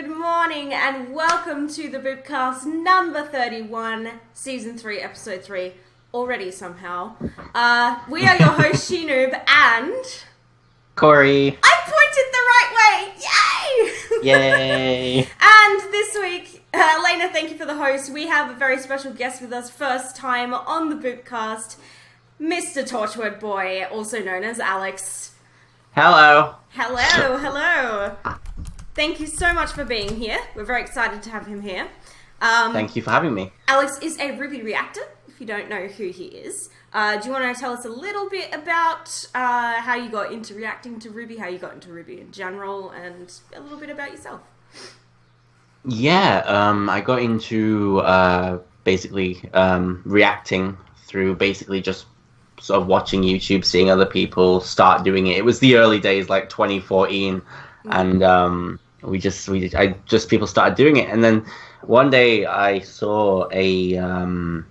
good morning, and welcome to the Boopcast number 31, Season 3, Episode 3, already somehow. We are your hosts, SheNoob and... Cory. I pointed the right way! Yay! Yay! And this week, Elena, thank you for the host. We have a very special guest with us, first time on the Boopcast, Mr. Torchwood Boy, also known as Alex. Hello. Hello. Thank you so much for being here. We're very excited to have him here. Thank you for having me. Alex is a Ruby reactor, if you don't know who he is. Do you want to tell us a little bit about how you got into reacting to Ruby, how you got into Ruby in general, and a little bit about yourself? Yeah, I got into basically reacting through basically just sort of watching YouTube, seeing other people start doing it. It was the early days, like 2014, and people started doing it. And then one day I saw a I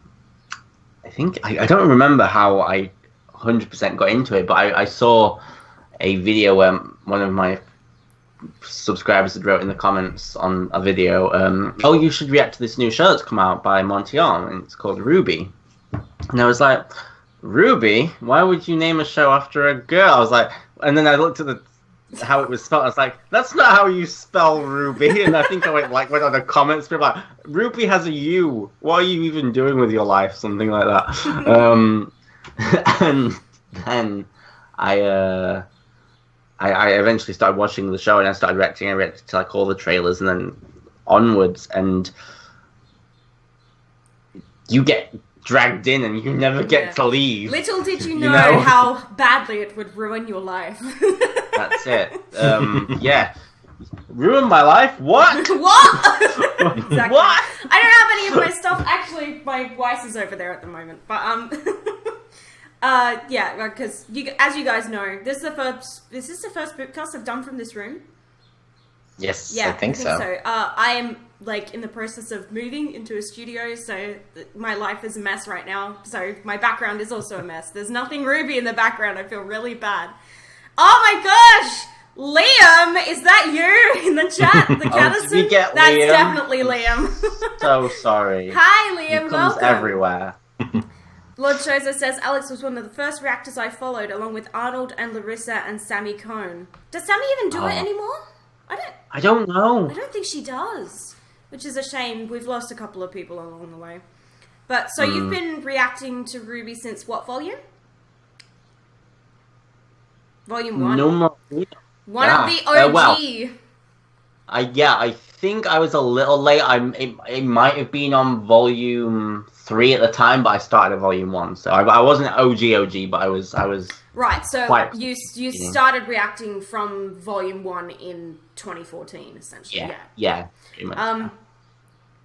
don't remember how I 100% got into it, but I saw a video where one of my subscribers had wrote in the comments on a video, oh, you should react to this new show that's come out by Montreal, and it's called Ruby. And I was like, Ruby? Why would you name a show after a girl? I was like, and then I looked at how it was spelled. I was like, that's not how you spell Ruby. And I think I went on the comments, people like, Ruby has a U. What are you even doing with your life? Something like that. And then I eventually started watching the show, and I started reacting. I reacted to like all the trailers, and then onwards, and you get dragged in and you never get to leave. Little did you know how badly it would ruin your life. That's it. Yeah. Ruin my life? What? What? Exactly. What? I don't have any of my stuff. Actually, my Weiss is over there at the moment. But, yeah, because as you guys know, this is the first Boopcast I've done from this room. Yes, yeah, I think so. I am like in the process of moving into a studio, so my life is a mess right now. So my background is also a mess. There's nothing Ruby in the background. I feel really bad. Oh my gosh! Liam, is that you in the chat? The Cataclysm? Did we get That's Liam? definitely Liam. So sorry. Hi, Liam. He comes welcome. everywhere. Lord Shozo says Alex was one of the first reactors I followed, along with Arnold and Larissa and Sammy Cohn. Does Sammy even do it anymore? I don't know. I don't think she does, which is a shame. We've lost a couple of people along the way. But so you've been reacting to Ruby since what volume? Volume 1. No more. One of the OG. I think I was a little late. It might have been on volume 3 at the time, but I started at volume 1, so I wasn't OG, but I was. Right. So you started reacting from volume 1 in 2014, essentially. Yeah. Pretty much.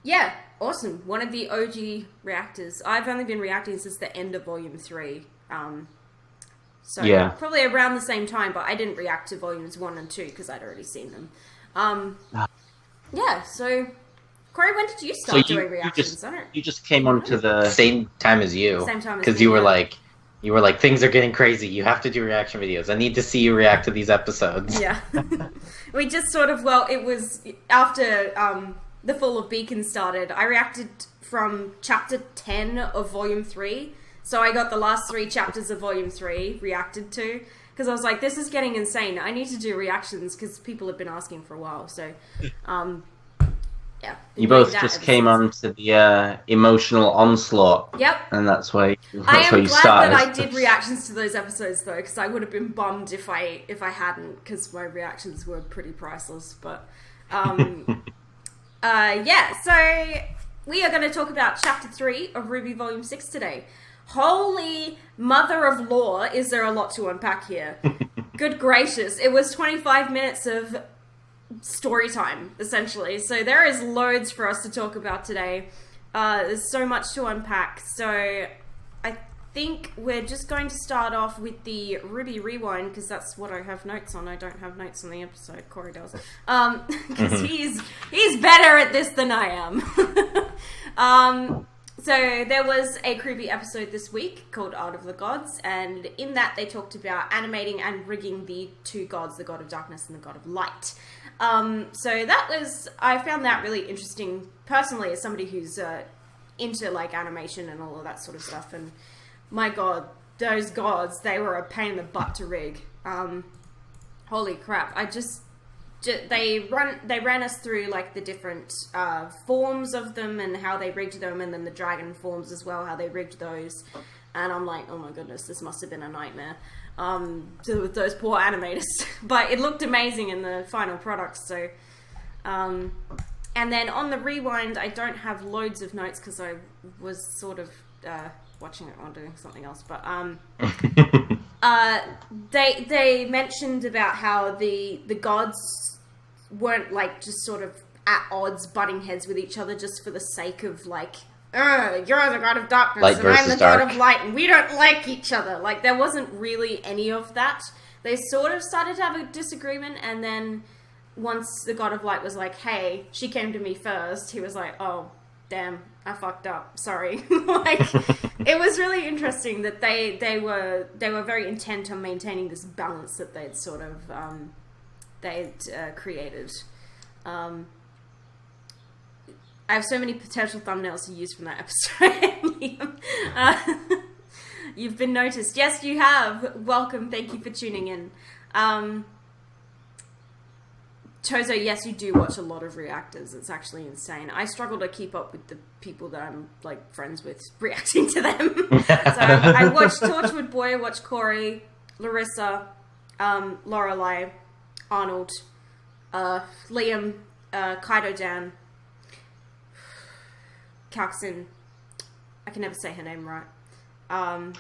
Yeah. Awesome. One of the OG reactors. I've only been reacting since the end of volume 3. So probably around the same time, but I didn't react to volumes 1 and 2 because I'd already seen them. Yeah, so Cory, when did you start doing reactions? You just came onto the same time as you. Same time as because you were like, things are getting crazy. You have to do reaction videos. I need to see you react to these episodes. Yeah. We just sort of, it was after the Fall of Beacon started, I reacted from chapter 10 of volume 3. So I got the last 3 chapters of volume 3 reacted to. Because I was like, this is getting insane. I need to do reactions because people have been asking for a while. So, yeah. You both just came on to the emotional onslaught. Yep. And that's why you started. I am glad that I did reactions to those episodes, though, because I would have been bummed if I hadn't, because my reactions were pretty priceless. But, yeah. So, we are going to talk about Chapter 3 of Ruby Volume 6 today. Holy mother of law, is there a lot to unpack here. Good gracious. It was 25 minutes of story time, essentially. So there is loads for us to talk about today. There's so much to unpack. So I think we're just going to start off with the Ruby Rewind, because that's what I have notes on. I don't have notes on the episode. Cory does. Because he's better at this than I am. So there was a Ruby episode this week called Art of the Gods, and in that they talked about animating and rigging the 2 gods, the god of darkness and the god of light. So I found that really interesting personally as somebody who's into like animation and all of that sort of stuff. And my God, those gods, they were a pain in the butt to rig. Holy crap. They ran us through like the different forms of them and how they rigged them, and then the dragon forms as well, how they rigged those. And I'm like, oh my goodness, this must have been a nightmare with those poor animators. But it looked amazing in the final product. So, and then on the rewind, I don't have loads of notes because I was sort of watching it while doing something else. But they mentioned about how the gods weren't like just sort of at odds, butting heads with each other just for the sake of like, you're the god of darkness Light and I'm the versus dark. god of light and we don't like each other. Like, there wasn't really any of that. They sort of started to have a disagreement, and then once the god of light was like, hey, she came to me first, he was like, oh, damn, I fucked up. Sorry. Like, it was really interesting that they were very intent on maintaining this balance that they'd sort of created. I have so many potential thumbnails to use from that episode, Liam. You've been noticed. Yes, you have. Welcome. Thank you for tuning in. Tozo, yes, you do watch a lot of reactors. It's actually insane. I struggle to keep up with the people that I'm like friends with reacting to them. So I watched Torchwood Boy, I watched Cory, Larissa, Lorelei, Arnold, Liam, Kaido Dan, Kalkson. I can never say her name right. And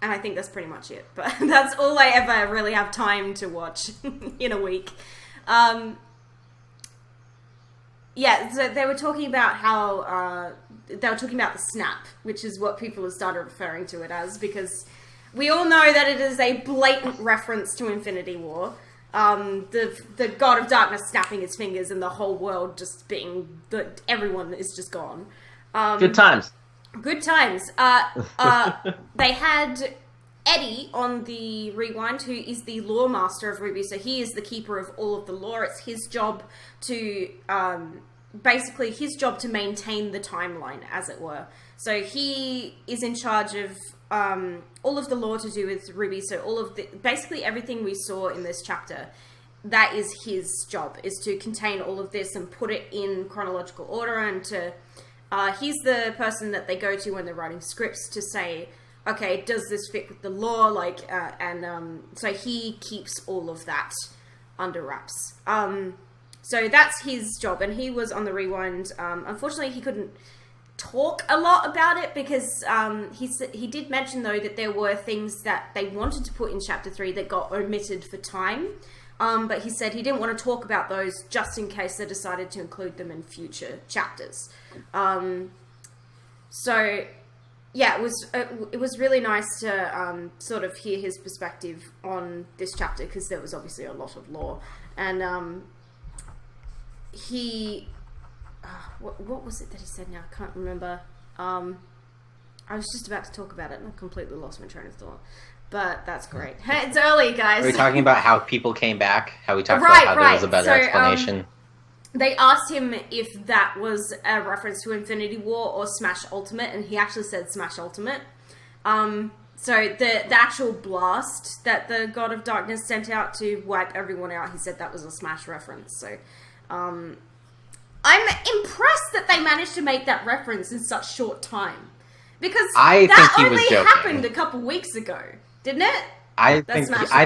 I think that's pretty much it. But that's all I ever really have time to watch in a week. Yeah, so they were talking about how they were talking about the snap, which is what people have started referring to it as, because we all know that it is a blatant reference to Infinity War. The god of darkness snapping his fingers and the whole world just being... everyone is just gone. Good times. Good times. They had Eddie on the rewind, who is the lore master of Ruby. So he is the keeper of all of the lore. It's his job to... basically, his job to maintain the timeline, as it were. So he is in charge of all of the lore to do with Ruby. So all of the... basically everything we saw in this chapter, that is his job, is to contain all of this and put it in chronological order, and to... he's the person that they go to when they're writing scripts to say, okay, does this fit with the lore? Like, so he keeps all of that under wraps. So that's his job, and he was on the rewind. Unfortunately, he couldn't talk a lot about it because he did mention, though, that there were things that they wanted to put in Chapter 3 that got omitted for time. But he said he didn't want to talk about those just in case they decided to include them in future chapters. So, yeah, it was really nice to sort of hear his perspective on this chapter, because there was obviously a lot of lore. And he... what was it that he said now? I can't remember. I was just about to talk about it and I completely lost my train of thought. But that's great. It's early, guys. Are we talking about how people came back? How we talked about how there was a better explanation? They asked him if that was a reference to Infinity War or Smash Ultimate, and he actually said Smash Ultimate. So the actual blast that the God of Darkness sent out to wipe everyone out, he said that was a Smash reference. So I'm impressed that they managed to make that reference in such short time. Because that only happened a couple weeks ago, didn't it? I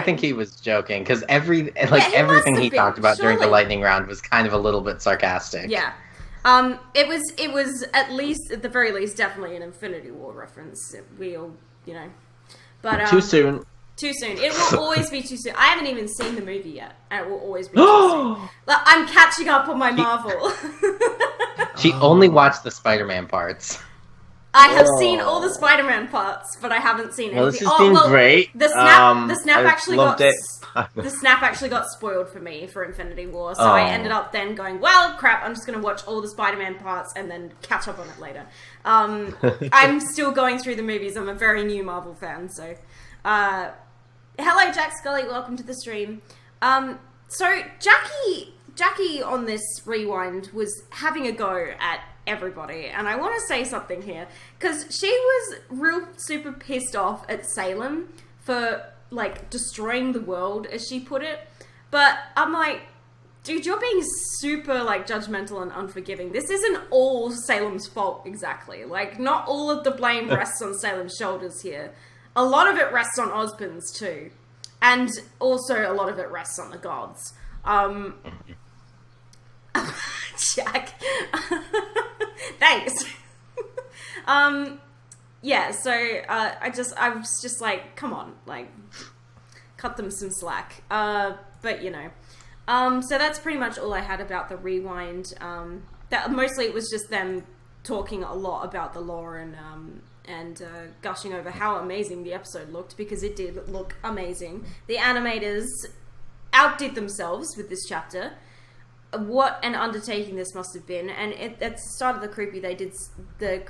think he was joking, because everything he talked about during the lightning round was kind of a little bit sarcastic. Yeah. It was at the very least, definitely an Infinity War reference. We all, but too soon. Too soon. It will always be too soon. I haven't even seen the movie yet, and it will always be too soon. Like, I'm catching up on my Marvel. She only watched the Spider-Man parts. I have seen all the Spider-Man parts, but I haven't seen anything. Well, this has been great. The snap actually got spoiled for me for Infinity War, so I ended up then going, well, crap, I'm just going to watch all the Spider-Man parts and then catch up on it later. I'm still going through the movies. I'm a very new Marvel fan, so... hello, Jack Scully. Welcome to the stream. So Jackie on this rewind was having a go at everybody, and I want to say something here because she was real super pissed off at Salem for like destroying the world, as she put it. But I'm like, dude, you're being super like judgmental and unforgiving. This isn't all Salem's fault exactly. Like, not all of the blame rests on Salem's shoulders here. A lot of it rests on Osborn's too, and also a lot of it rests on the gods. Jack. Thanks. Yeah, so I was just like, come on, like, cut them some slack. But you know, so that's pretty much all I had about the rewind. That mostly it was just them talking a lot about the lore and gushing over how amazing the episode looked, because it did look amazing. The animators outdid themselves with this chapter. What an undertaking this must have been. And at the start of the creepy, they did the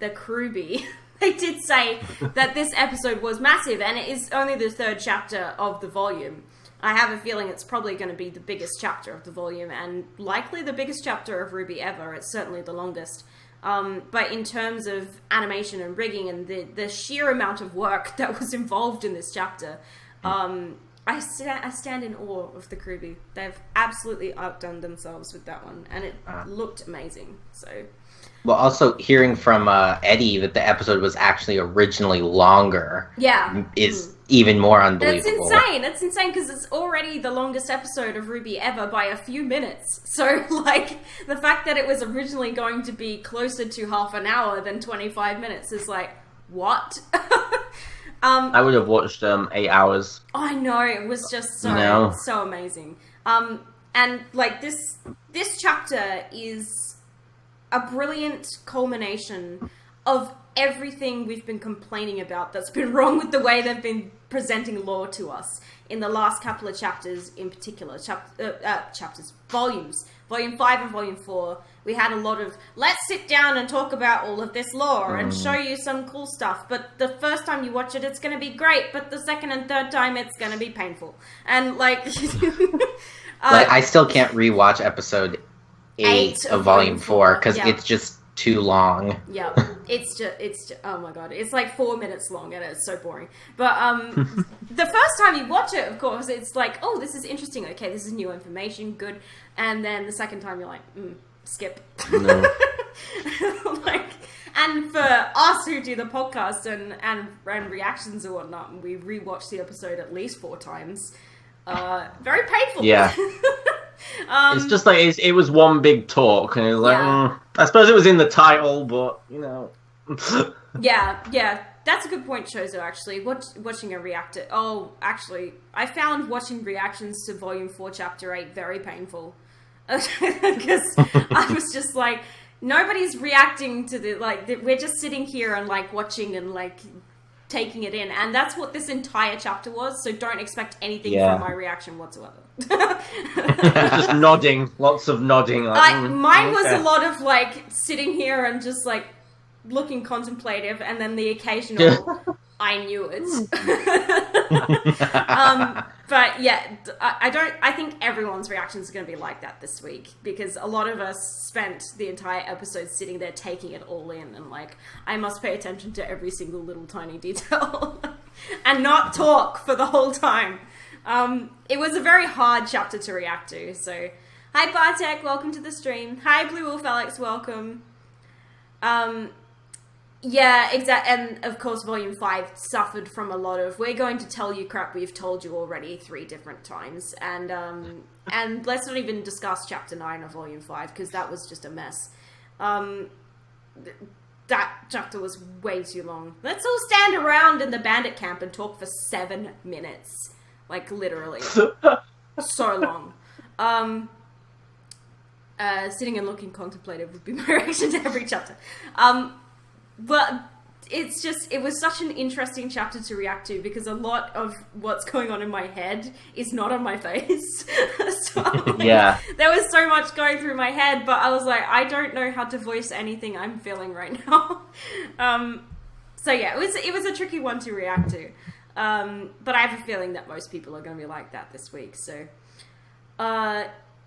Crewbie. They did say that this episode was massive, and it is only the third chapter of the volume. I have a feeling it's probably going to be the biggest chapter of the volume, and likely the biggest chapter of RWBY ever. It's certainly the longest. But in terms of animation and rigging and the sheer amount of work that was involved in this chapter, I stand in awe of the Crewbie. They've absolutely outdone themselves with that one, and it looked amazing. So, well, also hearing from Eddie that the episode was actually originally longer, is even more unbelievable. That's insane because it's already the longest episode of RWBY ever by a few minutes. So, like, the fact that it was originally going to be closer to half an hour than 25 minutes is like, what? I would have watched 8 hours. I know, it was just so amazing. And like this chapter is a brilliant culmination of everything we've been complaining about that's been wrong with the way they've been presenting lore to us in the last couple of chapters, in particular volumes. Volume 5 and Volume 4, we had a lot of, let's sit down and talk about all of this lore and show you some cool stuff. But the first time you watch it, it's going to be great. But the second and third time, it's going to be painful. And, like... like, I still can't rewatch episode 8 of Volume 4, because it's just too long. Yeah, it's just, oh my god, it's like 4 minutes long and it's so boring. But the first time you watch it, of course, it's like, oh, this is interesting. Okay, this is new information, good. And then the second time you're like, skip. No. Like, and for us who do the podcast and reactions and whatnot, we rewatch the episode at least 4 times. Very painful. Yeah. It's just like it was one big talk, and it was like, I suppose it was in the title, but you know. yeah, that's a good point, Chozo. Actually, watching a reactor. Oh, actually, I found watching reactions to Volume 4, Chapter 8 very painful, because I was just like, nobody's reacting to we're just sitting here and like watching and like taking it in, and that's what this entire chapter was. So don't expect anything from my reaction whatsoever. Just nodding, lots of nodding. Mine was a lot of like sitting here and just like looking contemplative, and then the occasional I knew it. But yeah, I think everyone's reactions are going to be like that this week, because a lot of us spent the entire episode sitting there taking it all in, and like, I must pay attention to every single little tiny detail and not talk for the whole time. It was a very hard chapter to react to. So, hi Bartek, welcome to the stream. Hi Blue Wolf Alex, welcome. Yeah, exactly. And of course, Volume 5 suffered from a lot of, we're going to tell you crap we've told you already 3 different times. And let's not even discuss Chapter 9 of Volume 5, because that was just a mess. That chapter was way too long. Let's all stand around in the bandit camp and talk for 7 minutes. Like, literally. So long. Sitting and looking contemplative would be my reaction to every chapter. But it was such an interesting chapter to react to, because a lot of what's going on in my head is not on my face. So, like, there was so much going through my head, but I was like, I don't know how to voice anything I'm feeling right now. So yeah, it was a tricky one to react to. But I have a feeling that most people are going to be like that this week. So,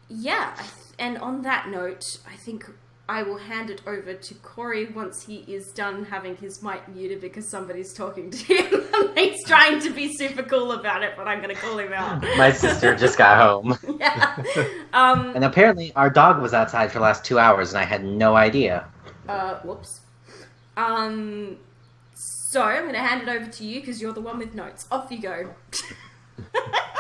yeah. And on that note, I think I will hand it over to Cory once he is done having his mic muted because somebody's talking to him. He's trying to be super cool about it, but I'm going to call him out. My sister just got home. Yeah. And apparently our dog was outside for the last 2 hours and I had no idea. Whoops. So I'm going to hand it over to you because you're the one with notes. Off you go.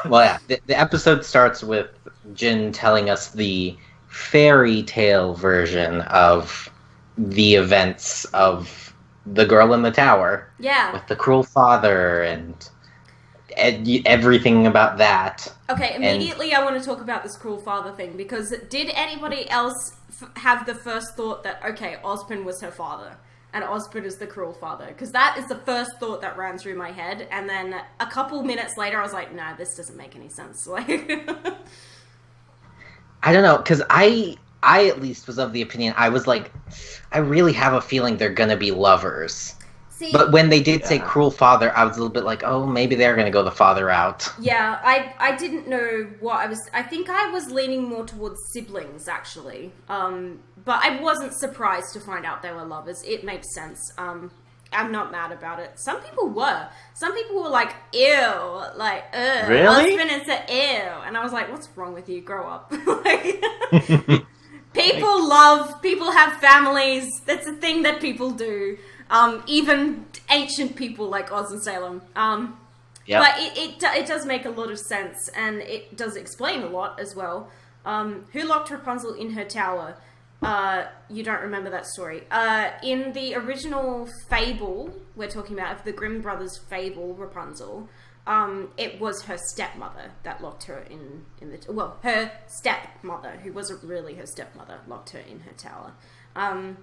Well, yeah, the episode starts with Jin telling us the fairy tale version of the events of the girl in the tower. Yeah. With the cruel father and everything about that. Okay, immediately I want to talk about this cruel father thing because did anybody else have the first thought that, okay, Ozpin was her father and Ozpin is the cruel father? Because that is the first thought that ran through my head, and then a couple minutes later I was like, nah, this doesn't make any sense. Like... I don't know, because I at least was of the opinion, I was like, I really have a feeling they're gonna be lovers. See, but when they did say cruel father, I was a little bit like, oh, maybe they're gonna go the father route. Yeah, I didn't know what I was... I think I was leaning more towards siblings, actually. But I wasn't surprised to find out they were lovers. It makes sense. I'm not mad about it. Some people were. Some people were like, ew. Like, ugh. Really? Husband is a ew. And I was like, what's wrong with you? Grow up. Like, people have families. That's a thing that people do. Even ancient people like Oz and Salem. Yep. But it does make a lot of sense. And it does explain a lot as well. Who locked Rapunzel in her tower? You don't remember that story. In the original fable, we're talking about, of the Grimm brothers' fable, Rapunzel, it was her stepmother that locked her in the... Well, her stepmother, who wasn't really her stepmother, locked her in her tower. I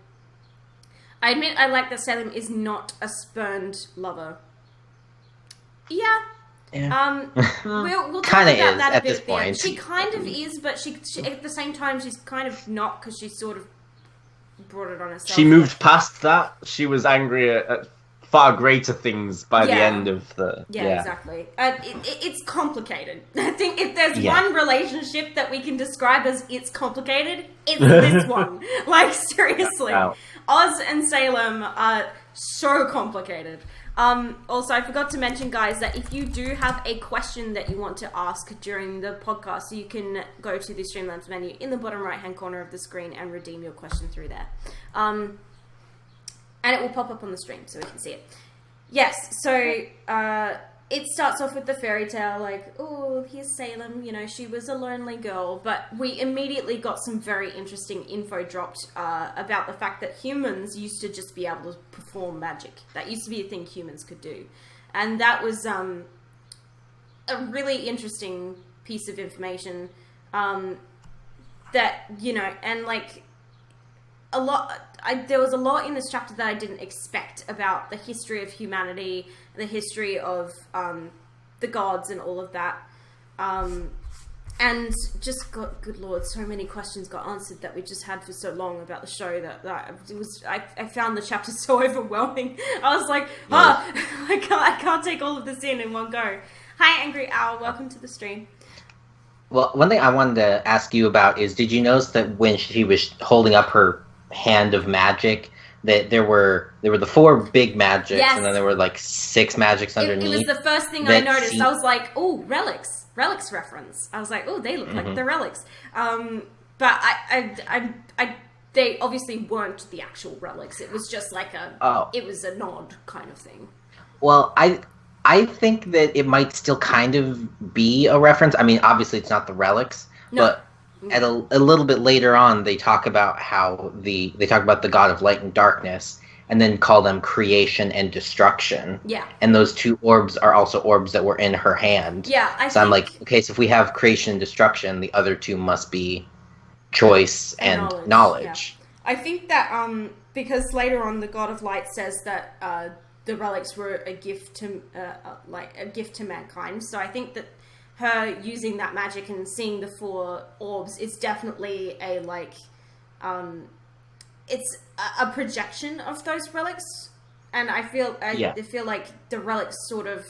admit I like that Salem is not a spurned lover. Yeah. Yeah. We'll talk Kinda about is, that a at bit this at the end. point. She kind of is, but she at the same time she's kind of not, because she sort of brought it on herself. She moved past that. She was angry at far greater things by the end of the... Yeah, exactly. It's complicated. I think if there's one relationship that we can describe as it's complicated, it's this one. Like, seriously. Wow. Oz and Salem are so complicated. Also, I forgot to mention, guys, that if you do have a question that you want to ask during the podcast, you can go to the Streamlabs menu in the bottom right-hand corner of the screen and redeem your question through there. And it will pop up on the stream so we can see it. Yes, so it starts off with the fairy tale, like, oh, here's Salem, you know, she was a lonely girl, but we immediately got some very interesting info dropped about the fact that humans used to just be able to perform magic. That used to be a thing humans could do. And that was a really interesting piece of information that, you know, and like, there was a lot in this chapter that I didn't expect about the history of humanity, the history of the gods and all of that. And just, good lord, so many questions got answered that we just had for so long about the show that I found the chapter so overwhelming. I was like, I can't take all of this in one go. Hi, Angry Owl, welcome to the stream. Well, one thing I wanted to ask you about is, did you notice that when she was holding up her hand of magic, that there were the 4 big magics, and then there were like 6 magics underneath? It was the first thing I noticed. I was like, oh, relics reference. I was like, oh, they look like the relics. But they obviously weren't the actual relics. It was just like it was a nod kind of thing. Well, I think that it might still kind of be a reference. I mean, obviously it's not the relics, but at a little bit later on, they talk about how they talk about the god of light and darkness, and then call them creation and destruction. Yeah. And those 2 orbs are also orbs that were in her hand. Yeah. I'm like, okay, so if we have creation and destruction, the other 2 must be choice and knowledge. Yeah. I think that because later on the god of light says that the relics were a gift to mankind. So I think that her using that magic and seeing the 4 orbs is definitely it's a projection of those relics, and I feel like the relics sort of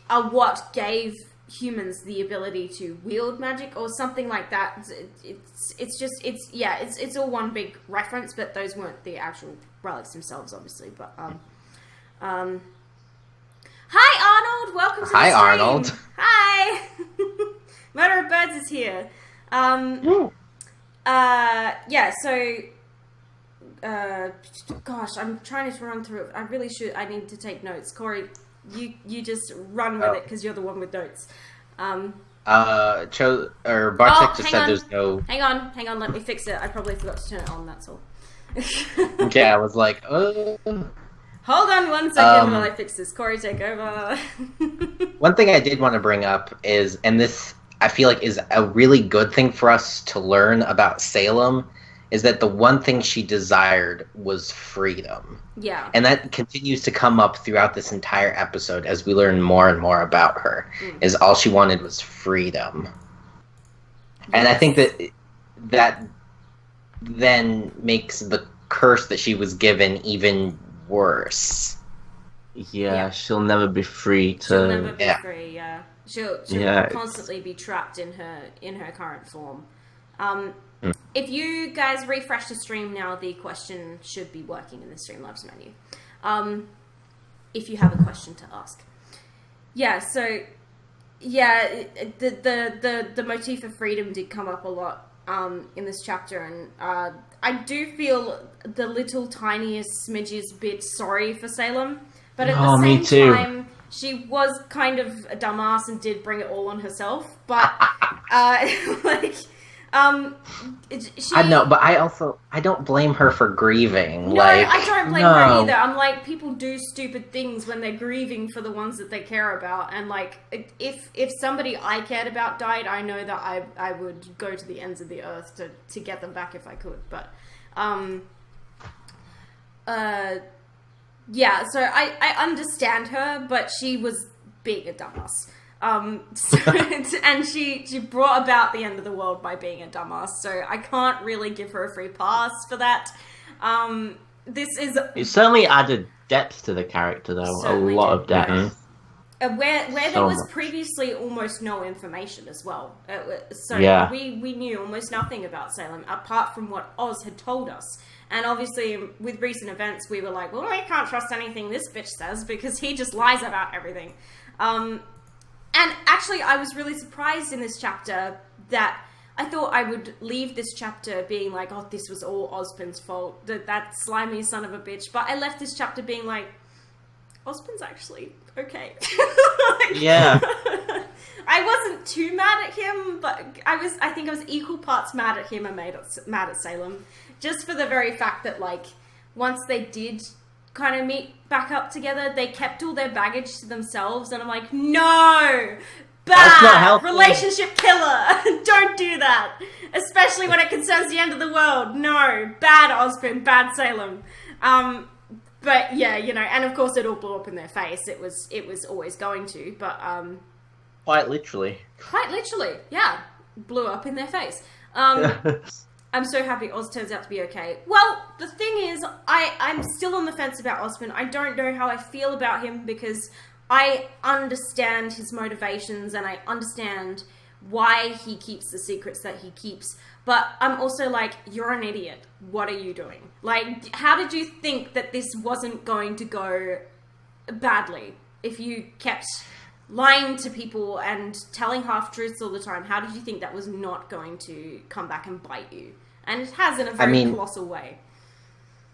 what gave humans the ability to wield magic or something like that. It's all one big reference, but those weren't the actual relics themselves, obviously. But hi Arnold, welcome to the stream. Hi Arnold. Hi. Murder of Birds is here. Gosh, I'm trying to run through it. I really should. I need to take notes. Cory, you just run with it because you're the one with notes. Bartek just said there's no. Hang on. Let me fix it. I probably forgot to turn it on. That's all. Okay, I was like, Hold on 1 second while I fix this. Cory, take over. One thing I did want to bring up is, and this I feel like is a really good thing for us to learn about Salem, is that the one thing she desired was freedom. Yeah. And that continues to come up throughout this entire episode as we learn more and more about her, is all she wanted was freedom. Yes. And I think that then makes the curse that she was given even worse. Yeah, she'll never be free to... She'll never be free, yeah. She'll constantly be trapped in her current form. If you guys refresh the stream now, the question should be working in the Streamlabs menu. If you have a question to ask. Yeah, so the motif of freedom did come up a lot in this chapter, and I do feel the little tiniest smidges bit sorry for Salem, but at the same time, she was kind of a dumbass and did bring it all on herself. But I know, but I don't blame her for grieving. No, I don't blame her either. I'm like, people do stupid things when they're grieving for the ones that they care about, and like, if somebody I cared about died, I know that I would go to the ends of the earth to get them back if I could. But yeah, so I understand her, but she was being a dumbass. And she brought about the end of the world by being a dumbass, so I can't really give her a free pass for that. It certainly added depth to the character, though. A lot of depth. Where there was previously almost no information as well. We knew almost nothing about Salem, apart from what Oz had told us. And obviously, with recent events, we were like, well, we can't trust anything this bitch says, because he just lies about everything. And actually, I was really surprised in this chapter that I thought I would leave this chapter being like, oh, this was all Ozpin's fault, that slimy son of a bitch. But I left this chapter being like, Ozpin's actually okay. Yeah. I wasn't too mad at him, but I think I was equal parts mad at him and mad at Salem. Just for the very fact that, like, once they did kind of meet back up together, they kept all their baggage to themselves, and I'm like, no! Bad! Relationship killer! Don't do that! Especially when it concerns the end of the world. No! Bad Ozpin, bad Salem. But yeah, you know, and of course it all blew up in their face. It was always going to, but quite literally. Quite literally, yeah. Blew up in their face. I'm so happy Oz turns out to be okay. Well, the thing is, I'm still on the fence about Ozpin. I don't know how I feel about him, because I understand his motivations and I understand why he keeps the secrets that he keeps. But I'm also like, you're an idiot. What are you doing? Like, how did you think that this wasn't going to go badly if you kept lying to people and telling half-truths all the time? How did you think that was not going to come back and bite you? And it has in a very colossal way.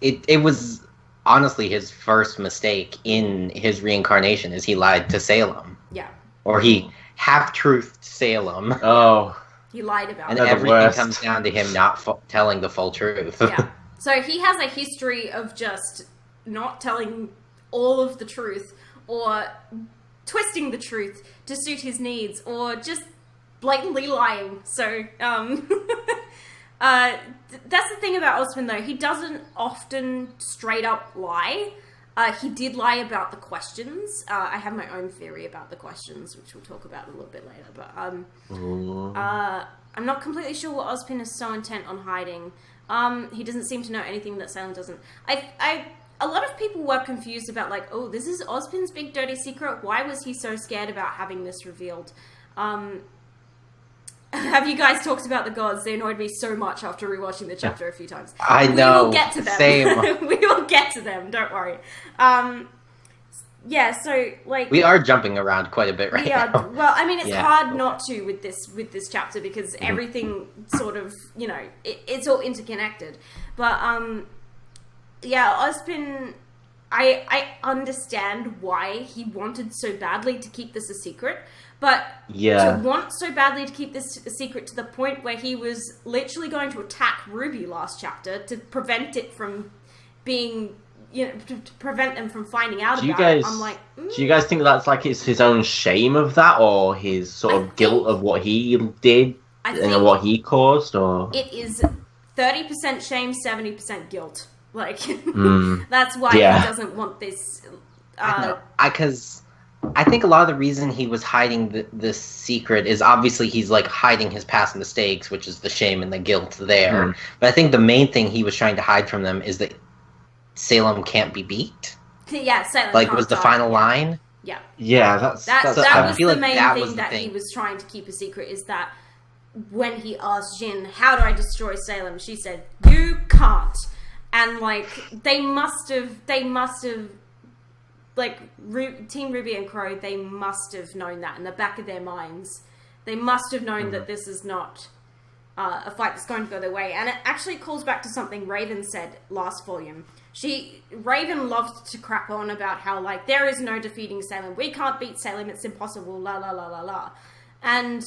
It was honestly his first mistake in his reincarnation, is he lied to Salem. Yeah. Or he half-truthed Salem. Oh. He lied about it. And everything comes down to him not telling the full truth. Yeah. So he has a history of just not telling all of the truth, or twisting the truth to suit his needs, or just blatantly lying. So, that's the thing about Ozpin, though. He doesn't often straight up lie. He did lie about the questions. I have my own theory about the questions, which we'll talk about a little bit later. But I'm not completely sure what Ozpin is so intent on hiding. He doesn't seem to know anything that Salem doesn't. a lot of people were confused about, like, oh, this is Ozpin's big dirty secret. Why was he so scared about having this revealed? Have you guys talked about the gods? They annoyed me so much after rewatching the chapter a few times. I know. We will get to them. Same. We will get to them. Don't worry. Yeah, so, like... We are jumping around quite a bit right now. Well, I mean, it's hard not to with this chapter because everything sort of, you know, it's all interconnected. But, yeah, Ozpin... I understand why he wanted so badly to keep this a secret, but to want so badly to keep this a secret to the point where he was literally going to attack Ruby last chapter to prevent it from being... You know, to prevent them from finding out about it. I'm like, do you guys think that's like it's his own shame of that, or his sort of guilt of what he did and what he caused, or it is 30% shame, 70% guilt. Like that's why he doesn't want this. Because I think a lot of the reason he was hiding this secret is obviously he's like hiding his past mistakes, which is the shame and the guilt there. But I think the main thing he was trying to hide from them is that Salem can't be beat. Yeah, Salem like can't was the die. final line. Yeah, that's that was the like main that thing was that thing. he was trying to keep a secret. Is that when he asked Jin, "How do I destroy Salem?" she said, "You can't." And like they must have, like Team Ruby and Crow, they must have known that in the back of their minds. They must have known that this is not a fight that's going to go their way. And it actually calls back to something Raven said last volume. Raven loved to crap on about how, like, there is no defeating Salem. We can't beat Salem. It's impossible. La, la, la, la, la. And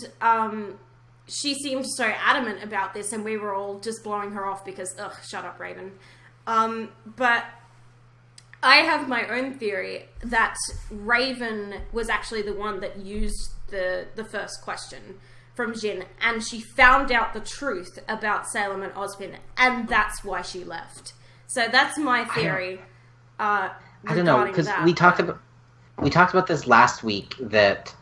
she seemed so adamant about this, and we were all just blowing her off because, ugh, shut up, Raven. But I have my own theory that Raven was actually the one that used the first question from Jin, and she found out the truth about Salem and Ozpin, and that's why she left. So that's my theory. I don't know, because we talked about this last week that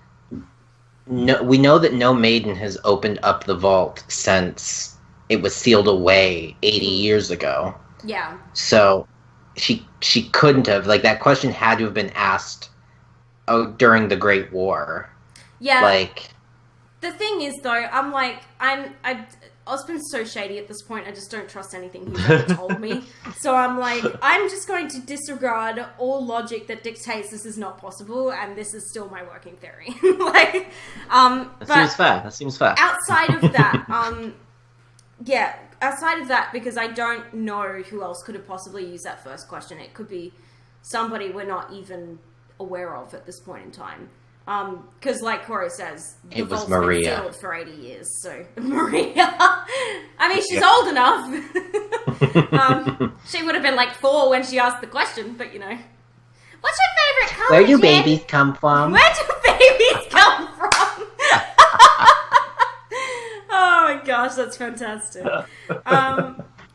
we know that no maiden has opened up the vault since it was sealed away 80 years ago. Yeah. So she couldn't have, like, that question had to have been asked during the Great War. Yeah. Like, the thing is, though, Ozpin's so shady at this point, I just don't trust anything he's ever told me. So I'm like, I'm just going to disregard all logic that dictates this is not possible, and this is still my working theory. Like, that seems fair. Outside of that, outside of that, because I don't know who else could have possibly used that first question. It could be somebody we're not even aware of at this point in time. Because, like Cory says, the vault's been sealed for 80 years, so... Maria! I mean, she's old enough. She would have been, like, 4 when she asked the question, but, you know. What's your favourite colour, where do babies come from? Where do babies come from? Oh my gosh, that's fantastic.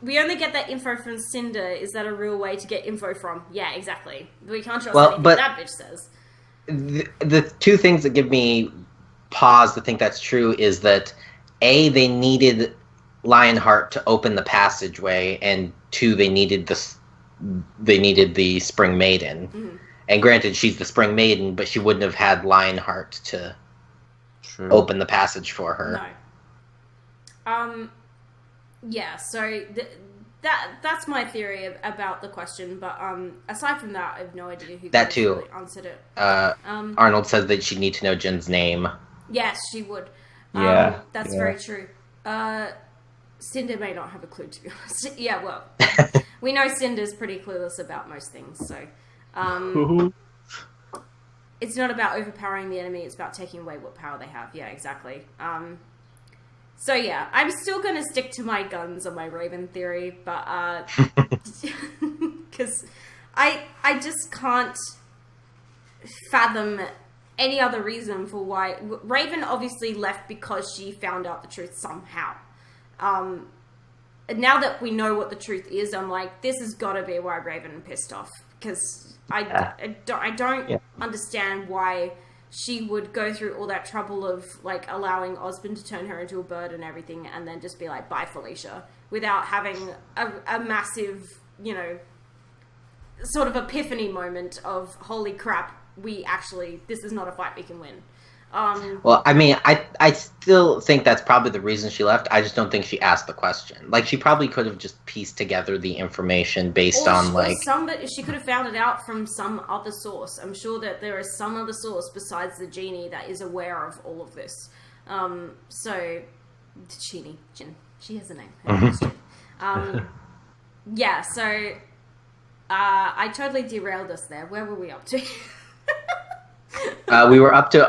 We only get that info from Cinder. Is that a real way to get info from? Yeah, exactly. We can't trust anything that bitch says. The two things that give me pause to think that's true is that A, they needed Lionheart to open the passageway, and 2, they needed the Spring Maiden. Mm-hmm. And granted, she's the Spring Maiden, but she wouldn't have had Lionheart to open the passage for her. No. Yeah. So that's my theory about the question, but aside from that, I have no idea who really answered it. Arnold says that she'd need to know Jin's name. Yes, she would. That's very true. Cinder may not have a clue, to be honest. Yeah, well, we know Cinder's pretty clueless about most things, so it's not about overpowering the enemy, it's about taking away what power they have. Yeah, exactly. So yeah, I'm still going to stick to my guns on my Raven theory, but because I just can't fathom any other reason for why Raven obviously left because she found out the truth somehow. Now that we know what the truth is, I'm like, this has got to be why Raven pissed off, because I don't understand why she would go through all that trouble of, like, allowing Ozpin to turn her into a bird and everything, and then just be like, bye, Felicia, without having a massive, you know, sort of epiphany moment of holy crap, this is not a fight we can win. Well, I mean, I still think that's probably the reason she left. I just don't think she asked the question. Like, she probably could have just pieced together the information based on, like... She could have found it out from some other source. I'm sure that there is some other source besides the genie that is aware of all of this. So, Jin, she has a name. Yeah, so, I totally derailed us there. Where were we up to? We were up to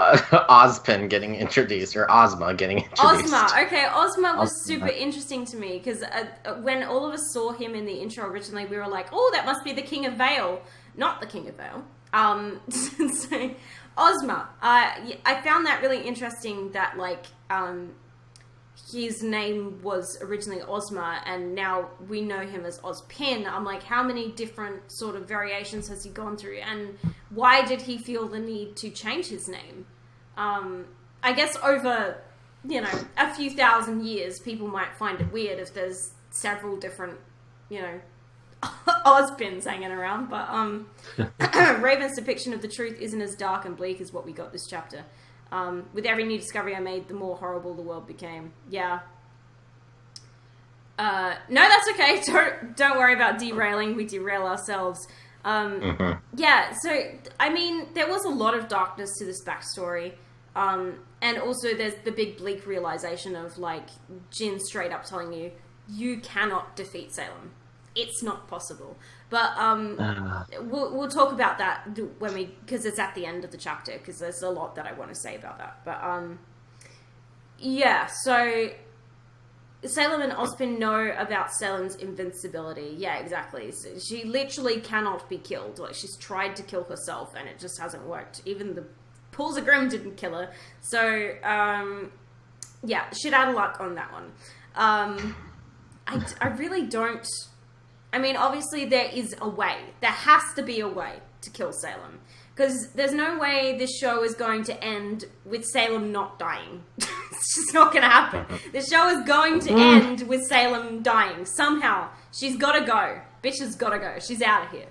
Ozpin getting introduced, or Ozma getting introduced. Ozma was super interesting to me, because when all of us saw him in the intro originally, we were like, oh, that must be the King of Vale. Not the King of Vale. So, Ozma. I found that really interesting that, like, his name was originally Ozma, and now we know him as Ozpin. I'm like, how many different sort of variations has he gone through, and why did he feel the need to change his name? I guess over, a few thousand years, people might find it weird if there's several different, Ozpins hanging around, but Raven's depiction of the truth isn't as dark and bleak as what we got this chapter. With every new discovery I made, the more horrible the world became. Yeah. No, that's okay. Don't worry about derailing. We derail ourselves. Yeah, so, I mean, there was a lot of darkness to this backstory. And also there's the big bleak realization of, like, Jin straight up telling you, you cannot defeat Salem. It's not possible. But we'll talk about that because it's at the end of the chapter, because there's a lot that I want to say about that. But yeah, so Salem and Ozpin know about Salem's invincibility. Yeah, exactly. So she literally cannot be killed. Like, she's tried to kill herself and it just hasn't worked. Even the Pools of Grim didn't kill her. So yeah, shit out of luck on that one. I really don't. I mean, obviously there is a way. There has to be a way to kill Salem. Because there's no way this show is going to end with Salem not dying. It's just not going to happen. The show is going to end with Salem dying. Somehow. She's got to go. Bitch has got to go. She's out of here.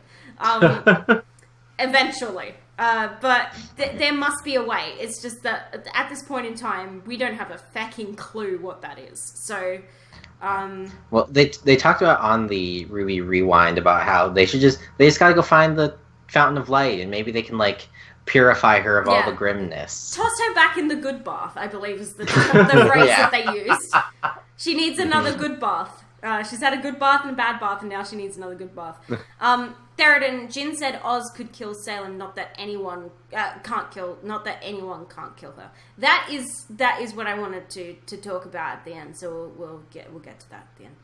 Eventually. But there must be a way. It's just that at this point in time, we don't have a fucking clue what that is. So... well, they talked about on the Ruby Rewind about how they just gotta go find the Fountain of Light, and maybe they can, like, purify her of all the grimness. Toss her back in the good bath, I believe is the phrase that they used. She needs another good bath. She's had a good bath and a bad bath, and now she needs another good bath. Theroden, Jin said Oz could kill Salem, not that anyone can't kill her. That is what I wanted to talk about at the end. So we'll get to that at the end.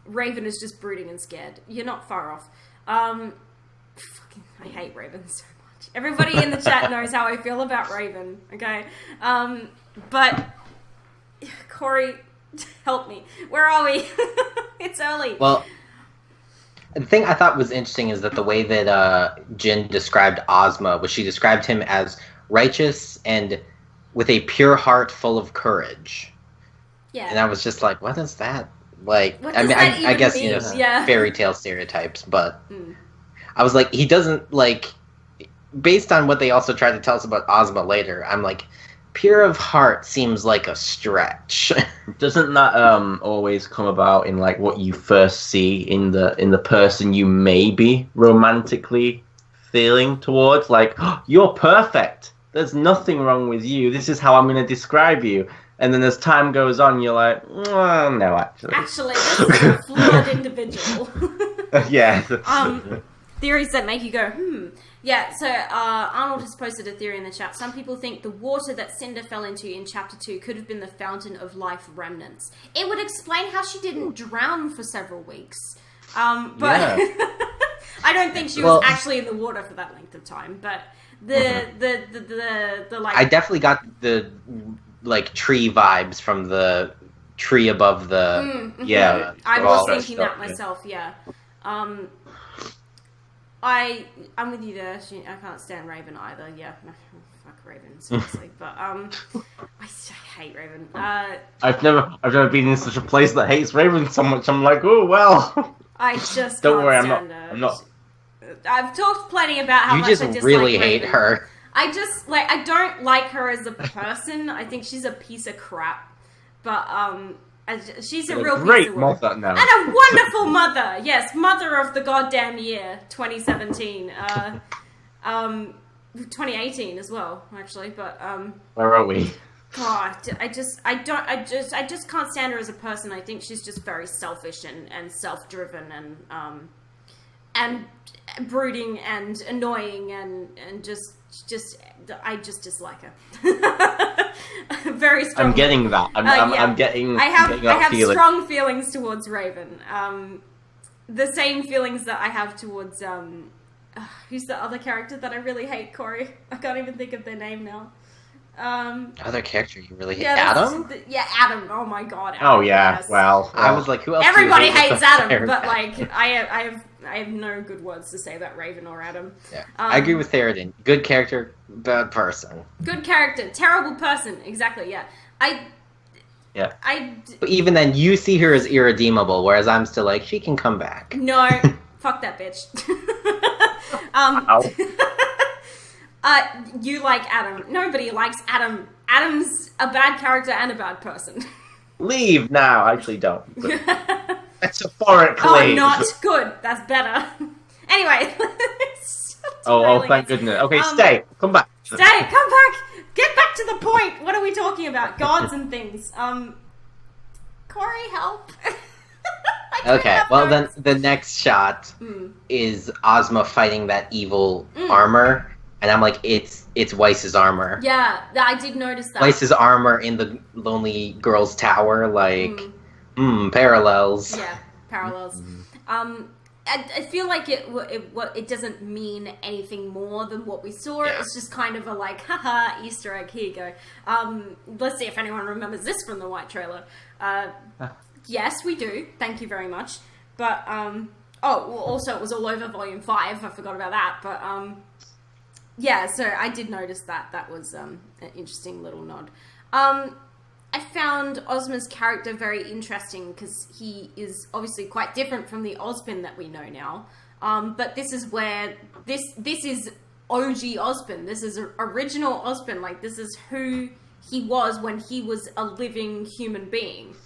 Raven is just brooding and scared. You're not far off. I hate Raven so much. Everybody in the chat knows how I feel about Raven. Okay, but Cory, help me. Where are we? It's early. Well. The thing I thought was interesting is that the way that Jin described Ozma was she described him as righteous and with a pure heart full of courage. Yeah. And I was just like, what is that? Like, I guess, mean? Fairy tale stereotypes, but I was like, he doesn't, like, based on what they also tried to tell us about Ozma later, I'm like, pure of heart seems like a stretch. Doesn't that always come about in, like, what you first see in the person you may be romantically feeling towards? Like, oh, you're perfect. There's nothing wrong with you. This is how I'm going to describe you. And then as time goes on, you're like, oh, no, actually. Actually, this is a flawed individual. Yeah. Theories that make you go, Yeah, so Arnold has posted a theory in the chat. Some people think the water that Cinder fell into in Chapter 2 could have been the Fountain of Life remnants. It would explain how she didn't drown for several weeks. But I don't think she was actually in the water for that length of time. But the like... I definitely got the, like, tree vibes from the tree above the... Yeah. I was thinking that myself, yeah. I'm with you there. I can't stand Raven either. Yeah, fuck Raven, seriously. But I hate Raven. I've never been in such a place that hates Raven so much. I'm like, oh well. I just Don't can't worry, stand her. I'm not. I've talked plenty about how You much just I dislike really Raven. hate her. I just I don't like her as a person. I think she's a piece of crap. But she's a real great piece of work. mother now. And a wonderful mother. Yes, mother of the goddamn year, 2017. 2018 as well, actually. But Where are we? God, I just can't stand her as a person. I think she's just very selfish and self-driven and brooding and annoying and just I just dislike her. Very strong. I'm getting that. I'm getting. I have feeling. strong feelings towards Raven. The same feelings that I have towards who's the other character that I really hate, Cory? I can't even think of their name now. Other character you really hate? Yeah, Adam? Adam. Oh my god. Adam, Oh yeah. yes. Well, I was like, who else? do you Everybody hate hates with Adam, Sarah? but like I have no good words to say about Raven or Adam. Yeah. I agree with Theoden. Good character, bad person. Good character, terrible person. Exactly. Yeah. But even then, you see her as irredeemable, whereas I'm still like, she can come back. No, fuck that bitch. Ow. You like Adam. Nobody likes Adam. Adam's a bad character and a bad person. Leave now. I actually don't. But metaphorically. Oh, not good. That's better. Anyway. Oh, thank goodness. Okay, stay. Come back. Stay. Come back. Get back to the point. What are we talking about? Gods and things. Cory, help. Okay, well then the next shot is Ozma fighting that evil armor, and I'm like, it's Weiss's armor. Yeah, I did notice that. Weiss's armor in the Lonely Girls Tower, like, parallels. Yeah, parallels. I feel like it doesn't mean anything more than what we saw. Yeah. It's just kind of a like, haha, Easter egg, here you go. Let's see if anyone remembers this from the white trailer. Yes, we do. Thank you very much. But, also it was all over Volume 5. I forgot about that. But, yeah, so I did notice that. That was an interesting little nod. I found Ozma's character very interesting because he is obviously quite different from the Ozpin that we know now. But this is where this is OG Ozpin. This is original Ozpin. Like, this is who he was when he was a living human being.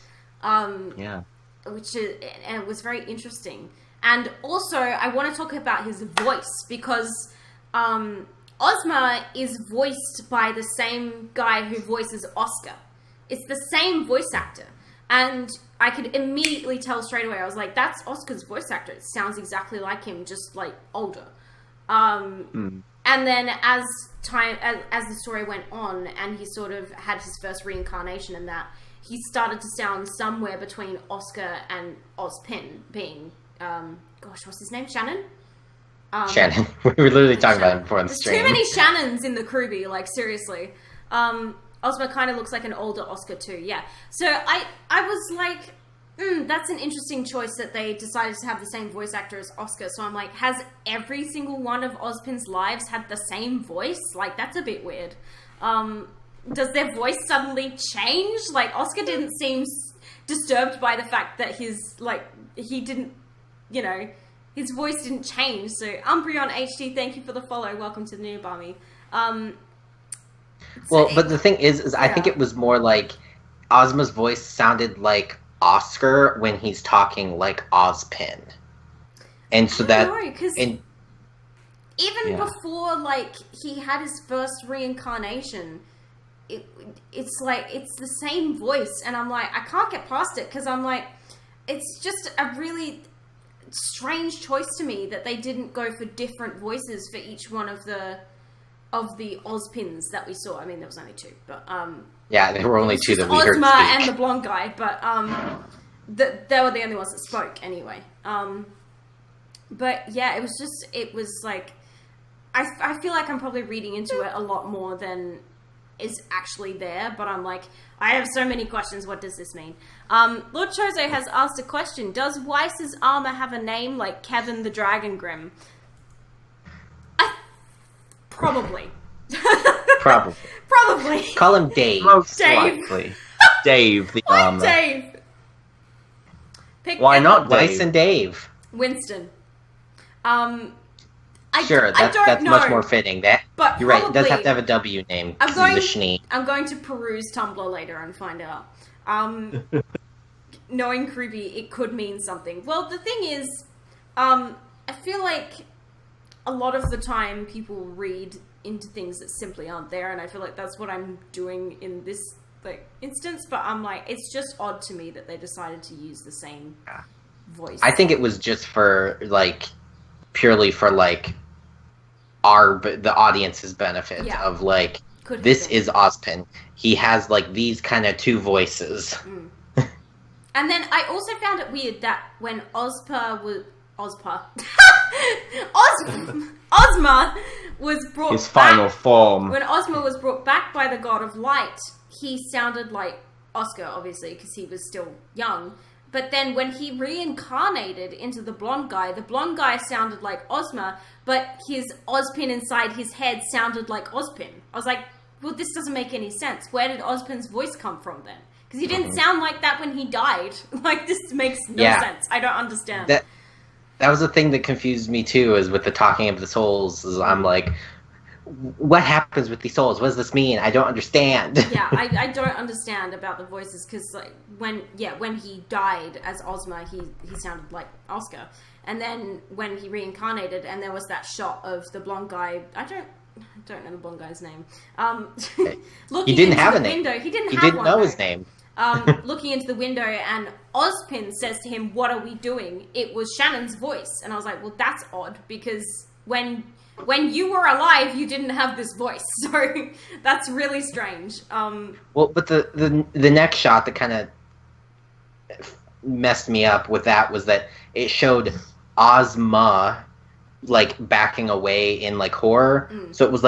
Which is, and it was very interesting. And also, I want to talk about his voice because Ozma is voiced by the same guy who voices Oscar. It's the same voice actor. And I could immediately tell straight away. I was like, that's Oscar's voice actor. It sounds exactly like him, just like older. And then as the story went on and he sort of had his first reincarnation and that, he started to sound somewhere between Oscar and Ozpin being, what's his name? Shannon? Shannon. We were literally talking about him before on the There's stream. too many Shannons in the Kruby, like, seriously. Ozma kind of looks like an older Oscar too, yeah. So I was like, that's an interesting choice that they decided to have the same voice actor as Oscar. So I'm like, has every single one of Ozpin's lives had the same voice? Like, that's a bit weird. Does their voice suddenly change? Like, Oscar didn't seem disturbed by the fact that his voice didn't change. So, Umbreon HD, thank you for the follow. Welcome to the new Barmy. Well, but the thing is I think it was more like Ozma's voice sounded like Oscar when he's talking like Ozpin. And so that... Even before, like, he had his first reincarnation, it's like, it's the same voice. And I'm like, I can't get past it because I'm like, it's just a really strange choice to me that they didn't go for different voices for each one of the Ozpins that we saw. I mean, there was only two, but yeah, there were only two that we heard speak. Ozma and the blonde guy, but they were the only ones that spoke anyway. But yeah, it was like, I feel like I'm probably reading into it a lot more than is actually there, but I'm like, I have so many questions. What does this mean? Lord Chozo has asked a question. Does Weiss's armor have a name like Kevin the Dragon Grim? Probably. Probably. Call him Dave. Most Dave. likely. Dave the armor. Dave. Why not Dave? Weiss and Dave. Winston. Sure, that's know, much more fitting. But you're right. It does have to have a W name. I'm going to peruse Tumblr later and find out. Knowing Kruby, it could mean something. Well, the thing is, I feel like a lot of the time people read into things that simply aren't there, and I feel like that's what I'm doing in this instance. But I'm like, it's just odd to me that they decided to use the same voice. I think it was just for purely for the audience's benefit of this is Ozpin. He has like these kind of 2 voices. Mm. And then I also found it weird that when Ozma was brought his final form. When Ozma was brought back by the God of Light, he sounded like Oscar, obviously, because he was still young. But then when he reincarnated into the blonde guy sounded like Ozma, but his Ozpin inside his head sounded like Ozpin. I was like, well, this doesn't make any sense. Where did Ozpin's voice come from then? Because he didn't sound like that when he died. This makes no sense. I don't understand. That was the thing that confused me too, is with the talking of the souls. Is I'm like, what happens with these souls? What does this mean? I don't understand. Yeah, I don't understand about the voices, because when he died as Ozma, he sounded like Oscar, and then when he reincarnated, and there was that shot of the blonde guy. I don't know the blonde guy's name. Looking he didn't into have the a name. window, he didn't know his name. Looking into the window, and Ozpin says to him, "What are we doing?" It was Shannon's voice, and I was like, "Well, that's odd, because when you were alive, you didn't have this voice, so that's really strange." Well, but the next shot that kind of messed me up with that was that it showed Ozma backing away in horror. So it was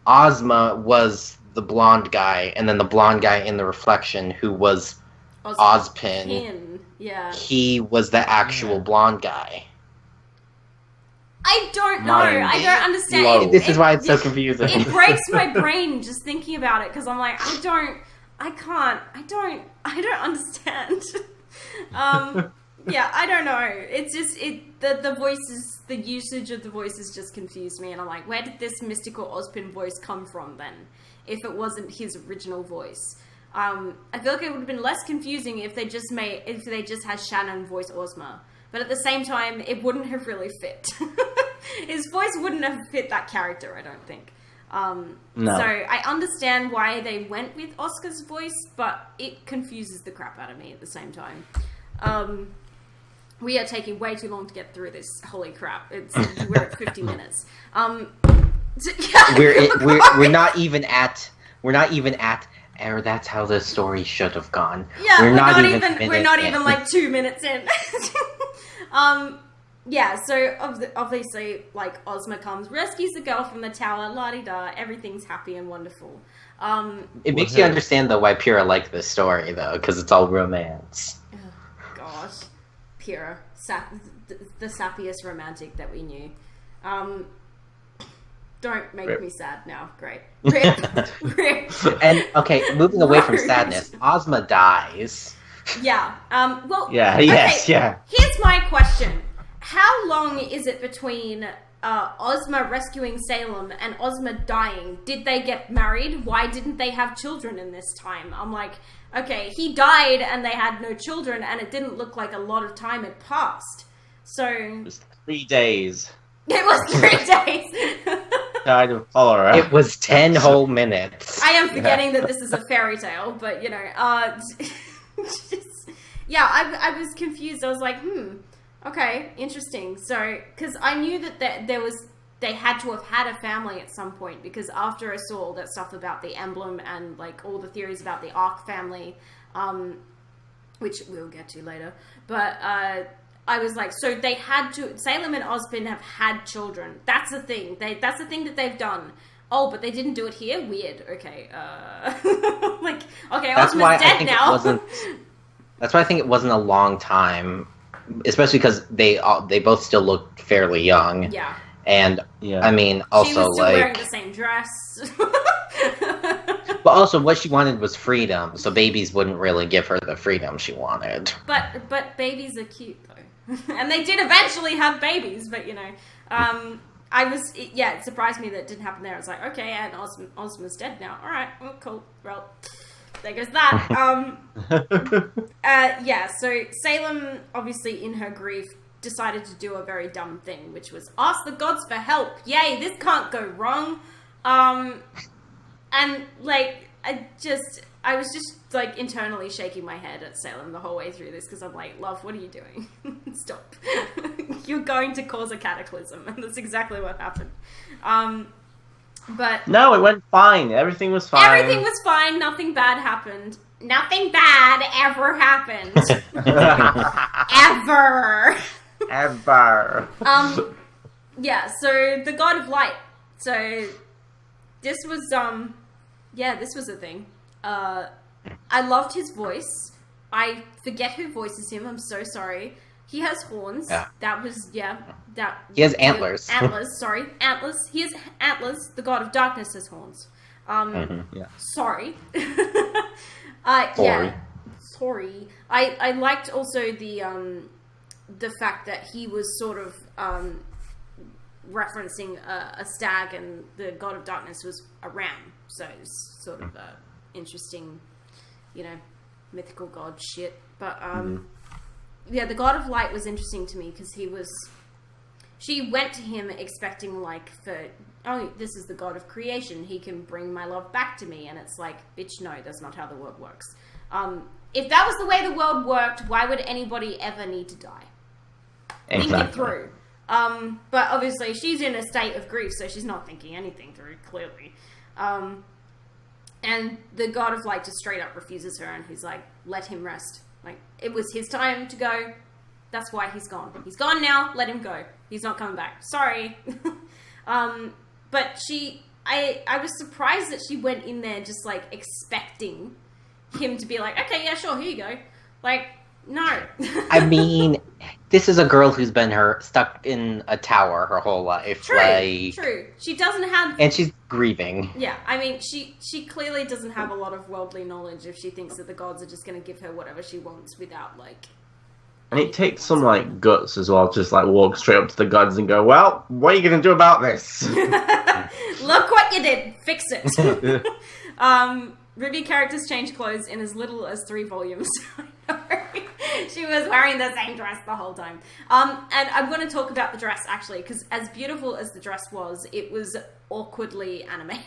Ozma was the blonde guy, and then the blonde guy in the reflection, who was Ozpin. Yeah, he was the actual blonde guy. I don't know. I don't understand. This is why it's so confusing. It breaks my brain just thinking about it, because I'm like, I don't understand. Yeah, I don't know. It's just the voices, the usage of the voices just confused me, and I'm like, where did this mystical Ozpin voice come from then? If it wasn't his original voice, I feel like it would have been less confusing if they just had Shannon voice Ozma. But at the same time, it wouldn't have really fit. His voice wouldn't have fit that character, I don't think. No. So I understand why they went with Oscar's voice, but it confuses the crap out of me at the same time. We are taking way too long to get through this. Holy crap! We're at 50 minutes. We're not even at. Or that's how the story should have gone. Yeah, we're not even 2 minutes in. Yeah, so obviously, Ozma comes, rescues the girl from the tower, la-di-da, everything's happy and wonderful. It makes you understand, though, why Pyrrha liked this story, though, because it's all romance. Oh, gosh. Pyrrha. The sappiest romantic that we knew. Don't make me sad now. Great. Rip. And, okay, moving away from sadness, Ozma dies. Yeah. Well. Yeah. Yes. Okay, yeah. Here's my question: how long is it between Ozma rescuing Salem and Ozma dying? Did they get married? Why didn't they have children in this time? I'm like, okay, he died and they had no children, and it didn't look like a lot of time had passed. So it was 3 days. It was 3 days. Died of cholera. It was 10 whole minutes. I am forgetting that this is a fairy tale, but yeah, I was confused. I was like, okay, interesting. So, because I knew that they had to have had a family at some point, because after I saw all that stuff about the emblem and all the theories about the Ark family, which we'll get to later, but I was like, so they had to. Salem and Ozpin have had children. That's the thing. That's the thing that they've done. Oh, but they didn't do it here? Weird. Okay. Okay, Ozma's dead now. That's why I think it wasn't a long time, especially because they both still looked fairly young. Yeah. And, I mean, also, she was still wearing the same dress. But also, what she wanted was freedom, so babies wouldn't really give her the freedom she wanted. But babies are cute, though. And they did eventually have babies, but, you know, it surprised me that it didn't happen there. I was like, okay, and Ozma's dead now. All right, cool. Well, there goes that. So Salem, obviously in her grief, decided to do a very dumb thing, which was ask the gods for help. Yay, this can't go wrong. And, like, I was just, like, internally shaking my head at Salem the whole way through this, because I'm like, love, what are you doing? Stop. You're going to cause a cataclysm, and that's exactly what happened. But... No, it went fine. Everything was fine. Everything was fine. Nothing bad happened. Nothing bad ever happened. Ever. Ever. Yeah, so the God of Light. So this was this was a thing. I loved his voice. I forget who voices him. I'm so sorry. He has horns. Yeah. That was He has antlers. Antlers, sorry. Antlers. He has antlers. The God of Darkness has horns. Sorry. Sorry. Sorry. I liked also the fact that he was sort of referencing a stag, and the God of Darkness was a ram. So it's sort of interesting, you know, mythical god shit. But the God of Light was interesting to me because she went to him expecting, like, this is the God of creation, he can bring my love back to me, and it's like, bitch, no, that's not how the world works. If that was the way the world worked, why would anybody ever need to die? Exactly. Think it through. But obviously she's in a state of grief, so she's not thinking anything through, clearly. And the God of Light just straight up refuses her, and he's like, let him rest. Like, it was his time to go. That's why he's gone. He's gone now. Let him go. He's not coming back. Sorry. But I was surprised that she went in there just, like, expecting him to be like, okay, yeah, sure, here you go. Like, no. I mean, this is a girl who's been stuck in a tower her whole life. True. She doesn't have... And she's grieving. Yeah, I mean, she clearly doesn't have a lot of worldly knowledge if she thinks that the gods are just going to give her whatever she wants without, like... And it takes some, like, guts as well, just, like, walk straight up to the gods and go, well, what are you going to do about this? Look what you did! Fix it! Ruby characters change clothes in as little as 3 volumes. She was wearing the same dress the whole time. And I'm going to talk about the dress, actually, because as beautiful as the dress was, it was awkwardly animated.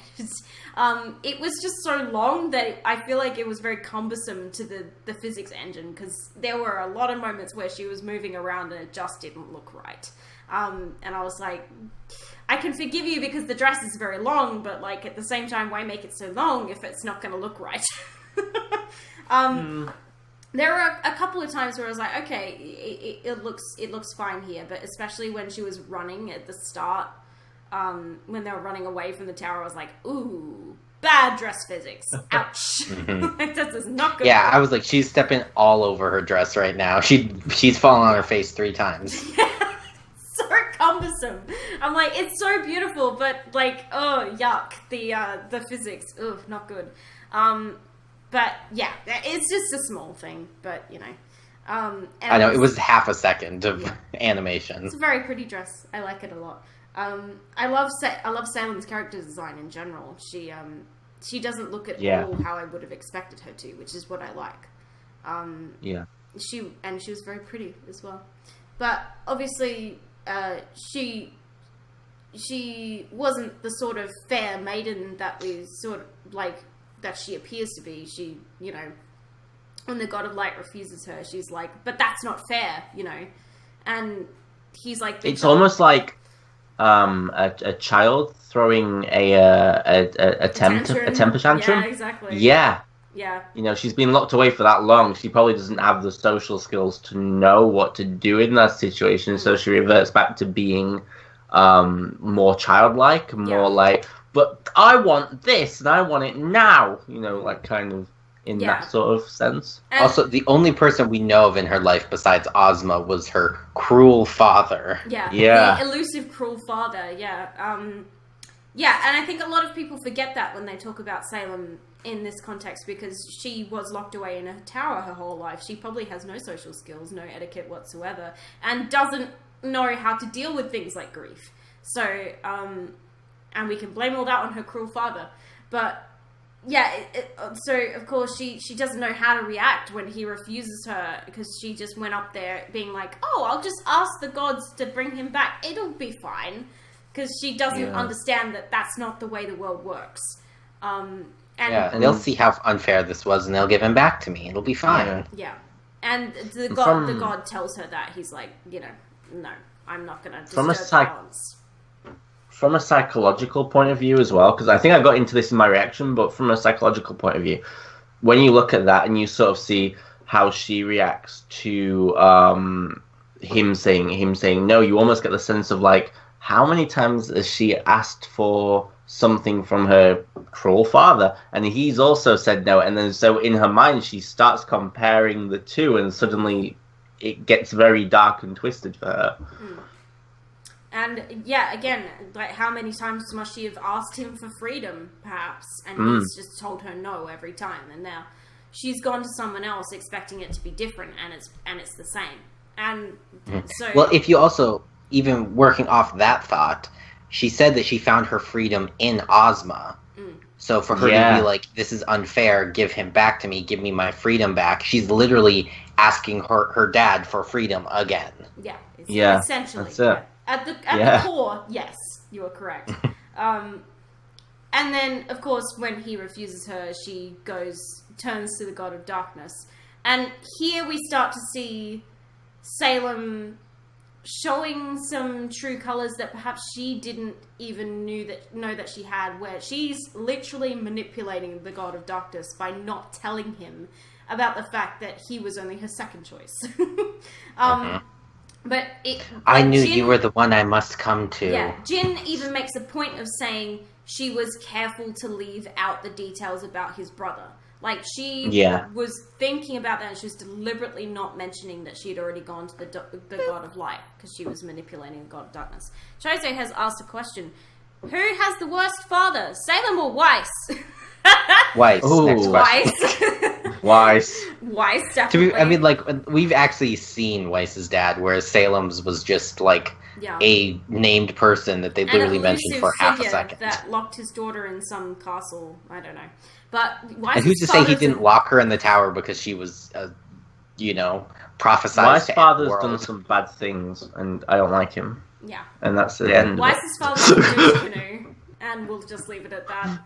It was just so long that I feel like it was very cumbersome to the physics engine, because there were a lot of moments where she was moving around and it just didn't look right. And I was like, I can forgive you because the dress is very long, but, like, at the same time, why make it so long if it's not going to look right? There were a couple of times where I was like, okay, it looks fine here, but especially when she was running at the start, when they were running away from the tower, I was like, ooh, bad dress physics. Ouch. Like, this is not good. Yeah, I was like, she's stepping all over her dress right now. She's fallen on her face 3 times. So cumbersome. I'm like, it's so beautiful, but, like, oh, yuck. The physics, ugh, not good. But yeah, it's just a small thing, but you know. I know, it was half a second of animation. It's a very pretty dress. I like it a lot. I love Salem's character design in general. She doesn't look at all how I would have expected her to, which is what I like. She was very pretty as well. But obviously, she wasn't the sort of fair maiden that we sort of like. That she appears to be. She, you know, when the God of Light refuses her, she's like, but that's not fair, you know. And he's like, it's almost like a child throwing a temper tantrum. Yeah, exactly. Yeah. Yeah. You know, she's been locked away for that long. She probably doesn't have the social skills to know what to do in that situation, so she reverts back to being more childlike, more like, but I want this, and I want it now. You know, like, kind of in that sort of sense. And also, the only person we know of in her life besides Ozma was her cruel father. The elusive cruel father, and I think a lot of people forget that when they talk about Salem in this context because she was locked away in a tower her whole life. She probably has no social skills, no etiquette whatsoever, and doesn't know how to deal with things like grief. So, and we can blame all that on her cruel father. But, yeah, so, of course, she doesn't know how to react when he refuses her because she just went up there being like, oh, I'll just ask the gods to bring him back. It'll be fine. Because she doesn't understand that that's not the way the world works. And they'll see how unfair this was, and they'll give him back to me. It'll be fine. Yeah. And the god tells her that. He's like, no, I'm not going to disturb the balance. From a psychological point of view as well, because I think I got into this in my reaction, but from a psychological point of view, when you look at that and you sort of see how she reacts to him saying no, you almost get the sense of like, how many times has she asked for something from her cruel father? And he's also said no. And then so in her mind, she starts comparing the two, and suddenly it gets very dark and twisted for her. And yeah, again, like how many times must she have asked him for freedom, perhaps? And he's just told her no every time. And now she's gone to someone else expecting it to be different, and it's the same. And so, well, if you also, even working off that thought, she said that she found her freedom in Ozma. So for her to be like, this is unfair, give him back to me, give me my freedom back, she's literally asking her dad for freedom again. Yeah, essentially. That's it. At the core, yes, you are correct. And then, of course, when he refuses her, she turns to the god of darkness. And here we start to see Salem showing some true colors that perhaps she didn't even know that she had, where she's literally manipulating the god of darkness by not telling him about the fact that he was only her second choice. But I knew Jin, you were the one I must come to. Yeah, Jin even makes a point of saying she was careful to leave out the details about his brother. Like, she was thinking about that, and she was deliberately not mentioning that she had already gone to the god of light, because she was manipulating the god of darkness. Chose has asked a question. Who has the worst father, Salem or Weiss? Weiss. Ooh. Next question. Weiss. Weiss, definitely. I mean, like, we've actually seen Weiss's dad, whereas Salem's was just, like, a named person that they literally mentioned for half a second. That locked his daughter in some castle. I don't know. But and who's to say he didn't lock her in the tower because she was, prophesized Weiss's to father's done some bad things, and I don't like him. Yeah. And that's the end. Weiss's father's a douche canoe, and we'll just leave it at that.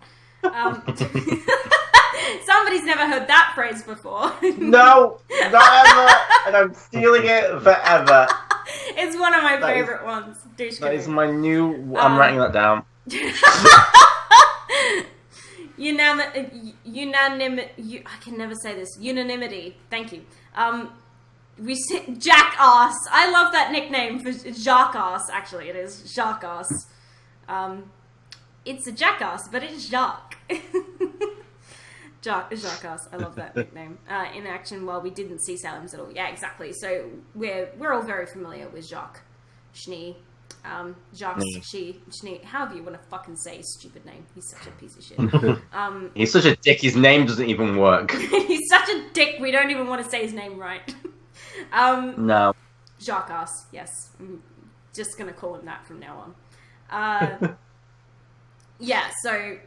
Somebody's never heard that phrase before. No, not ever, and I'm stealing it forever. It's one of my favorite ones. Douche That canoe. is my new. I'm writing that down. Unanimity. I can never say this. Unanimity. Thank you. We sit Jackass. I love that nickname for Jackass. Actually, it is Jackass. It's a jackass, but it's Jacques. Jackass. I love that nickname. In action, well, we didn't see Salem's at all. Yeah, exactly. So we're all very familiar with Jacques. Schnee. Jacques, Schnee, however you want to fucking say his stupid name. He's such a piece of shit. He's such a dick, his name doesn't even work. He's such a dick, we don't even want to say his name right. No. Jackass, yes. I'm just going to call him that from now on. Yeah, so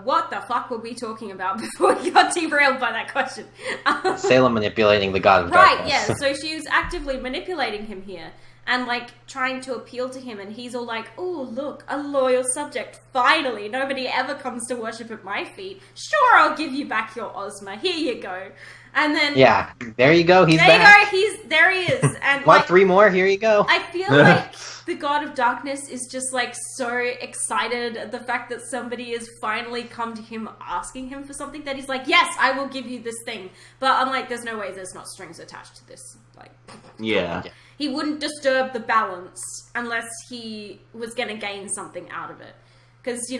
what the fuck were we talking about before we got derailed by that question? Salem manipulating the god of darkness. Right, yeah, so she was actively manipulating him here. And, like, trying to appeal to him, and he's all like, oh, look, a loyal subject. Finally, nobody ever comes to worship at my feet. Sure, I'll give you back your Ozma. Here you go. And then... Yeah, there you go, he's back. There he is. And Want 3 more? Here you go. I feel like the God of Darkness is just, like, so excited at the fact that somebody has finally come to him asking him for something that he's like, yes, I will give you this thing. But I'm like, there's no way there's not strings attached to this. Like, yeah. He wouldn't disturb the balance unless he was going to gain something out of it. Because,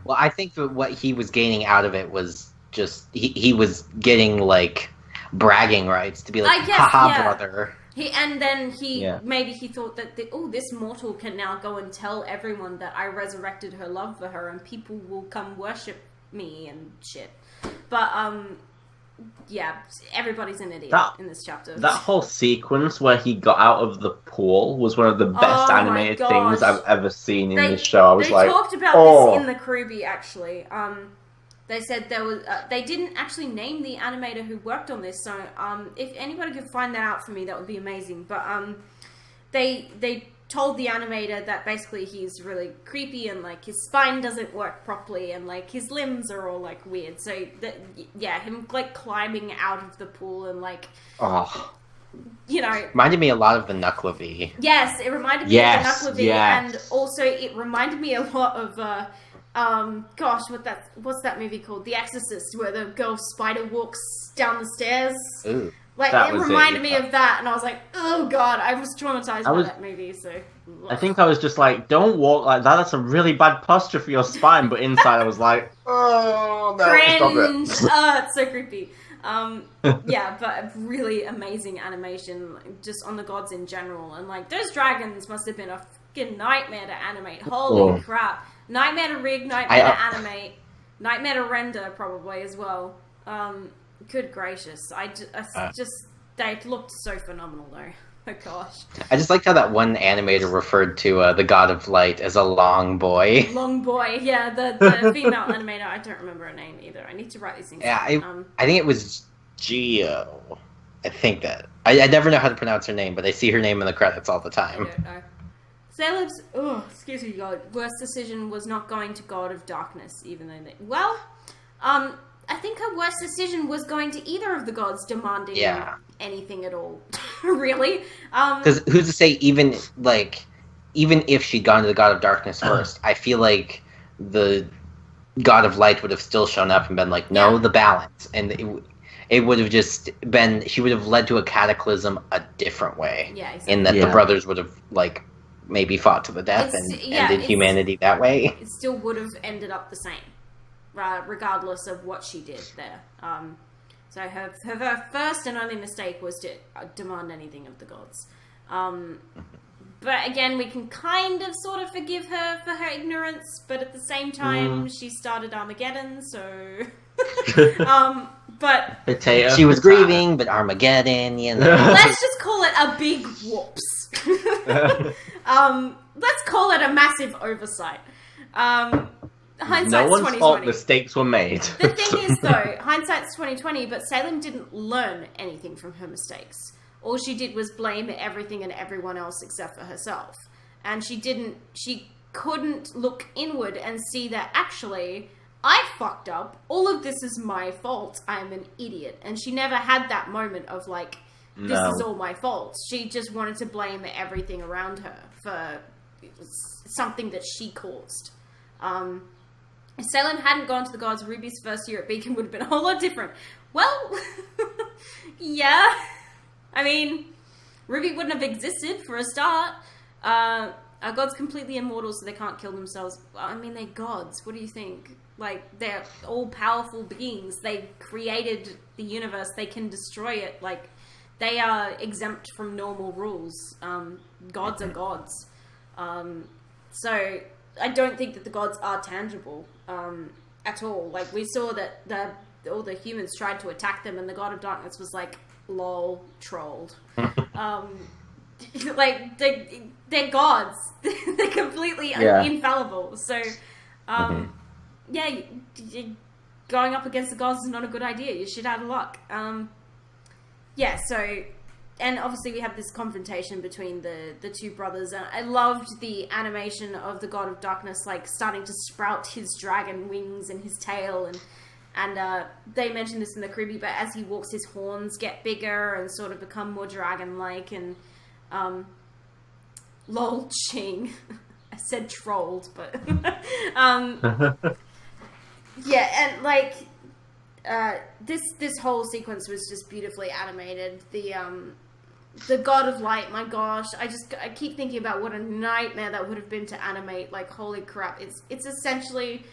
Well, I think that what he was gaining out of it was just... He was getting, like, bragging rights to be like, haha, brother. Maybe he thought that, this mortal can now go and tell everyone that I resurrected her love for her and people will come worship me and shit. But yeah, everybody's an idiot in this chapter. That whole sequence where he got out of the pool was one of the best animated things I've ever seen in this show. I was like, they talked about this in the Kruby, actually. They said there was they didn't actually name the animator who worked on this, so if anybody could find that out for me, that would be amazing. But they told the animator that basically he's really creepy and like his spine doesn't work properly and like his limbs are all like weird. So that him like climbing out of the pool and like you know, reminded me a lot of the Knucklevi. Yes, it reminded me of the Knucklevi, and also it reminded me a lot of what's that movie called? The Exorcist, where the girl spider walks down the stairs. Ooh. Like, it reminded me of that, and I was like, oh god, I was traumatized by that movie, so... I think I was just like, don't walk like that, that's a really bad posture for your spine, but inside I was like, oh, no, cringe! Stop it. Oh, it's so creepy. Yeah, but a really amazing animation, like, just on the gods in general, and like, those dragons must have been a fucking nightmare to animate, holy crap. Nightmare to rig, nightmare to animate, nightmare to render, probably, as well. Good gracious. They looked so phenomenal though. Oh gosh. I just liked how that one animator referred to the God of Light as a long boy. Long boy, yeah, the female animator, I don't remember her name either. I need to write these things down. I think it was Geo. I think that. I never know how to pronounce her name, but I see her name in the credits all the time. I don't know. Salem's, excuse me, God, worst decision was not going to God of Darkness, even though I think her worst decision was going to either of the gods demanding anything at all. Really? Because who's to say, even if she'd gone to the God of Darkness first, I feel like the God of Light would have still shown up and been like, no, the balance. And it would have just been, she would have led to a cataclysm a different way. Yeah, exactly. In that the brothers would have, like, maybe fought to the death and ended humanity that way. It still would have ended up the same. Regardless of what she did there. So her first and only mistake was to demand anything of the gods. But again, we can kind of sort of forgive her for her ignorance, but at the same time, she started Armageddon, so... but... Potato. She was grieving, but Armageddon, you know. Let's just call it a big whoops. Let's call it a massive oversight. Hindsight's no one's 2020. fault mistakes were made. The thing is, though, hindsight's 2020, but Salem didn't learn anything from her mistakes. All she did was blame everything and everyone else except for herself. And she couldn't look inward and see that, actually, I fucked up. All of this is my fault. I'm an idiot. And she never had that moment of, like, this is all my fault. She just wanted to blame everything around her for something that she caused. If Salem hadn't gone to the gods, Ruby's first year at Beacon would have been a whole lot different. Well, yeah. I mean, Ruby wouldn't have existed for a start. Our gods completely immortal, so they can't kill themselves. Well, I mean, they're gods. What do you think? Like, they're all-powerful beings. They created the universe. They can destroy it. Like, they are exempt from normal rules. Gods are gods. So... I don't think that the gods are tangible at all. Like, we saw that all the humans tried to attack them, and the God of Darkness was like, lol, trolled. Like, they're gods. They're completely infallible. So, going up against the gods is not a good idea. You're shit out of luck. So... And obviously we have this confrontation between the two brothers. And I loved the animation of the God of Darkness, like, starting to sprout his dragon wings and his tail. And they mentioned this in the Kruby, but as he walks, his horns get bigger and sort of become more dragon-like. And, lol, ching. I said trolled, but... yeah, and, like... this whole sequence was just beautifully animated. The God of Light, my gosh, I keep thinking about what a nightmare that would have been to animate. Like, holy crap, it's essentially,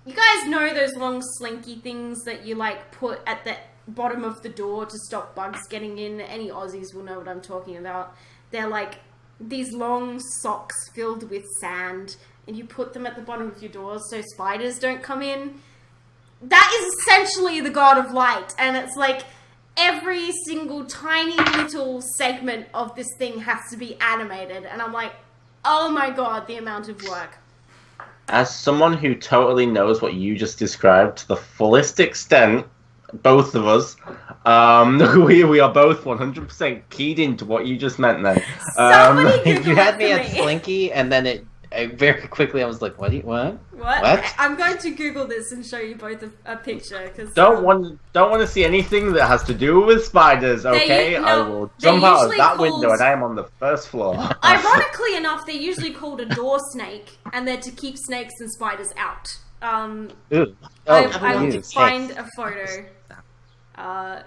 you guys know those long slinky things that you, like, put at the bottom of the door to stop bugs getting in? Any Aussies will know what I'm talking about. They're like these long socks filled with sand, and you put them at the bottom of your doors so spiders don't come in. that is essentially the god of light, and it's like every single tiny little segment of this thing has to be animated, and I'm like, oh my god, the amount of work. As someone who totally knows what you just described to the fullest extent, both of us, we are both 100% keyed into what you just meant then. Somebody Google You had it me for at Slinky, and then very quickly I was like, what? What? What? I'm going to Google this and show you both a picture, because Don't want to see anything that has to do with spiders, okay? I will jump out of that window and I am on the first floor. Ironically enough, they're usually called a door snake, and they're to keep snakes and spiders out. Ooh. I will find a photo.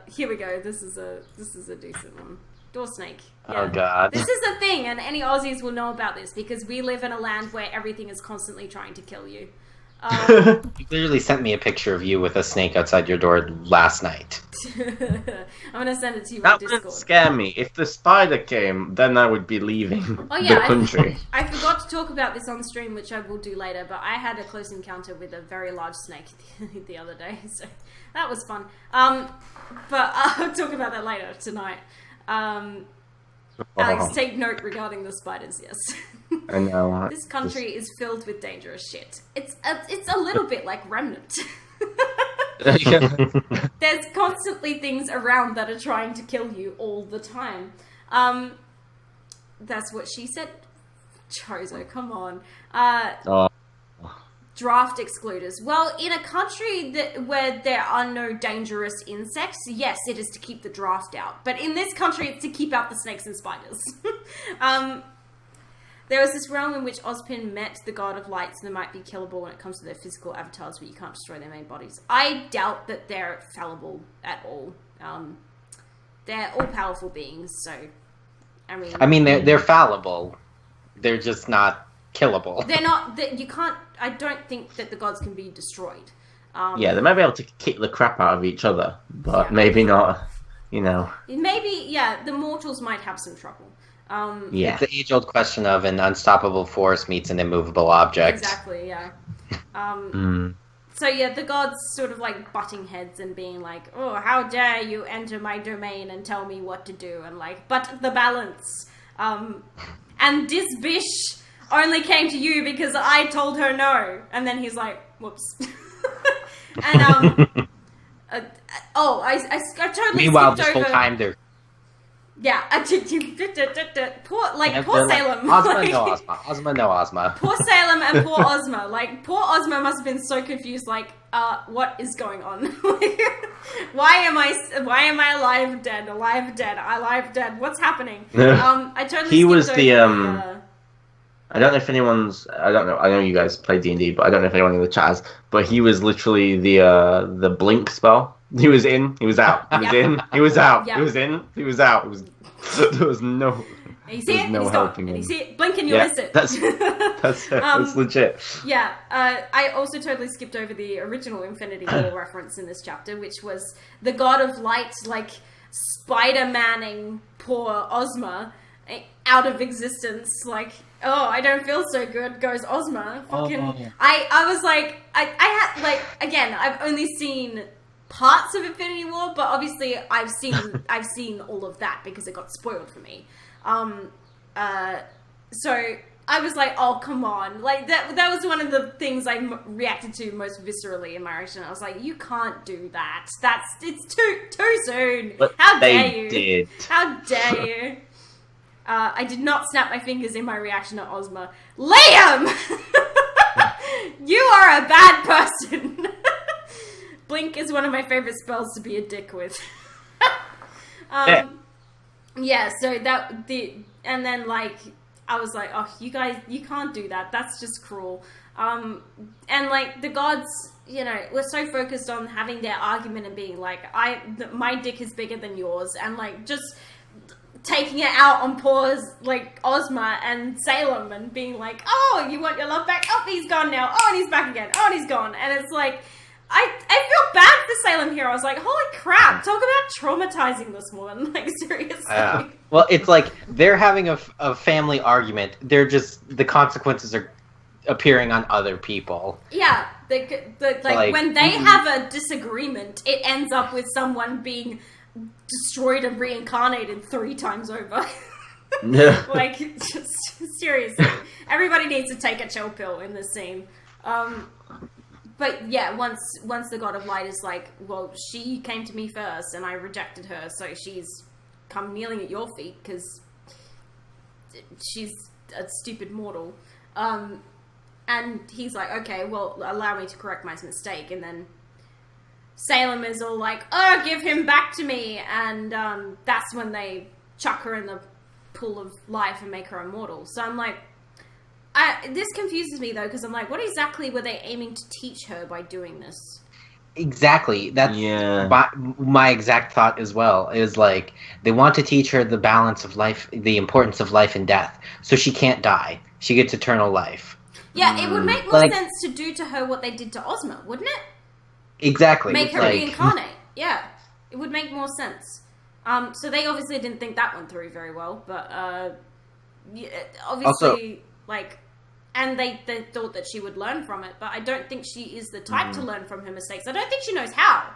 Here we go. This is a decent one. Door snake. Yeah. Oh god. This is a thing, and any Aussies will know about this because we live in a land where everything is constantly trying to kill you. You literally sent me a picture of you with a snake outside your door last night. I'm gonna send it to you on That Discord. wouldn't scare me. If the spider came, then I would be leaving the country. I forgot to talk about this on stream, which I will do later, but I had a close encounter with a very large snake the other day, so that was fun. But I'll talk about that later tonight. Alex, take note regarding the spiders, yes. I know. This country is filled with dangerous shit. It's a little bit like Remnant. There's constantly things around that are trying to kill you all the time. That's what she said. Chozo, come on. Draft excluders. Well, in a country where there are no dangerous insects, yes, it is to keep the draft out. But in this country, it's to keep out the snakes and spiders. There was this realm in which Ozpin met the god of light, so they might be killable when it comes to their physical avatars, but you can't destroy their main bodies. I doubt that they're fallible at all. They're all-powerful beings, so... I mean, they're fallible. They're just not killable. They're not... You can't... I don't think that the gods can be destroyed. Yeah, they might be able to kick the crap out of each other, but maybe not, Maybe, yeah, the mortals might have some trouble. It's the age-old question of an unstoppable force meets an immovable object. Exactly, yeah. So yeah, the gods sort of like butting heads and being like, oh, how dare you enter my domain and tell me what to do, and like, but the balance. And this bitch only came to you because I told her no. And then he's like, whoops. And, I totally Meanwhile, skipped this whole over... time they're... Yeah, poor Salem. Ozma, no Ozma. Poor Salem and poor Ozma. Like, poor Ozma must have been so confused, like, what is going on? Why am I alive, dead, alive, dead? What's happening? I totally He was skipped the, over I don't know if anyone's... I don't know. I know you guys play D&D, but I don't know if anyone in the chat has. But he was literally the blink spell. He was in, he was out. He was in, he was out. Yeah. He was in, he was out. It was... There was no... You see it? No He's helping gone. him. You see it? Blink and you'll miss it. That's it. That's legit. Yeah, I also totally skipped over the original Infinity War reference in this chapter, which was the god of light, like, Spider-Manning poor Ozma out of existence, like, oh, I don't feel so good, goes Ozma. Fucking, I was like, I had, like, again, I've only seen parts of Infinity War, but obviously I've seen all of that because it got spoiled for me. So I was like, oh, come on. Like, that was one of the things I reacted to most viscerally in my reaction. I was like, you can't do that. It's too soon. But How dare you? did. How dare you? I did not snap my fingers in my reaction to Ozma. Liam! You are a bad person. Blink is one of my favorite spells to be a dick with. Yeah, so and then, like, I was like, oh, you guys, you can't do that. That's just cruel. And, like, the gods, were so focused on having their argument and being like, my dick is bigger than yours, and, like, just taking it out on poor, like, Ozma and Salem and being like, oh, you want your love back? Oh, he's gone now. Oh, and he's back again. Oh, and he's gone. And it's like, I feel bad for Salem here. I was like, holy crap, talk about traumatizing this woman. Like, seriously. Well, it's like they're having a family argument. They're just, the consequences appearing on other people. Yeah, when they have a disagreement, it ends up with someone being destroyed and reincarnated 3 times over. Like, just seriously, everybody needs to take a chill pill in this scene. But yeah, once the God of Light is like, well, she came to me first and I rejected her, so she's come kneeling at your feet because she's a stupid mortal. And he's like, okay, well, allow me to correct my mistake. And then Salem is all like, oh, give him back to me. And that's when they chuck her in the pool of life and make her immortal. So I'm like, this confuses me, though, because I'm like, what exactly were they aiming to teach her by doing this? Exactly. That's my exact thought as well. Is like, they want to teach her the balance of life, the importance of life and death. So she can't die. She gets eternal life. Yeah, it would make more sense to do to her what they did to Ozma, wouldn't it? Exactly. Make her reincarnate. Yeah, it would make more sense. So they obviously didn't think that one through very well, but obviously, also, like, and they thought that she would learn from it, but I don't think she is the type to learn from her mistakes. I don't think she knows how.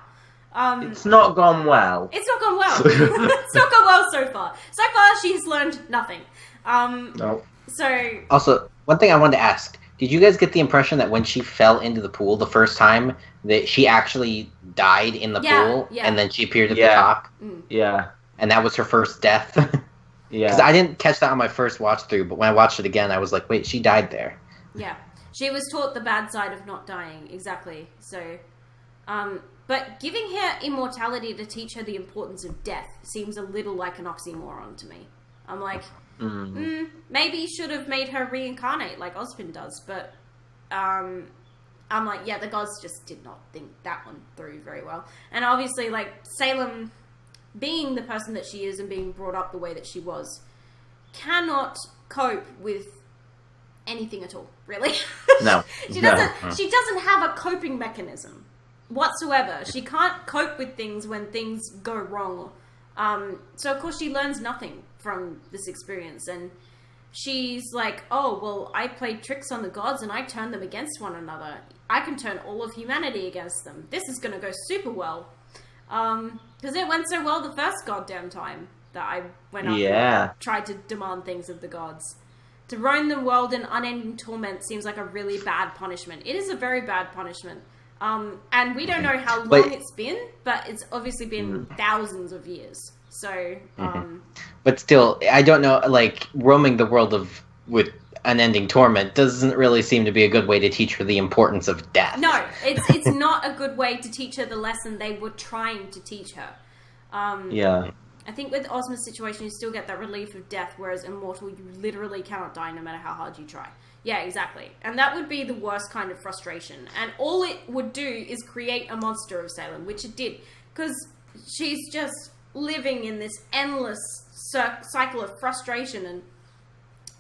It's not gone well. It's not gone well. It's not gone well so far. So far, she's learned nothing. No. So also, one thing I wanted to ask: did you guys get the impression that when she fell into the pool the first time, that she actually died in the pool, and then she appeared at the top? Yeah. And that was her first death? Yeah. Because I didn't catch that on my first watch through, but when I watched it again, I was like, wait, she died there. Yeah. She was taught the bad side of not dying, exactly. So, but giving her immortality to teach her the importance of death seems a little like an oxymoron to me. I'm like, maybe you should have made her reincarnate like Ozpin does, but I'm like, yeah, the gods just did not think that one through very well. And obviously, like, Salem, being the person that she is and being brought up the way that she was, cannot cope with anything at all, really. No. She doesn't have a coping mechanism whatsoever. She can't cope with things when things go wrong. So, of course, she learns nothing from this experience. And she's like, oh, well, I played tricks on the gods and I turned them against one another. I can turn all of humanity against them. This is going to go super well. Because it went so well the first goddamn time that I went up and tried to demand things of the gods. To roam the world in unending torment seems like a really bad punishment. It is a very bad punishment. And we don't know how long it's been, but it's obviously been thousands of years. So, But still, I don't know, like, roaming the world with unending torment doesn't really seem to be a good way to teach her the importance of death. No, it's not a good way to teach her the lesson they were trying to teach her. I think with Ozma's situation, you still get that relief of death, whereas immortal, you literally cannot die no matter how hard you try. Yeah, exactly. And that would be the worst kind of frustration. And all it would do is create a monster of Salem, which it did. Because she's just living in this endless cycle of frustration and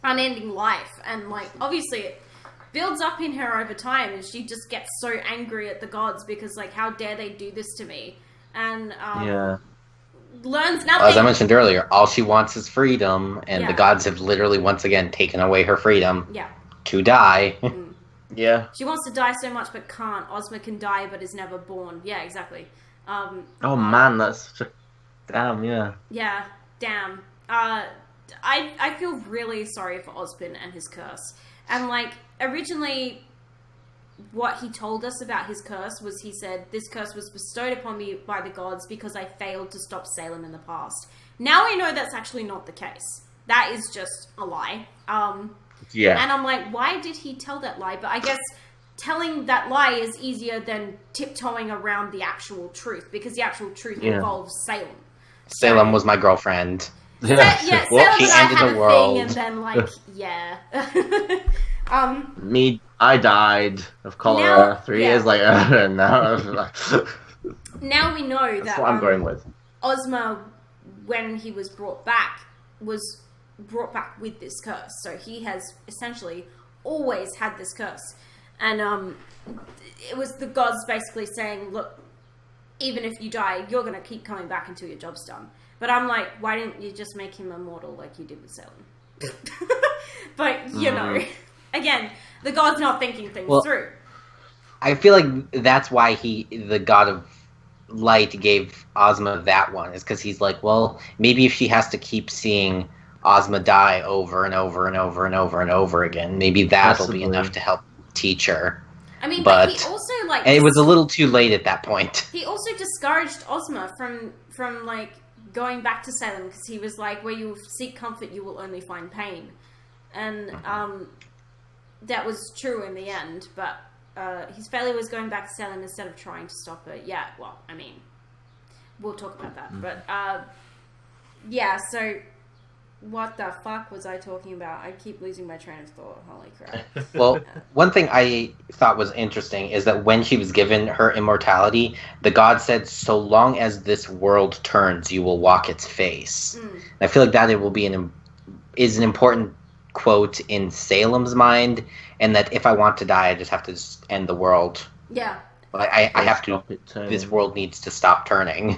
unending life. And, like, obviously it builds up in her over time, and she just gets so angry at the gods because, like, how dare they do this to me? And, learns nothing. As I mentioned earlier, all she wants is freedom, and the gods have literally once again taken away her freedom to die. Yeah. She wants to die so much but can't. Ozma can die but is never born. Yeah, exactly. Oh man, that's such a... Damn, yeah. Yeah, damn. I feel really sorry for Ozpin and his curse. And, like, originally what he told us about his curse was, he said, this curse was bestowed upon me by the gods because I failed to stop Salem in the past. Now we know that's actually not the case. That is just a lie. Yeah. And I'm like, why did he tell that lie? But I guess telling that lie is easier than tiptoeing around the actual truth, because the actual truth involves Salem. Salem was my girlfriend. Salem she and I ended had the a world. thing, and then, like, I died of cholera 3 years later, and now we know that that's what I'm going with. Ozma, when he was brought back with this curse. So he has essentially always had this curse. And it was the gods basically saying, look, even if you die, you're going to keep coming back until your job's done. But I'm like, why didn't you just make him immortal like you did with Salem? But, you know, again, the god's not thinking things through. I feel like that's why the god of light, gave Ozma that one, is because he's like, well, maybe if she has to keep seeing Ozma die over and over and over and over and over again, maybe that'll be enough to help teach her. I mean, but he also, like... And it was a little too late at that point. He also discouraged Ozma from like, going back to Salem, because he was like, where you seek comfort, you will only find pain. And, that was true in the end, but, his failure was going back to Salem instead of trying to stop her. Yeah, well, I mean, we'll talk about that. But, yeah, so... What the fuck was I talking about? I keep losing my train of thought. Holy crap. Well, one thing I thought was interesting is that when she was given her immortality, the god said, so long as this world turns, you will walk its face. And I feel like that it will be is an important quote in Salem's mind, and that if I want to die, I just have to end the world. Yeah. I have to... This world needs to stop turning.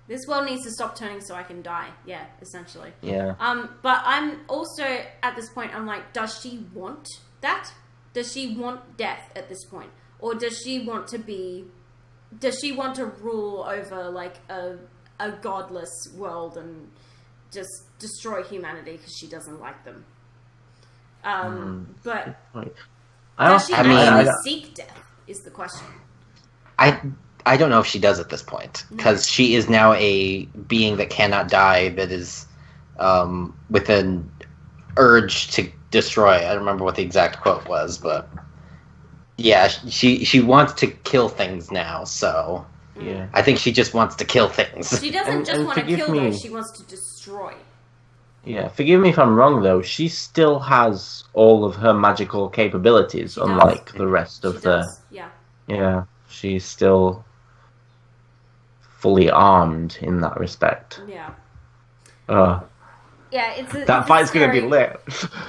This world needs to stop turning so I can die. Yeah, essentially. Yeah. But I'm also, at this point, I'm like, does she want that? Does she want death at this point? Or does she want to rule over, like, a godless world and just destroy humanity because she doesn't like them? But does she actually seek death, is the question. I don't know if she does at this point, because she is now a being that cannot die, that is with an urge to destroy. I don't remember what the exact quote was, but yeah, she wants to kill things now, so yeah. I think she just wants to kill things. She doesn't just want to kill them, she wants to destroy. Yeah, forgive me if I'm wrong, though. She still has all of her magical capabilities, unlike the rest of the... Yeah. Yeah, she's still... fully armed in that respect. Yeah. Yeah, that fight's gonna be lit.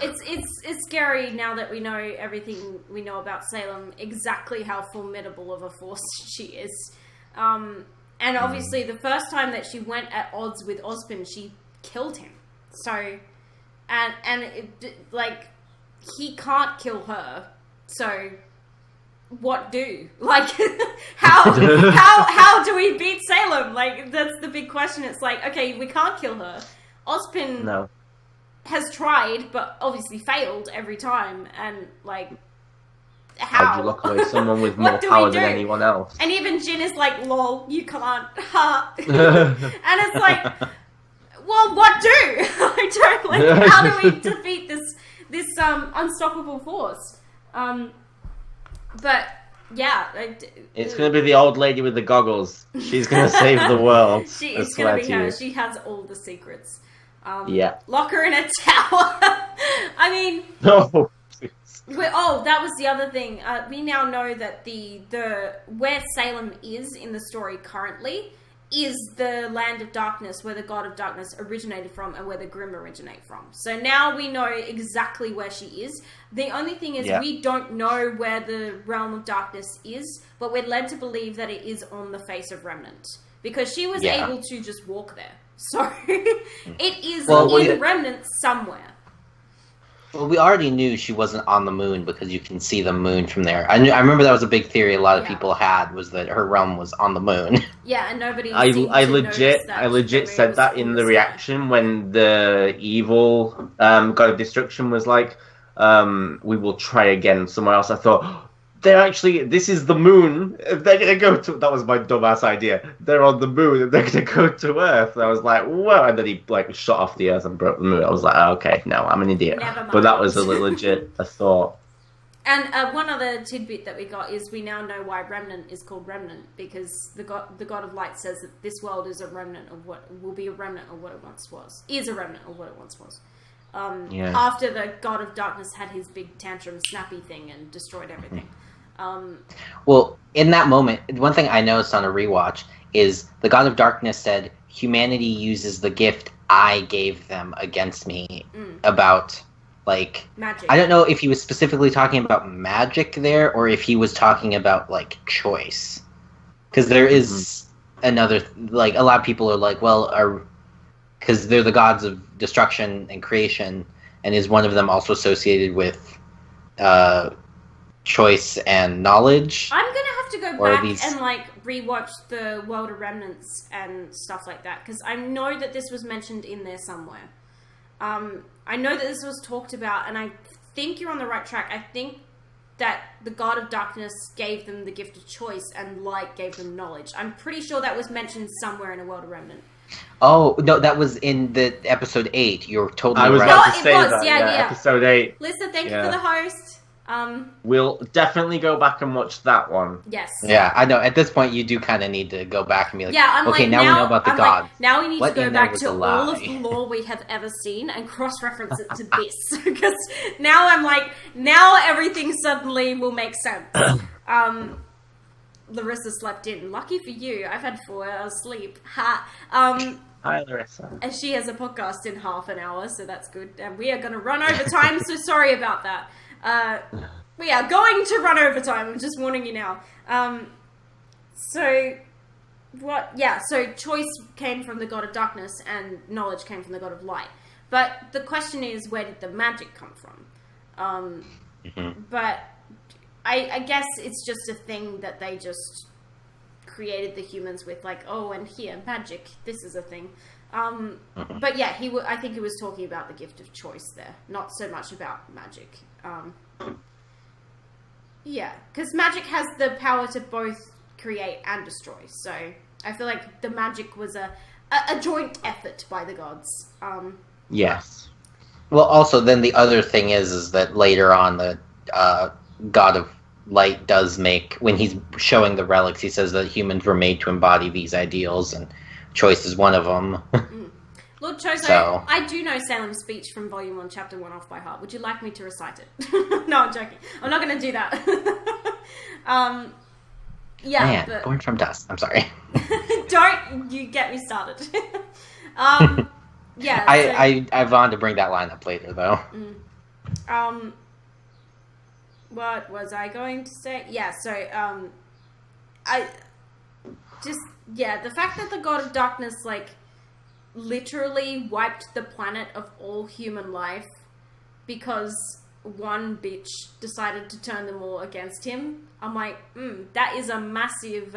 It's scary now that we know everything we know about Salem, exactly how formidable of a force she is. And obviously, the first time that she went at odds with Ozpin, she killed him. So, and like, he can't kill her. So. What do? Like, how do we beat Salem? Like, that's the big question. It's like, okay, we can't kill her. Ozpin has tried, but obviously failed every time. And, like, how'd you lock away someone with more power than anyone else? And even Jin is like, lol, you can't. Ha. And it's like, well, what do? I don't, like, how do we defeat this unstoppable force? But, yeah. It's going to be the old lady with the goggles. She's going to save the world. It's going to be her. She has all the secrets. Yeah. Lock her in a tower. I mean... No. That was the other thing. We now know that the where Salem is in the story currently is the land of darkness, where the god of darkness originated from and where the Grimm originate from. So now we know exactly where she is. The only thing is we don't know where the realm of darkness is, but we're led to believe that it is on the face of Remnant, because she was able to just walk there. So it is in Remnant somewhere. Well, we already knew she wasn't on the moon because you can see the moon from there. I remember that was a big theory a lot of people had, was that her realm was on the moon. Yeah, and nobody. I legit said that in the reaction when the evil god of destruction was like, "We will try again somewhere else." I thought, this is the moon. They're gonna go to. That was my dumbass idea. They're on the moon and they're gonna go to Earth. And I was like, whoa! And then he like shot off the Earth and broke the moon. I was like, okay, no, I'm an idiot. But that was a legit thought. And one other tidbit that we got is we now know why Remnant is called Remnant, because the god of light says that this world is a remnant of what will be a remnant of what it once was. Is a remnant of what it once was. After the god of darkness had his big tantrum snappy thing and destroyed everything. Well, in that moment, one thing I noticed on a rewatch is the god of darkness said, humanity uses the gift I gave them against me, about, like... magic. I don't know if he was specifically talking about magic there, or if he was talking about, like, choice. Because there is another... Like, a lot of people are like, well, because they're the gods of destruction and creation, and is one of them also associated with choice and knowledge? I'm gonna have to go Or back these- and rewatch the World of Remnants and stuff like that, because I know that this was mentioned in there somewhere. I know that this was talked about, and I think you're on the right track. I think that the God of Darkness gave them the gift of choice, and light gave them knowledge. I'm pretty sure that was mentioned somewhere in a World of Remnant. Oh no, that was in the episode 8. You're totally I was right. about No, to it say was, that. yeah. Episode 8. Lisa, thank you Yeah. for the host. We'll definitely go back and watch that one. Yes. Yeah, I know. At this point, you do kind of need to go back and be like, Yeah, I'm okay, like, now we know about the I'm gods. Like, now we need What to go in there back was to a all of lie? the lore we have ever seen and cross-reference it to this. Because now I'm like, now everything suddenly will make sense. Larissa slept in. Lucky for you, I've had 4 hours sleep. Ha. Hi, Larissa. And she has a podcast in half an hour, so that's good. And we are going to run over time, so sorry about that. We are going to run over time. I'm just warning you now. So choice came from the God of Darkness and knowledge came from the God of Light. But the question is, where did the magic come from? But I guess it's just a thing that they just created the humans with, like, oh, and here, magic, this is a thing. But yeah, I think he was talking about the gift of choice there, not so much about magic. Yeah, because magic has the power to both create and destroy, so I feel like the magic was a joint effort by the gods. Yes. Well, also, then the other thing is that later on, the God of Light does make, when he's showing the relics, he says that humans were made to embody these ideals, and choice is one of them. Lord Chozo, So- I do know Salem's speech from Volume 1, Chapter 1 off by heart. Would you like me to recite it? No, I'm joking. I'm not going to do that. Yeah, Man, but born from dust. I'm sorry. don't you get me started. Yeah. I've on to bring that line up later, though. What was I going to say? Yeah, so, the fact that the God of Darkness, literally wiped the planet of all human life because one bitch decided to turn them all against him. I'm like, that is a massive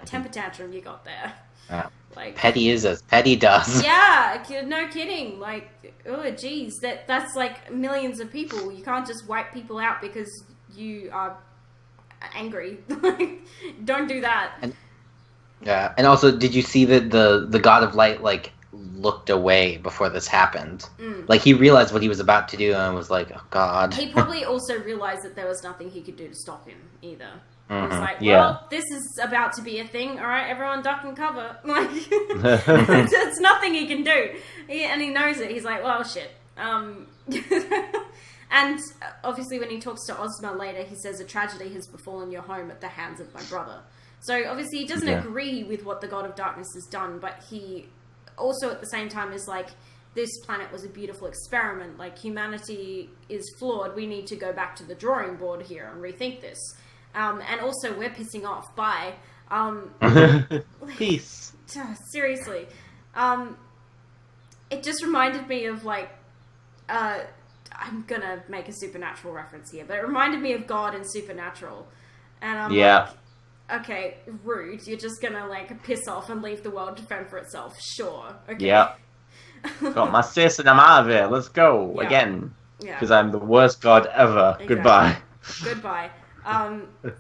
temper tantrum you got there. Petty is as petty does. Yeah, no kidding. Oh, geez, that's millions of people. You can't just wipe people out because you are angry. Don't do that. And also, did you see that the God of Light looked away before this happened? He realized what he was about to do and was like, oh God. He probably also realized that there was nothing he could do to stop him either. He was like, Yeah. well, this is about to be a thing. All right, everyone duck and cover. It's nothing he can do. And he knows it. He's like, well, shit. And obviously when he talks to Ozma later, he says, a tragedy has befallen your home at the hands of my brother. So obviously he doesn't agree with what the God of Darkness has done, but he also at the same time is like, this planet was a beautiful experiment. Humanity is flawed. We need to go back to the drawing board here and rethink this. And also, we're pissing off. Bye. Peace. Seriously. It just reminded me of, I'm gonna make a Supernatural reference here, but it reminded me of God in Supernatural. And I'm like, okay, rude. You're just gonna, piss off and leave the world to fend for itself. Sure. Okay. Yep. Got my sis and I'm out of here. Let's go again. Yeah. Because I'm the worst god ever. Exactly. Goodbye. Goodbye.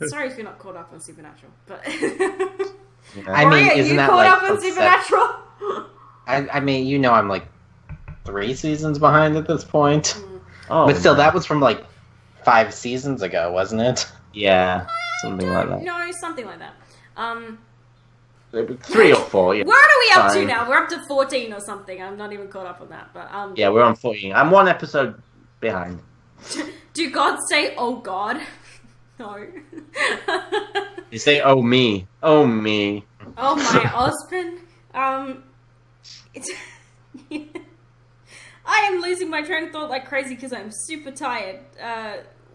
Sorry if you're not caught up on Supernatural, but I mean, Cory, isn't you that caught up on upset- Supernatural? I mean, I'm 3 seasons behind at this point. Oh, But still, man. that was from 5 seasons ago, wasn't it? Yeah. Something like that. No, something like that. 3 or 4, yeah. Where are we up to Fine. now? We're up to 14 or something. I'm not even caught up on that, but Yeah, we're on 14. I'm 1 episode behind. do gods say, "Oh God"? No. They say, oh me. Oh me. Oh my husband. It's. I am losing my train of thought like crazy because I'm super tired.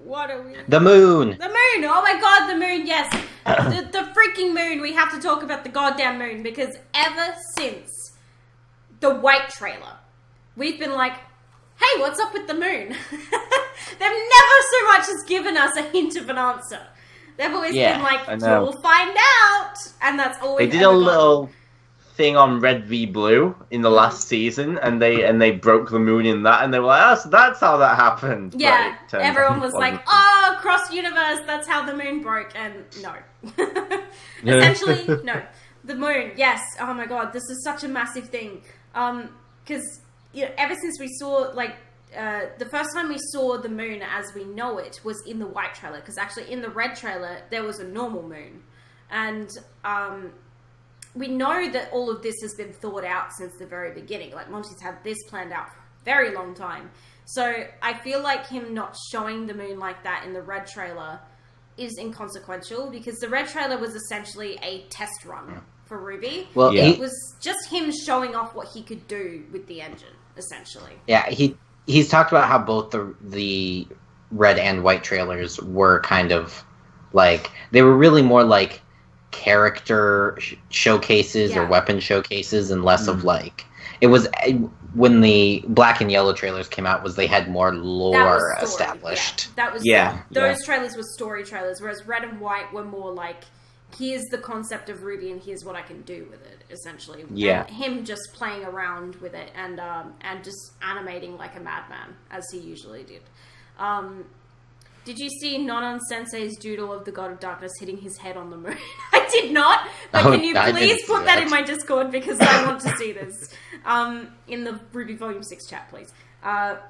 What are we? The moon! The moon! Oh my god, the moon, yes! the freaking moon! We have to talk about the goddamn moon because ever since the Wait trailer, we've been like, hey, what's up with the moon? They've never so much as given us a hint of an answer. They've always been like, you'll find out, and that's all we've They did a little thing on Red v Blue in the last season, and they broke the moon in that, and they were like, oh, so that's how that happened. Yeah, everyone was like, oh, cross universe, that's how the moon broke, and no. Essentially, no. The moon, yes. Oh my god, this is such a massive thing. Because ever since we saw, the first time we saw the moon as we know it was in the white trailer, because actually in the red trailer there was a normal moon, and we know that all of this has been thought out since the very beginning. Like, Monty's had this planned out for a very long time. So I feel like him not showing the moon like that in the red trailer is inconsequential, because the red trailer was essentially a test run for Ruby. Well, it was just him showing off what he could do with the engine, essentially. Yeah, he's talked about how both the red and white trailers were kind of like, they were really more like character showcases or weapon showcases, and less of like, it was when the black and yellow trailers came out, was they had more lore established. Yeah, that was those trailers were story trailers, whereas red and white were more like, here's the concept of Ruby and here's what I can do with it, essentially. Yeah. And him just playing around with it and just animating like a madman, as he usually did. Did you see Nonon Sensei's doodle of the God of Darkness hitting his head on the moon? I did not, but can you please put that in my Discord, because I want to see this. In the Ruby Volume 6 chat, please. Ever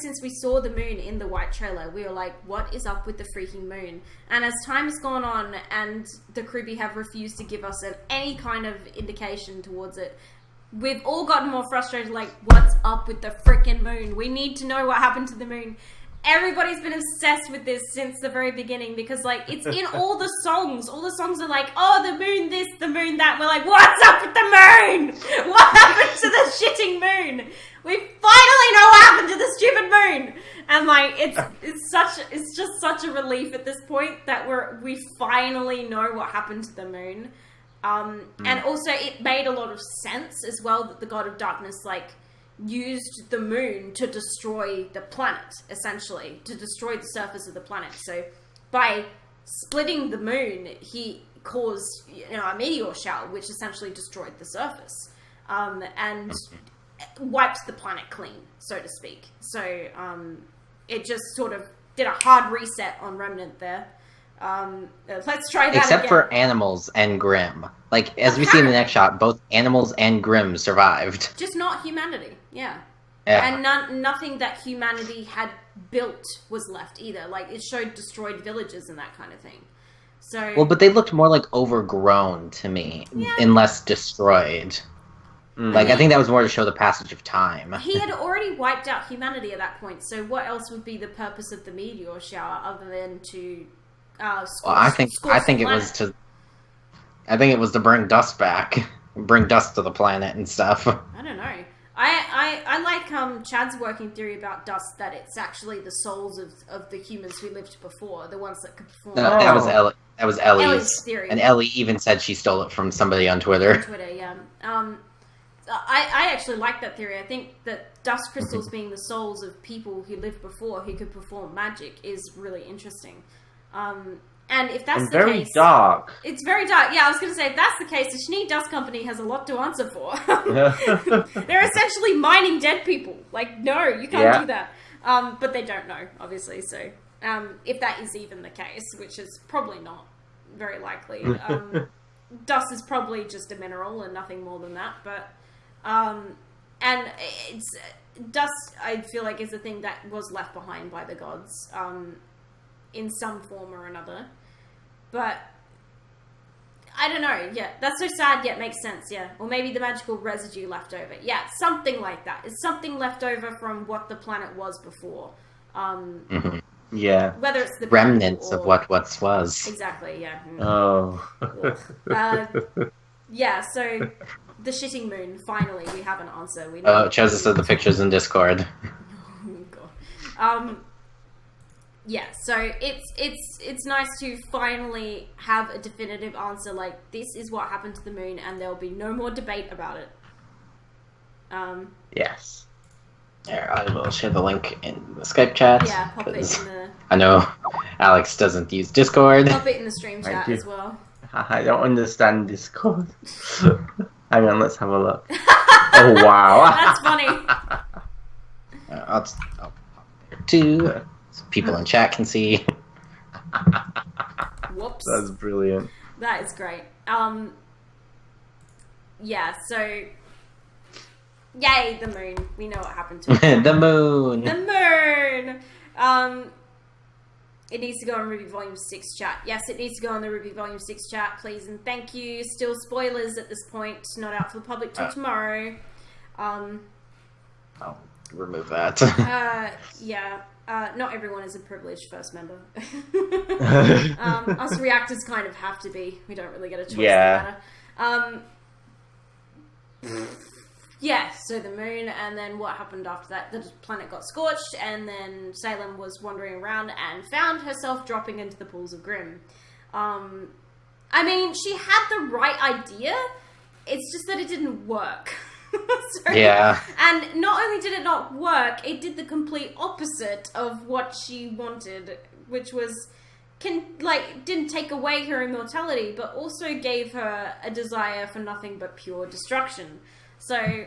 since we saw the moon in the white trailer, we were like, what is up with the freaking moon? And as time has gone on and the Kruby have refused to give us any kind of indication towards it, we've all gotten more frustrated, like, what's up with the freaking moon? We need to know what happened to the moon. Everybody's been obsessed with this since the very beginning, because, like, it's in all the songs. All the songs are like, oh, the moon this, the moon that. We're like, what's up with the moon? What happened to the shitting moon? We finally know what happened to the stupid moon. And, like, it's just such a relief at this point that we finally know what happened to the moon. And also it made a lot of sense as well that the God of Darkness, like, used the moon to destroy the planet, essentially, to destroy the surface of the planet. So by splitting the moon, he caused a meteor shower, which essentially destroyed the surface, and wiped the planet clean, so to speak. So it just sort of did a hard reset on Remnant there. Let's try that Except again. for Animals and Grimm. Like, as we see in the next shot, both Animals and Grimm survived. Just not humanity, yeah. And nothing that humanity had built was left either. Like, it showed destroyed villages and that kind of thing. So, well, but they looked more like overgrown to me, and less destroyed. Like, I think that was more to show the passage of time. He had already wiped out humanity at that point, so what else would be the purpose of the meteor shower other than to I think it was to bring dust back, bring dust to the planet and stuff. I don't know. I like Chad's working theory about dust, that it's actually the souls of the humans who lived before, the ones that could perform. No, that was Ellie's theory, and Ellie even said she stole it from somebody on Twitter. On Twitter, yeah. I actually like that theory. I think that dust crystals being the souls of people who lived before who could perform magic is really interesting. And if that's the case... dark. It's very dark. Yeah, I was going to say, if that's the case, the SheNoob Dust Company has a lot to answer for. They're essentially mining dead people. Like, no, you can't do that. But they don't know, obviously. So, if that is even the case, which is probably not very likely. Dust is probably just a mineral and nothing more than that. But, and it's... Dust, I feel like, is a thing that was left behind by the gods. In some form or another. But I don't know, that's so sad yet makes sense, or maybe the magical residue left over, something like that. It's something left over from what the planet was before. Whether it's the remnants of what once was. Exactly, Oh. So the shitting moon, finally we have an answer. We know Chaz said the pictures in Discord. Oh god. So it's nice to finally have a definitive answer, like, this is what happened to the moon, and there'll be no more debate about it. Yes. Here, I will share the link in the Skype chat. Yeah, pop it in the... I know Alex doesn't use Discord. Pop it in the stream chat as well. I don't understand Discord. Hang on, let's have a look. Oh, wow. That's funny. I'll pop there too, so people in chat can see. Whoops. That's brilliant. That is great. Yeah, so... Yay, the moon. We know what happened to it. The moon! The moon! It needs to go on Ruby Volume 6 chat. Yes, it needs to go on the Ruby Volume 6 chat, please and thank you. Still spoilers at this point. Not out for the public till tomorrow. I'll remove that. Yeah. Not everyone is a privileged first member. Us reactors kind of have to be. We don't really get a choice in the matter. Yeah, so the moon, and then what happened after that? The planet got scorched, and then Salem was wandering around and found herself dropping into the pools of Grimm. I mean, she had the right idea, it's just that it didn't work. So, yeah. And not only did it not work, it did the complete opposite of what she wanted, which was... didn't take away her immortality, but also gave her a desire for nothing but pure destruction. So,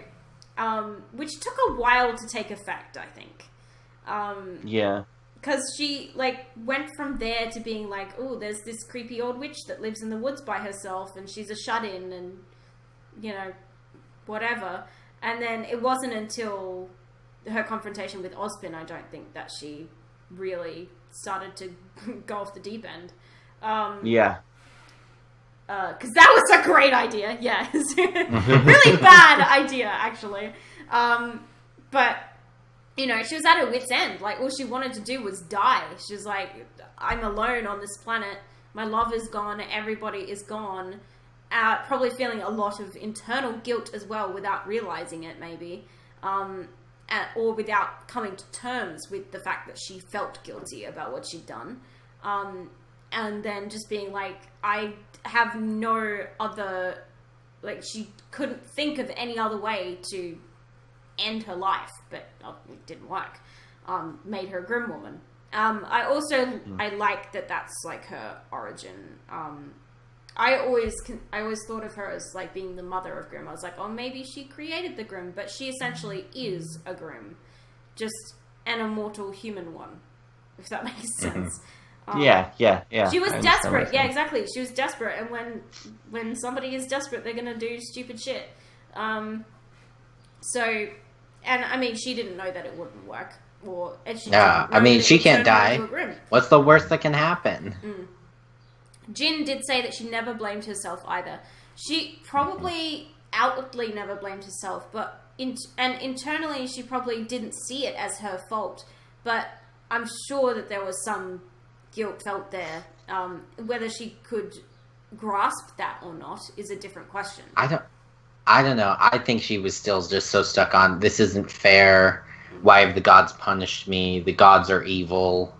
which took a while to take effect, I think. Yeah. Because she, went from there to being like, oh, there's this creepy old witch that lives in the woods by herself, and she's a shut-in, and, whatever. And then it wasn't until her confrontation with Ozpin, I don't think, that she really started to go off the deep end. Yeah. Because that was a great idea, yes. Really bad idea, actually. But, she was at her wit's end. All she wanted to do was die. She was like, I'm alone on this planet. My love is gone. Everybody is gone. Probably feeling a lot of internal guilt as well without realizing it, maybe. Or without coming to terms with the fact that she felt guilty about what she'd done. And then just being like, I have no other... she couldn't think of any other way to end her life, but it didn't work. Made her a Grimm woman. I also... I like that that's, her origin. I always thought of her as, being the mother of Grimm. I was like, oh, maybe she created the Grimm, but she essentially is a Grimm. Just an immortal human one, if that makes sense. Yeah. She was desperate. Yeah, exactly. She was desperate, and when somebody is desperate, they're gonna do stupid shit. So, and I mean, she didn't know that it wouldn't work. She can't die. What's the worst that can happen? Jin did say that she never blamed herself either. She probably outwardly never blamed herself, but internally she probably didn't see it as her fault. But I'm sure that there was some guilt felt there. Whether she could grasp that or not is a different question. I don't know. I think she was still just so stuck on, this isn't fair. Why have the gods punished me? The gods are evil.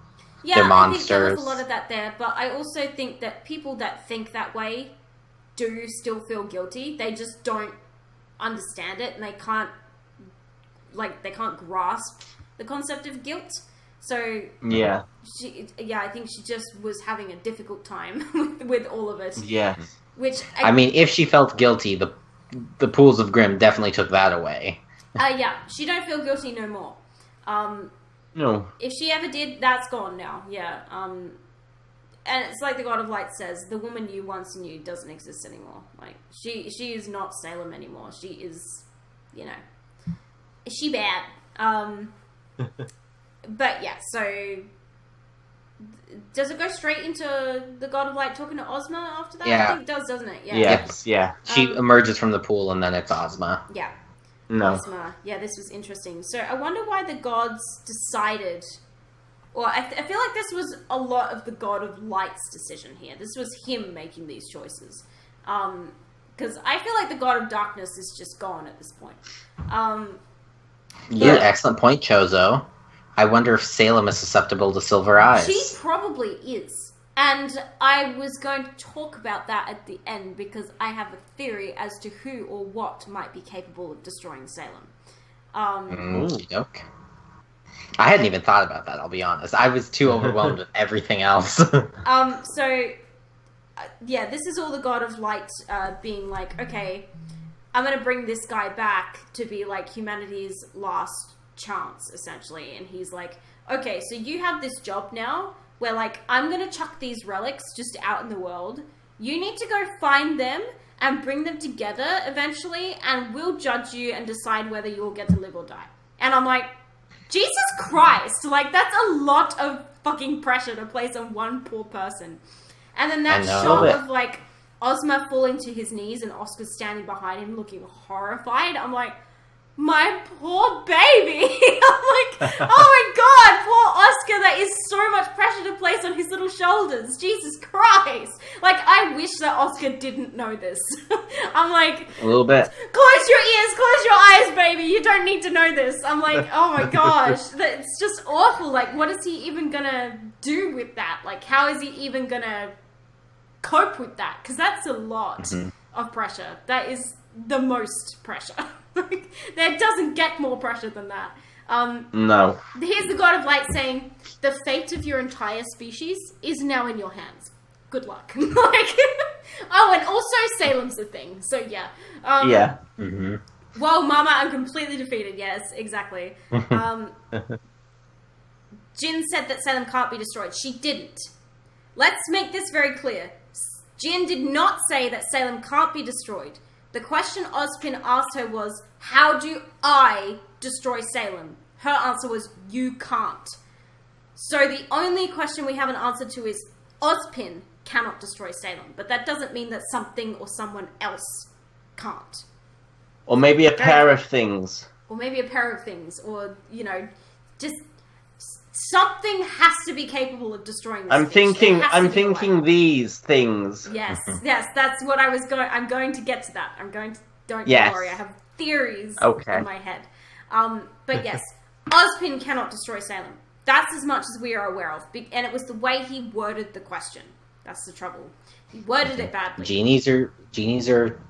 Yeah, They're monsters. I think there was a lot of that there. But I also think that people that think that way do still feel guilty. They just don't understand it, and they can't grasp the concept of guilt. So yeah, I think she just was having a difficult time with all of it. Yeah, which I mean, if she felt guilty, the pools of Grimm definitely took that away. Yeah, she don't feel guilty no more. No. If she ever did, that's gone now. Yeah. And it's like the God of Light says, the woman you once knew doesn't exist anymore. She is not Salem anymore. She is, is she bad? But yeah, so does it go straight into the God of Light talking to Ozma after that? Yeah. I think it does, doesn't it? Yeah. Yes, yeah. She emerges from the pool and then it's Ozma. Yeah. No. Ozma. Yeah, this was interesting. So I wonder why the gods decided... Well, I feel like this was a lot of the God of Light's decision here. This was him making these choices. Because I feel like the God of Darkness is just gone at this point. Excellent point, Chozo. I wonder if Salem is susceptible to silver eyes. She probably is. And I was going to talk about that at the end because I have a theory as to who or what might be capable of destroying Salem. Okay. I hadn't even thought about that, I'll be honest. I was too overwhelmed with everything else. This is all the God of Light being like, okay, I'm going to bring this guy back to be like humanity's last chance, essentially. And he's like, okay, so you have this job now where like, I'm going to chuck these relics just out in the world. You need to go find them and bring them together eventually, and we'll judge you and decide whether you will get to live or die. And I'm like, Jesus Christ, like that's a lot of fucking pressure to place on one poor person. And then that shot of like Ozma falling to his knees and Oscar standing behind him looking horrified. I'm like, my poor baby. I'm like, oh my God, poor Oscar. That is so much pressure to place on his little shoulders. Jesus Christ. Like, I wish that Oscar didn't know this. I'm like, a little bit. Close your ears, close your eyes, baby. You don't need to know this. I'm like, oh my gosh. It's just awful. Like, what is he even gonna do with that? Like, how is he even gonna cope with that? Because that's a lot of pressure. That is the most pressure. There doesn't get more pressure than that. No. Here's the God of Light saying, the fate of your entire species is now in your hands. Good luck. Oh, and also Salem's a thing. So yeah. Yeah. Whoa, Mama, I'm completely defeated. Yes, exactly. Jin said that Salem can't be destroyed. She didn't. Let's make this very clear. Jin did not say that Salem can't be destroyed. The question Ozpin asked her was, how do I destroy Salem? Her answer was, you can't. So the only question we have an answer to is, Ozpin cannot destroy Salem. But that doesn't mean that something or someone else can't. Or maybe a pair of things. Or maybe a pair of things. Or, you know, just something has to be capable of destroying this. I'm thinking these things. Yes, that's what I was going. I'm going to get to that. Don't worry. I have theories in my head. But yes, Ozpin cannot destroy Salem. That's as much as we are aware of. And it was the way he worded the question. That's the trouble. He worded it badly. Genies are.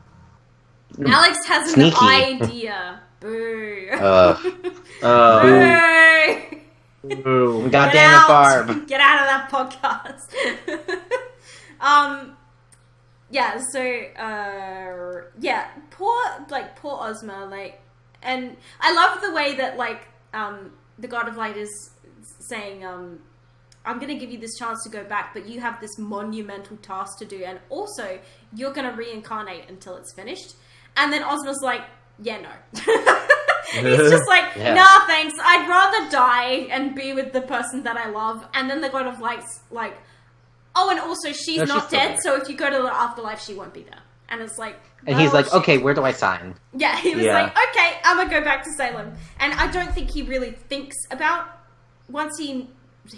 Alex has sneaky. An idea. Boo. Boo. Boo. God damn it, Barb. Get out of that podcast. Poor Ozma, and I love the way that, the God of Light is saying, I'm gonna give you this chance to go back, but you have this monumental task to do, and also, you're gonna reincarnate until it's finished. And then Ozma's like, yeah, no. He's just like, nah, thanks. I'd rather die and be with the person that I love. And then the God of Light's like, oh, and also she's not dead, so if you go to the afterlife, she won't be there. And it's like, and he's like, okay, where do I sign? Yeah, he was like, okay, I'm gonna go back to Salem. And I don't think he really thinks about, once he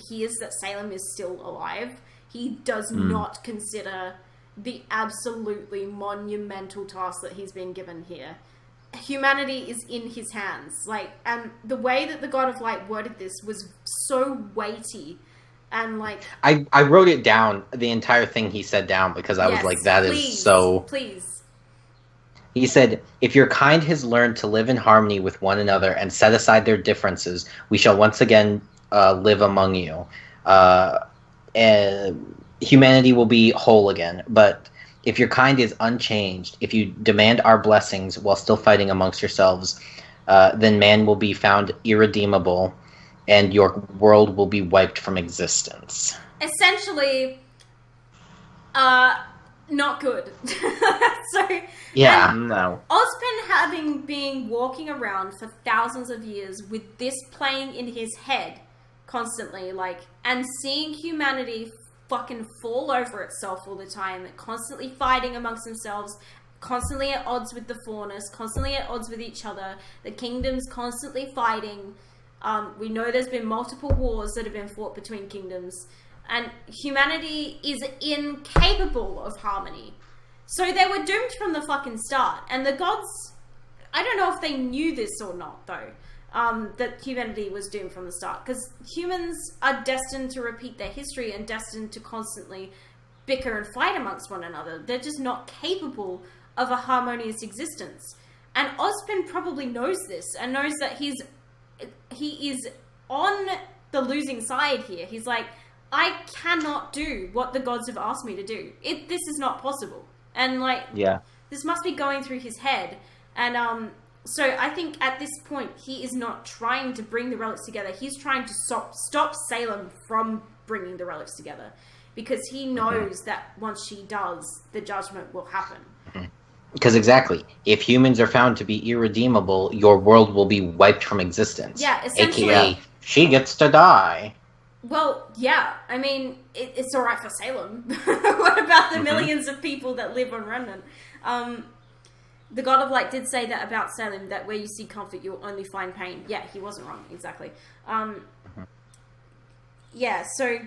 hears that Salem is still alive, he does not consider the absolutely monumental task that he's been given here. Humanity is in his hands. And the way that the God of Light worded this was so weighty. And I wrote it down, the entire thing he said down, because I was like, that is so... Please. He said, if your kind has learned to live in harmony with one another and set aside their differences, we shall once again live among you. And humanity will be whole again. But if your kind is unchanged, if you demand our blessings while still fighting amongst yourselves, then man will be found irredeemable, and your world will be wiped from existence. Essentially, not good. No. Ozpin been walking around for thousands of years with this playing in his head constantly, and seeing humanity fucking fall over itself all the time, constantly fighting amongst themselves, constantly at odds with the faunus, constantly at odds with each other, the kingdoms constantly fighting. We know there's been multiple wars that have been fought between kingdoms, and humanity is incapable of harmony. So they were doomed from the fucking start. And the gods, I don't know if they knew this or not, though, that humanity was doomed from the start. Because humans are destined to repeat their history and destined to constantly bicker and fight amongst one another. They're just not capable of a harmonious existence. And Ozpin probably knows this and knows that he is on the losing side here. He's like, I cannot do what the gods have asked me to do. This is not possible. And like, this must be going through his head. And so I think at this point, he is not trying to bring the relics together. He's trying to stop Salem from bringing the relics together. Because he knows that once she does, the judgment will happen. Because exactly, if humans are found to be irredeemable, your world will be wiped from existence. Yeah, essentially. AKA, she gets to die. Well, yeah. I mean, it's all right for Salem. What about the millions of people that live on Remnant? The God of Light did say that about Salem, that where you see comfort, you'll only find pain. Yeah, he wasn't wrong, exactly. Yeah, so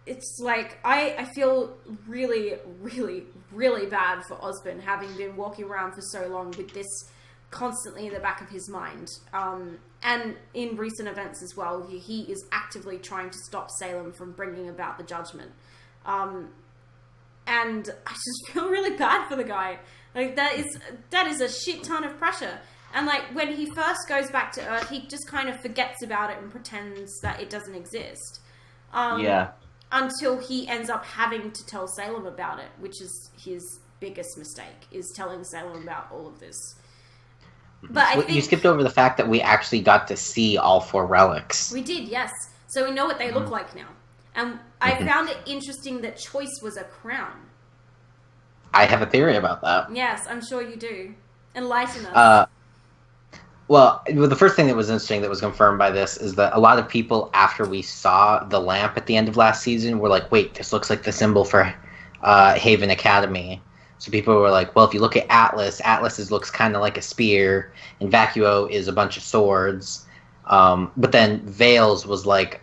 it's like, I feel really, really, really bad for Ozpin, having been walking around for so long with this constantly in the back of his mind. And in recent events as well, he is actively trying to stop Salem from bringing about the judgment. And I just feel really bad for the guy. Like, that is a shit ton of pressure. And like, when he first goes back to Earth, he just kind of forgets about it and pretends that it doesn't exist. Until he ends up having to tell Salem about it, which is his biggest mistake, is telling Salem about all of this. But I think you skipped over the fact that we actually got to see all 4 relics. We did, yes. So we know what they look like now. And I found it interesting that Choice was a crown. I have a theory about that. Yes, I'm sure you do. Enlighten us. Well, the first thing that was interesting that was confirmed by this is that a lot of people, after we saw the lamp at the end of last season, were like, wait, this looks like the symbol for Haven Academy. So people were like, well, if you look at Atlas looks kind of like a spear, and Vacuo is a bunch of swords. But then Veils was like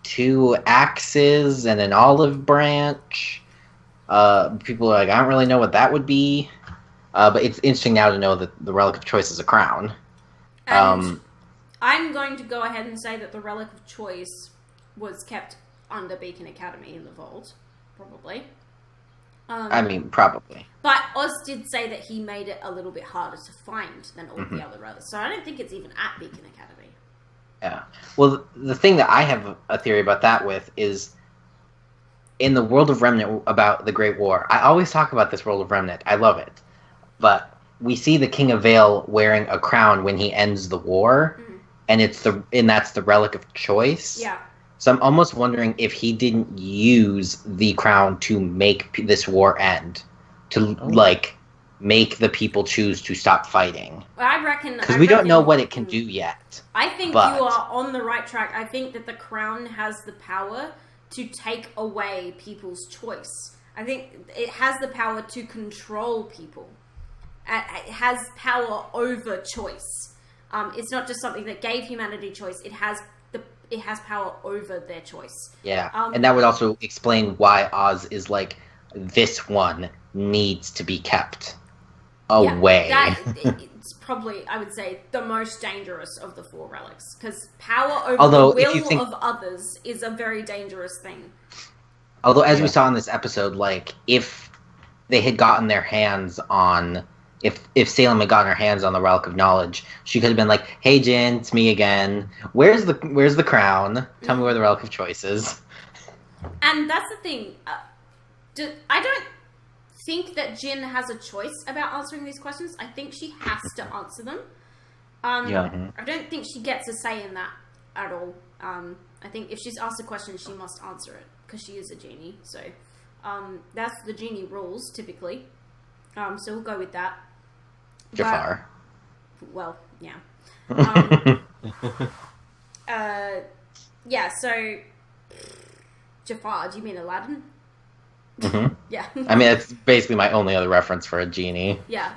2 axes and an olive branch. People are like, I don't really know what that would be. But it's interesting now to know that the Relic of Choice is a crown. And I'm going to go ahead and say that the Relic of Choice was kept under Beacon Academy in the vault, probably. I mean, probably. But Oz did say that he made it a little bit harder to find than all the other relics, so I don't think it's even at Beacon Academy. Yeah. Well, the thing that I have a theory about that with is, in the world of Remnant about the Great War, I always talk about this world of Remnant. I love it. But we see the King of Vale wearing a crown when he ends the war, and that's the Relic of Choice. Yeah. So I'm almost wondering if he didn't use the crown to make this war end, to make the people choose to stop fighting. I reckon, because we don't know what it can do yet. I think you are on the right track. I think that the crown has the power to take away people's choice. I think it has the power to control people. It has power over choice. It's not just something that gave humanity choice. It has power over their choice. Yeah, and that would also explain why Oz is like, this one needs to be kept away. It's probably, I would say, the most dangerous of the 4 relics, because power over the will of others is a very dangerous thing. Although, as we saw in this episode, like, if they had gotten their hands on... If Salem had gotten her hands on the Relic of Knowledge, she could have been like, "Hey, Jin, it's me again. Where's the crown? Tell me where the Relic of Choice is." And that's the thing. I don't think that Jin has a choice about answering these questions. I think she has to answer them. I don't think she gets a say in that at all. I think if she's asked a question, she must answer it, because she is a genie. So that's the genie rules, typically. So we'll go with that. Jafar. Well, yeah. Yeah, so... Jafar, do you mean Aladdin? Mm-hmm. Yeah. I mean, that's basically my only other reference for a genie. Yeah.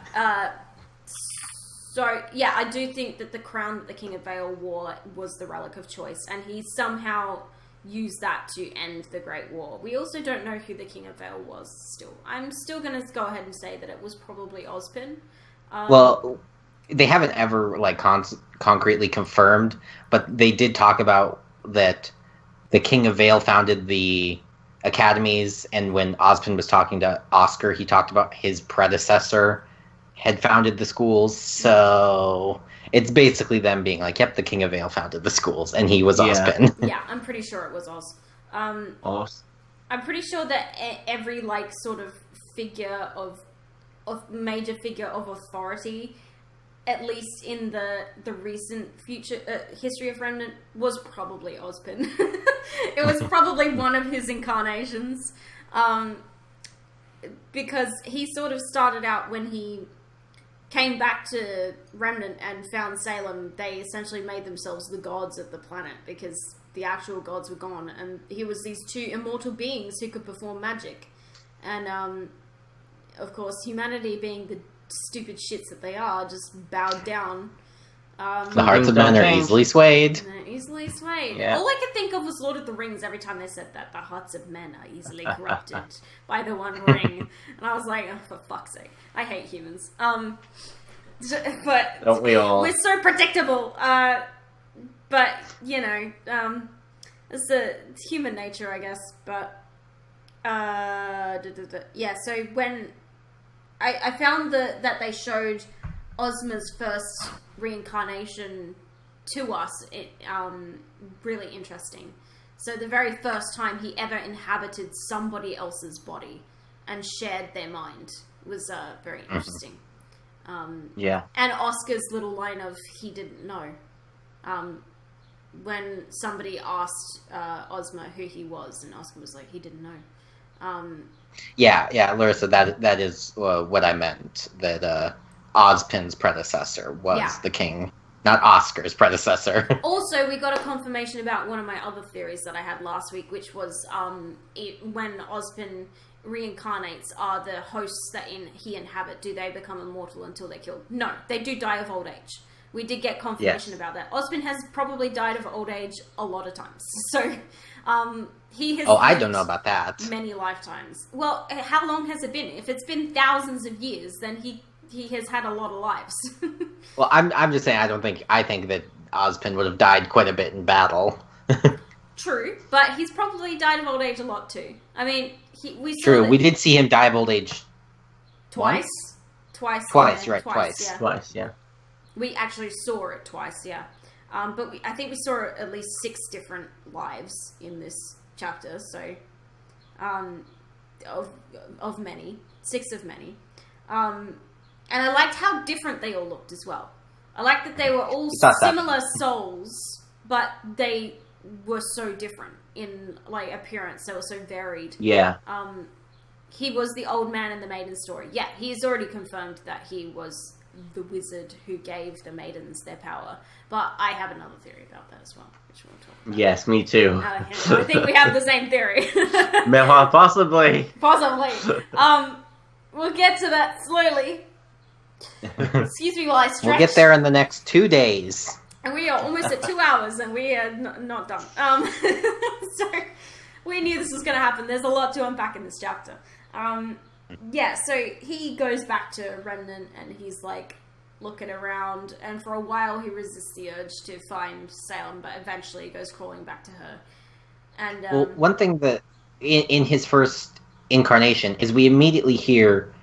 So, yeah, I do think that the crown that the King of Vale wore was the Relic of Choice, and he somehow used that to end the Great War. We also don't know who the King of Vale was still. I'm still going to go ahead and say that it was probably Ozpin. Well, they haven't ever like concretely confirmed, but they did talk about that the King of Vale founded the academies, and when Ozpin was talking to Oscar, he talked about his predecessor had founded the schools, so it's basically them being like, yep, the King of Vale founded the schools, and he was Ozpin. Yeah, I'm pretty sure it was Oz. Oz. I'm pretty sure that every, like, sort of figure of major figure of authority, at least in the recent future history of Remnant, was probably Ozpin. It was probably one of his incarnations. Because he sort of started out when he came back to Remnant and found Salem. They essentially made themselves the gods of the planet because the actual gods were gone, and he was these two immortal beings who could perform magic. And of course, humanity, being the stupid shits that they are, just bowed down. The hearts of men are easily swayed. They're easily swayed. Yeah. All I could think of was Lord of the Rings every time they said that. The hearts of men are easily corrupted by the One Ring. And I was like, oh, for fuck's sake. I hate humans. But Don't we all? we're so predictable. But, you know, it's human nature, I guess. But, yeah, so when I found that they showed Ozma's first reincarnation to us, really interesting. So the very first time he ever inhabited somebody else's body and shared their mind was very interesting. Yeah. And Oscar's little line of he didn't know. When somebody asked Ozma who he was, and Oscar was like, he didn't know. Yeah, Larissa, that is what I meant. That Ozpin's predecessor was the king, not Oscar's predecessor. Also, we got a confirmation about one of my other theories that I had last week, which was when Ozpin reincarnates, are the hosts that he inhabit, do they become immortal until they're killed? No, they do die of old age. We did get confirmation about that. Ozpin has probably died of old age a lot of times. So, he has... Oh, I don't know about that. Many lifetimes. Well, how long has it been? If it's been thousands of years, then he has had a lot of lives. Well, I'm just saying, I think that Ozpin would have died quite a bit in battle. True, but he's probably died of old age a lot too. I mean, we did see him die of old age twice. Twice, Yeah. We actually saw it twice, yeah. But I think we saw at least 6 different lives in this chapter, so of many, 6 of many. And I liked how different they all looked as well. I liked that they were all similar souls, but they were so different in, like, appearance. They were so varied. Yeah. He was the old man in the maiden story. Yeah, he's already confirmed that he was the wizard who gave the maidens their power. But I have another theory about that as well, which we'll talk about. Yes, me too. I think we have the same theory. Possibly. Possibly. We'll get to that slowly. Excuse me while I stretch. We'll get there in the next 2 days. And we are almost at 2 hours, and we are not done. So, we knew this was going to happen. There's a lot to unpack in this chapter. Yeah, so he goes back to Remnant, and he's, like, looking around. And for a while, he resists the urge to find Salem, but eventually he goes crawling back to her. And well, one thing that, in his first incarnation, is we immediately hear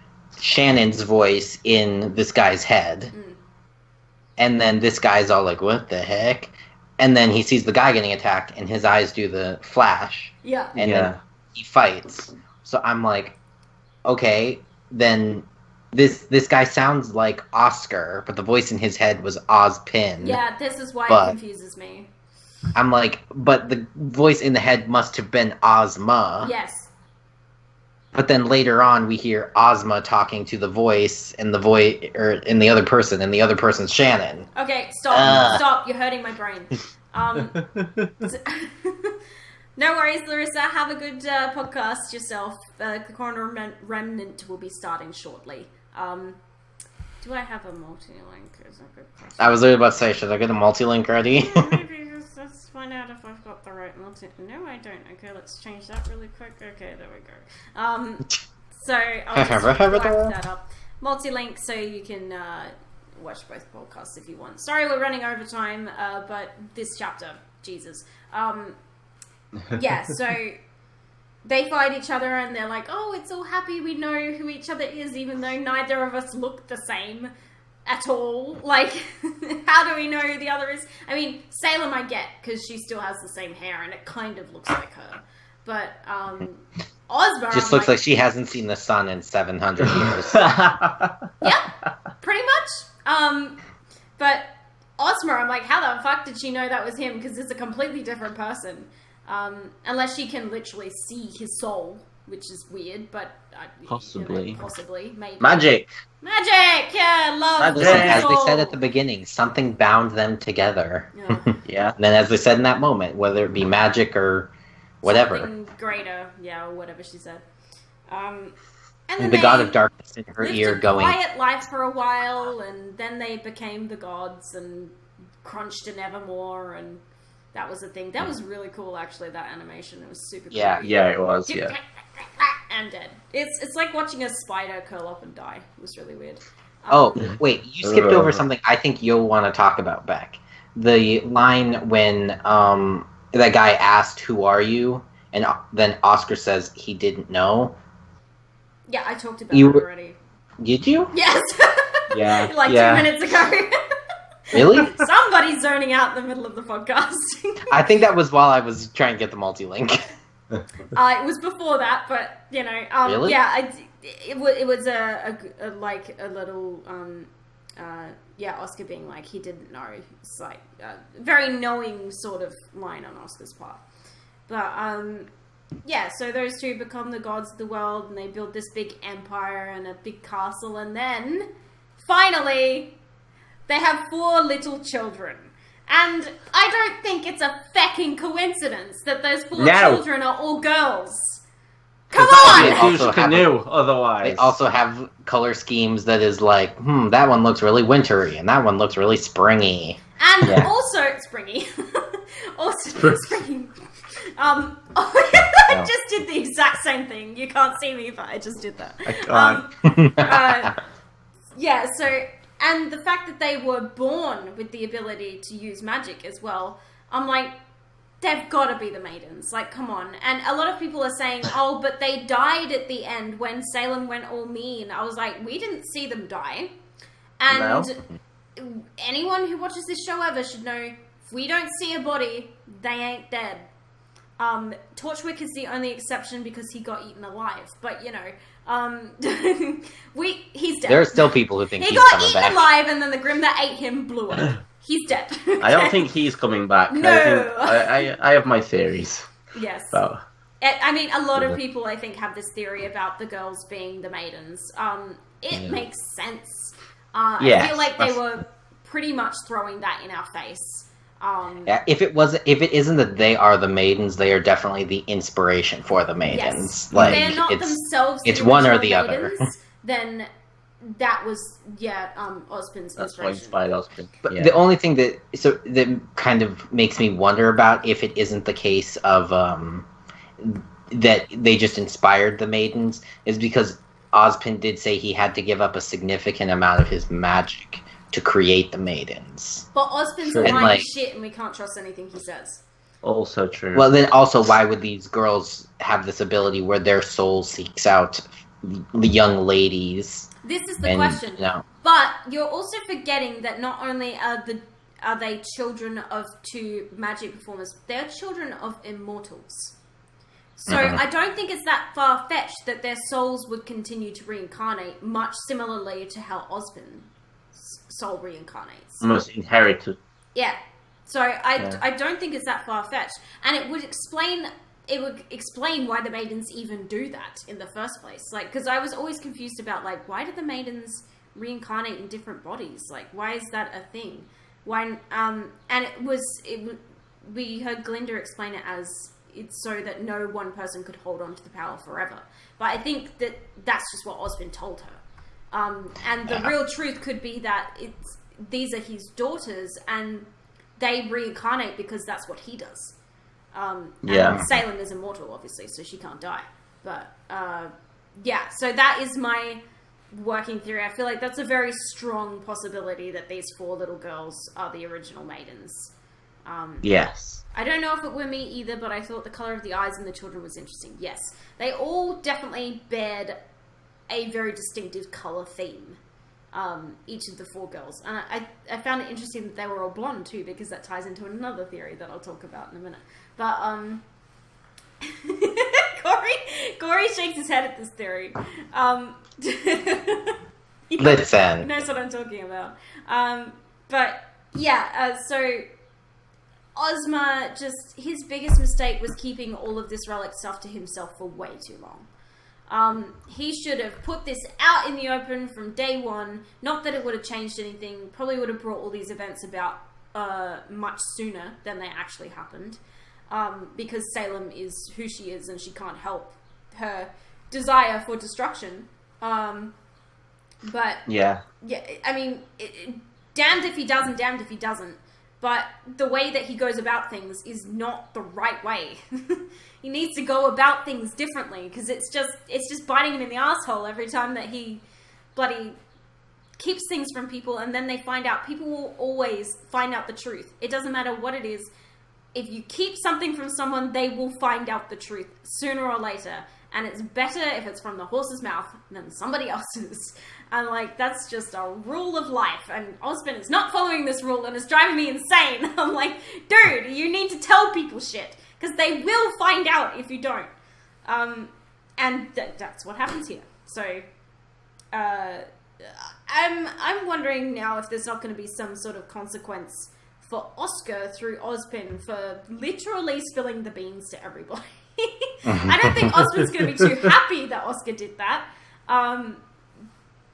Shannon's voice in this guy's head. And then this guy's all like, what the heck? And then he sees the guy getting attacked, and his eyes do the flash. Yeah. And then he fights. So I'm like, okay, then this guy sounds like Oscar, but the voice in his head was Ozpin. Yeah, this is why it confuses me. I'm like, but the voice in the head must have been Ozma. Yes. But then later on, we hear Ozma talking to the voice, and the other person, and the other person's Shannon. Okay, stop! You're hurting my brain. No worries, Larissa. Have a good podcast yourself. The Corner Remnant will be starting shortly. Do I have a multi-link? Is a good question. I was literally about to say, should I get a multi-link ready? Maybe let's find out if I've got the right multi. No, I don't. Okay, let's change that really quick. Okay, there we go. So I'll just wrap that up. Multi-link, so you can watch both podcasts if you want. Sorry, we're running over time, but this chapter, Jesus. Yeah. So they fight each other and they're like, oh, it's all happy, we know who each other is, even though neither of us look the same at all. Like, how do we know who the other is? I mean, Salem I get, because she still has the same hair and it kind of looks like her. But, Ozma... Just looks like she hasn't seen the sun in 700 years. Yeah, pretty much. But Ozma, I'm like, how the fuck did she know that was him? Because it's a completely different person. Unless she can literally see his soul, which is weird, but... Possibly. Possibly, maybe. Magic! Yeah, love. Listen, as they said at the beginning, something bound them together. Yeah. And then as they said in that moment, whether it be magic or whatever. Something greater, yeah, or whatever she said. And And then the god of darkness in her lived ear a going... quiet life for a while, and then they became the gods and crunched in Evermore, and that was the thing. That was really cool, actually, that animation. It was super cool. Yeah. Yeah, it was, yeah. And dead. It's like watching a spider curl up and die. It was really weird. Oh, wait, you skipped over something I think you'll want to talk about, Beck. The line when that guy asked, "Who are you?" and then Oscar says he didn't know. Yeah, I talked about it already. Did you? Yes! Yeah. Like 2 minutes ago. Really? Somebody's zoning out in the middle of the podcast. I think that was while I was trying to get the multi-link. It was before that, but, you know, Really? yeah, it was a little, Oscar being like, he didn't know. It's like a very knowing sort of line on Oscar's part. But, yeah, so those two become the gods of the world, and they build this big empire and a big castle, and then, finally, they have 4 little children. And I don't think it's a fecking coincidence that those 4 children are all girls. Come on! Otherwise. They also have color schemes that is like, that one looks really wintry, and that one looks really springy. And also springy. Springy. I just did the exact same thing. You can't see me, but I just did that. I can't. Yeah, so... And the fact that they were born with the ability to use magic as well, I'm like, they've got to be the maidens. Like, come on. And a lot of people are saying, oh, but they died at the end when Salem went all mean. I was like, we didn't see them die. And anyone who watches this show ever should know, if we don't see a body, they ain't dead. Torchwood is the only exception because he got eaten alive. But, you know... he's dead. There are still people who think he he's got coming eaten back. alive, and then the Grim that ate him blew up. He's dead. I don't think he's coming back. No. I have my theories. Yes. So. I mean, a lot of people, I think, have this theory about the girls being the maidens. It makes sense. I feel like they were pretty much throwing that in our face. If it isn't that they are the maidens, they are definitely the inspiration for the maidens. Yes. Like, they're not themselves. It's the one or original the other. maidens, then that was Ozpin's That's what inspiration. inspired Ozpin. But the only thing that kind of makes me wonder about if it isn't the case of that they just inspired the maidens is because Ozpin did say he had to give up a significant amount of his magic to create the maidens. But Ozpin's a lying shit, and we can't trust anything he says. Also true. Well, then also, why would these girls have this ability where their soul seeks out the young ladies? This is the question. No. But you're also forgetting that not only are they children of 2 magic performers, they're children of immortals. So I don't think it's that far-fetched that their souls would continue to reincarnate, much similarly to how Ozpin's soul reincarnates. Almost inherited. Yeah. So I don't think it's that far-fetched. And it would explain why the maidens even do that in the first place. Like, because I was always confused about, like, why did the maidens reincarnate in different bodies? Like, why is that a thing? Why? And we heard Glinda explain it as it's so that no one person could hold on to the power forever. But I think that that's just what Ozpin told her. And the real truth could be that these are his daughters, and they reincarnate because that's what he does. And Salem is immortal, obviously, so she can't die. But, so that is my working theory. I feel like that's a very strong possibility that these 4 little girls are the original maidens. Yes. I don't know if it were me either, but I thought the colour of the eyes in the children was interesting. Yes. They all definitely bared a very distinctive colour theme. Each of the 4 girls. And I found it interesting that they were all blonde too, because that ties into another theory that I'll talk about in a minute. But, Cory shakes his head at this theory. Listen. He knows what I'm talking about. But, yeah, so Ozma, just, his biggest mistake was keeping all of this relic stuff to himself for way too long. He should have put this out in the open from day one. Not that it would have changed anything. Probably would have brought all these events about much sooner than they actually happened. Because Salem is who she is and she can't help her desire for destruction. But yeah, I mean, damned if he does and damned if he doesn't. But the way that he goes about things is not the right way. He needs to go about things differently, because it's just biting him in the asshole every time that he bloody keeps things from people, and then they find out. People will always find out the truth. It doesn't matter what it is. If you keep something from someone, they will find out the truth sooner or later. And it's better if it's from the horse's mouth than somebody else's. And, like, that's just a rule of life. And Osmond is not following this rule, and it's driving me insane. I'm like, dude, you need to tell people shit. Because they will find out if you don't. And that's what happens here. So, I'm wondering now if there's not going to be some sort of consequence for Oscar through Ozpin for literally spilling the beans to everybody. I don't think Osmond's going to be too happy that Oscar did that.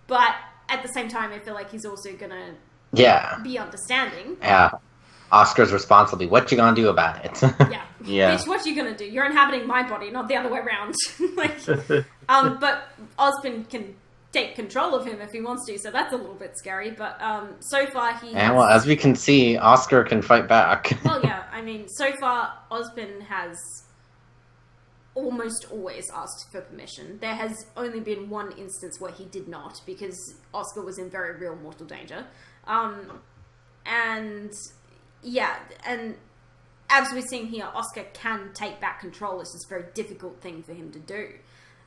But at the same time, I feel like he's also going to be understanding. Yeah. Oscar's responsibility. What you gonna do about it? Yeah. Bitch, what you gonna do? You're inhabiting my body, not the other way around. But Ozpin can take control of him if he wants to, so that's a little bit scary. But so far he well, as we can see, Oscar can fight back. Well, yeah, I mean, so far Ozpin has almost always asked for permission. There has only been one instance where he did not, because Oscar was in very real mortal danger. And as we're seeing here, Oscar can take back control. It's just a very difficult thing for him to do.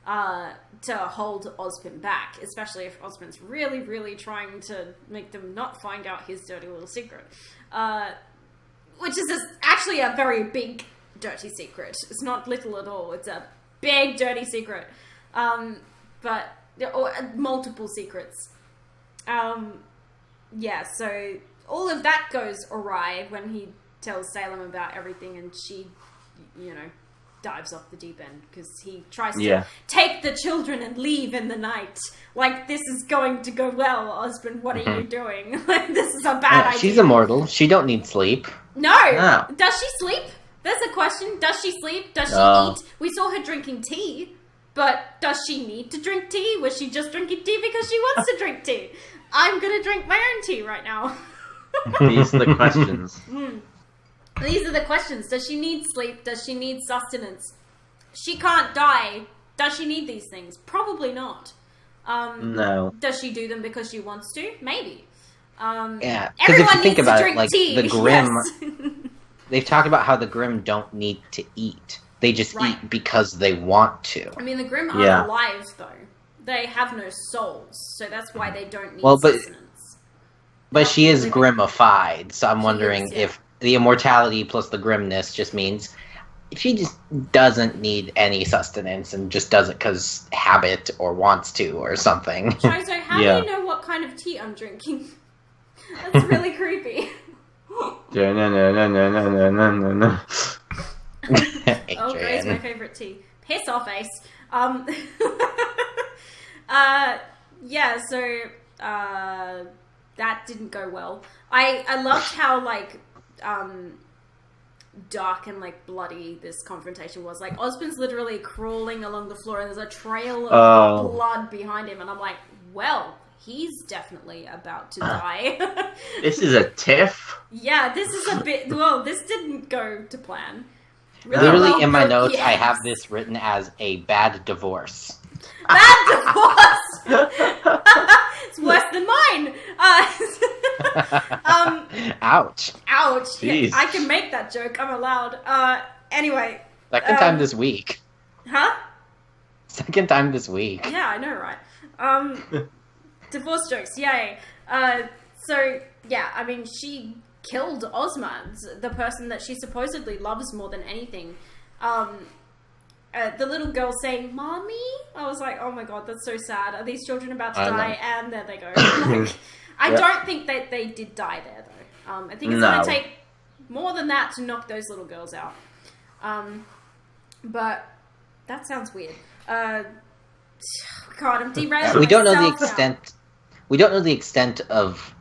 To hold Ozpin back, especially if Ozpin's really, really trying to make them not find out his dirty little secret. Which is actually a very big, dirty secret. It's not little at all. It's a big, dirty secret. Or multiple secrets. So all of that goes awry when he tells Salem about everything, and she, dives off the deep end because he tries to take the children and leave in the night. Like, this is going to go well, Osmond. What are you doing? Like, this is a bad idea. She's immortal. She don't need sleep. No. Does she sleep? There's a question. Does she sleep? Does she eat? We saw her drinking tea, but does she need to drink tea? Was she just drinking tea because she wants to drink tea? I'm gonna drink my own tea right now. These are the questions. These are the questions. Does she need sleep? Does she need sustenance? She can't die. Does she need these things? Probably not. No. Does she do them because she wants to? Maybe. Because if you think about it, like, tea. the Grimm, they've talked about how the Grimm don't need to eat. They just eat because they want to. I mean, the Grimm aren't alive, though. They have no souls, so that's why they don't need sustenance. But she is Grimmified, so I'm wondering if the immortality plus the grimness just means she just doesn't need any sustenance and just does it because habit or wants to or something. Chozo, how do you know what kind of tea I'm drinking? That's really creepy. No. Oh, Gray's my favourite tea. Piss off, Ace. That didn't go well. I loved how, like, dark and, like, bloody this confrontation was. Like, Osmond's literally crawling along the floor and there's a trail of blood behind him, and I'm like, well, he's definitely about to die. This is a tiff. Yeah, this is a bit... Well, this didn't go to plan. Really literally, in my notes, I have this written as a bad divorce. Bad divorce! It's worse than mine! Ouch. Ouch. Yeah, Jeez. I can make that joke. I'm allowed. Anyway. Second time this week. Huh? Second time this week. Yeah, I know, right? Divorce jokes, yay. So, yeah, I mean, she killed Ozma, the person that she supposedly loves more than anything. The little girl saying, "Mommy?" I was like, oh my god, that's so sad. Are these children about to die? know. And there they go. Like, I don't think that they did die there, though. I think it's going to take more than that to knock those little girls out. But that sounds weird. God, I'm derailing We don't know the myself now. extent. We don't know the extent of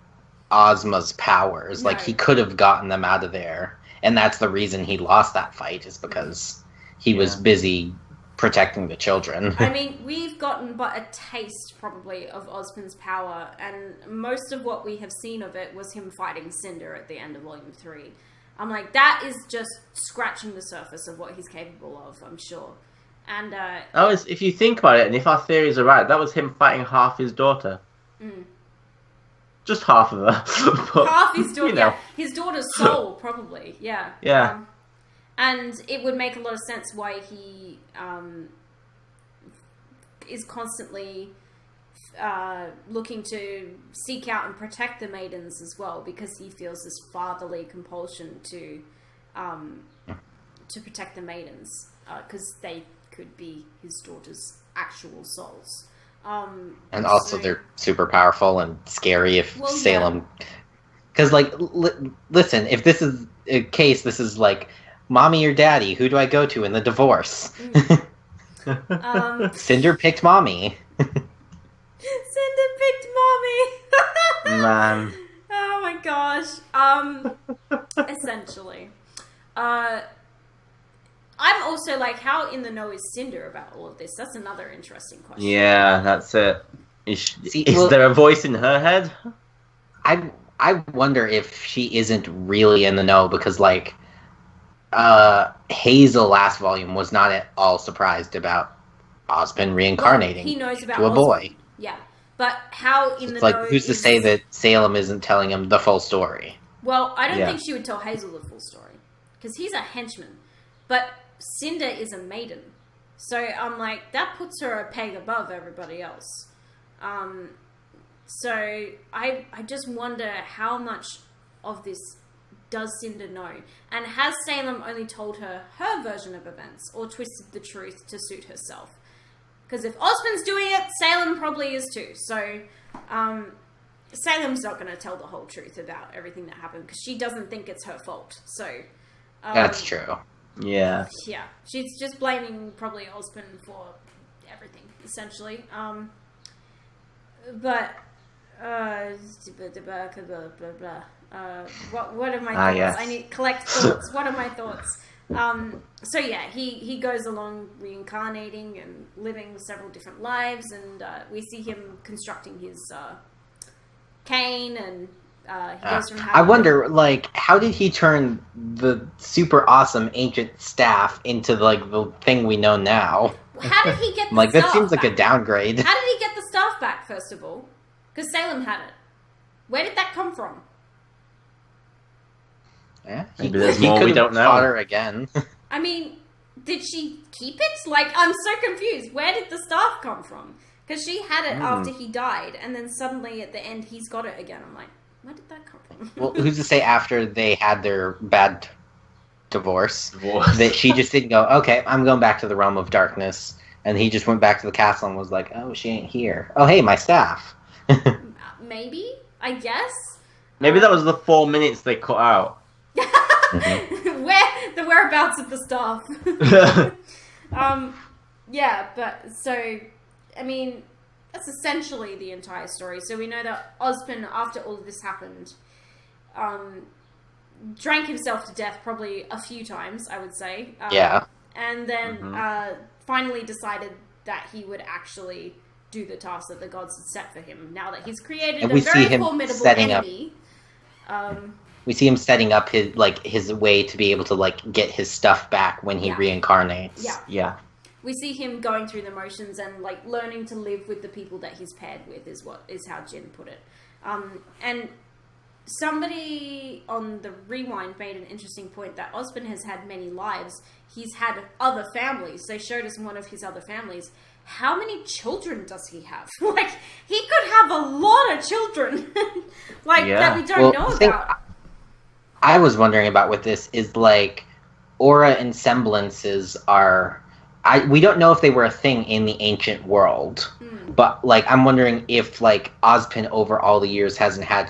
Ozma's powers. No. Like, he could have gotten them out of there, and that's the reason he lost that fight, is because he was busy protecting the children. I mean, we've gotten but a taste, probably, of Ozpin's power, and most of what we have seen of it was him fighting Cinder at the end of Volume 3. I'm like, that is just scratching the surface of what he's capable of, I'm sure. And, That was, if you think about it, and if our theories are right, that was him fighting half his daughter. Just half of her. But, half his daughter, you know. yeah. His daughter's soul, probably, yeah. Yeah. And it would make a lot of sense why he is constantly looking to seek out and protect the maidens as well, because he feels this fatherly compulsion to protect the maidens, because they could be his daughter's actual souls. And also, they're super powerful and scary if Salem... Because, like, listen, if this is a case, this is like, Mommy or Daddy, who do I go to in the divorce? Cinder picked Mommy. Cinder picked Mommy! Man. Oh my gosh. Essentially. I'm also like, how in the know is Cinder about all of this? That's another interesting question. Yeah, that's it. Is well, there a voice in her head? I wonder if she isn't really in the know, because, like, Hazel last volume was not at all surprised about Ozpin reincarnating he knows about to a boy. Ozpin. Yeah, but how in the It's like, know who's to say that Salem isn't telling him the full story? Well, I don't Yeah. think she would tell Hazel the full story, because he's a henchman. But Cinder is a maiden. So I'm like, that puts her a peg above everybody else. So I just wonder how much of this does Cinder know? And has Salem only told her version of events, or twisted the truth to suit herself? Because if Ozpin's doing it, Salem probably is too. So Salem's not going to tell the whole truth about everything that happened, because she doesn't think it's her fault. So That's true. Yeah. yeah, she's just blaming probably Ozpin for everything, essentially. But what are my thoughts? Yes. I need collect thoughts. What are my thoughts? So yeah, he goes along reincarnating and living several different lives, and we see him constructing his cane, and he goes from I wonder, like, how did he turn the super awesome ancient staff into, like, the thing we know now? How did he get the Like, staff that seems like a back? downgrade. How did he get the staff back, first of all? Because Salem had it. Where did that come from? Yeah, Maybe there's he more we could've don't know. fought her again. I mean, did she keep it? Like, I'm so confused. Where did the staff come from? Because she had it after he died, and then suddenly at the end he's got it again. I'm like, where did that come from? Well, who's to say after they had their bad divorce that she just didn't go, okay, I'm going back to the realm of darkness, and he just went back to the castle and was like, oh, she ain't here. Oh, hey, my staff. Maybe? I guess? Maybe that was the 4 minutes they cut out. Where the whereabouts of the staff? Yeah, but so I mean, that's essentially the entire story. So we know that Ozpin, after all of this happened, drank himself to death probably a few times, I would say. Yeah. And then finally decided that he would actually do the task that the gods had set for him. Now that he's created And a we see very him formidable setting up- enemy. We see him setting up his way to be able to, like, get his stuff back when he reincarnates. Yeah. Yeah. We see him going through the motions and, like, learning to live with the people that he's paired with is how Jin put it. And somebody on the Rewind made an interesting point that Osborn has had many lives. He's had other families. They showed us one of his other families. How many children does he have? Like, he could have a lot of children. That we don't know about. I was wondering about with this is, like, aura and semblances are... we don't know if they were a thing in the ancient world. But, like, I'm wondering if, like, Ozpin over all the years hasn't had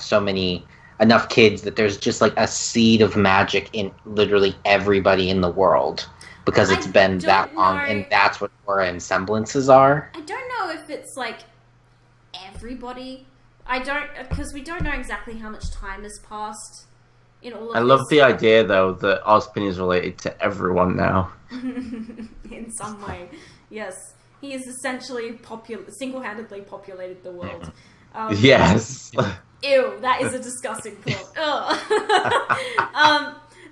enough kids that there's just, like, a seed of magic in literally everybody in the world. Because it's been that long, and that's what aura and semblances are. I don't know if it's, like, everybody. Because we don't know exactly how much time has passed in all of this. I love the idea, though, that Ozpin is related to everyone now. In some way, yes. He has essentially single-handedly populated the world. Yes. Ew, that is a disgusting thought.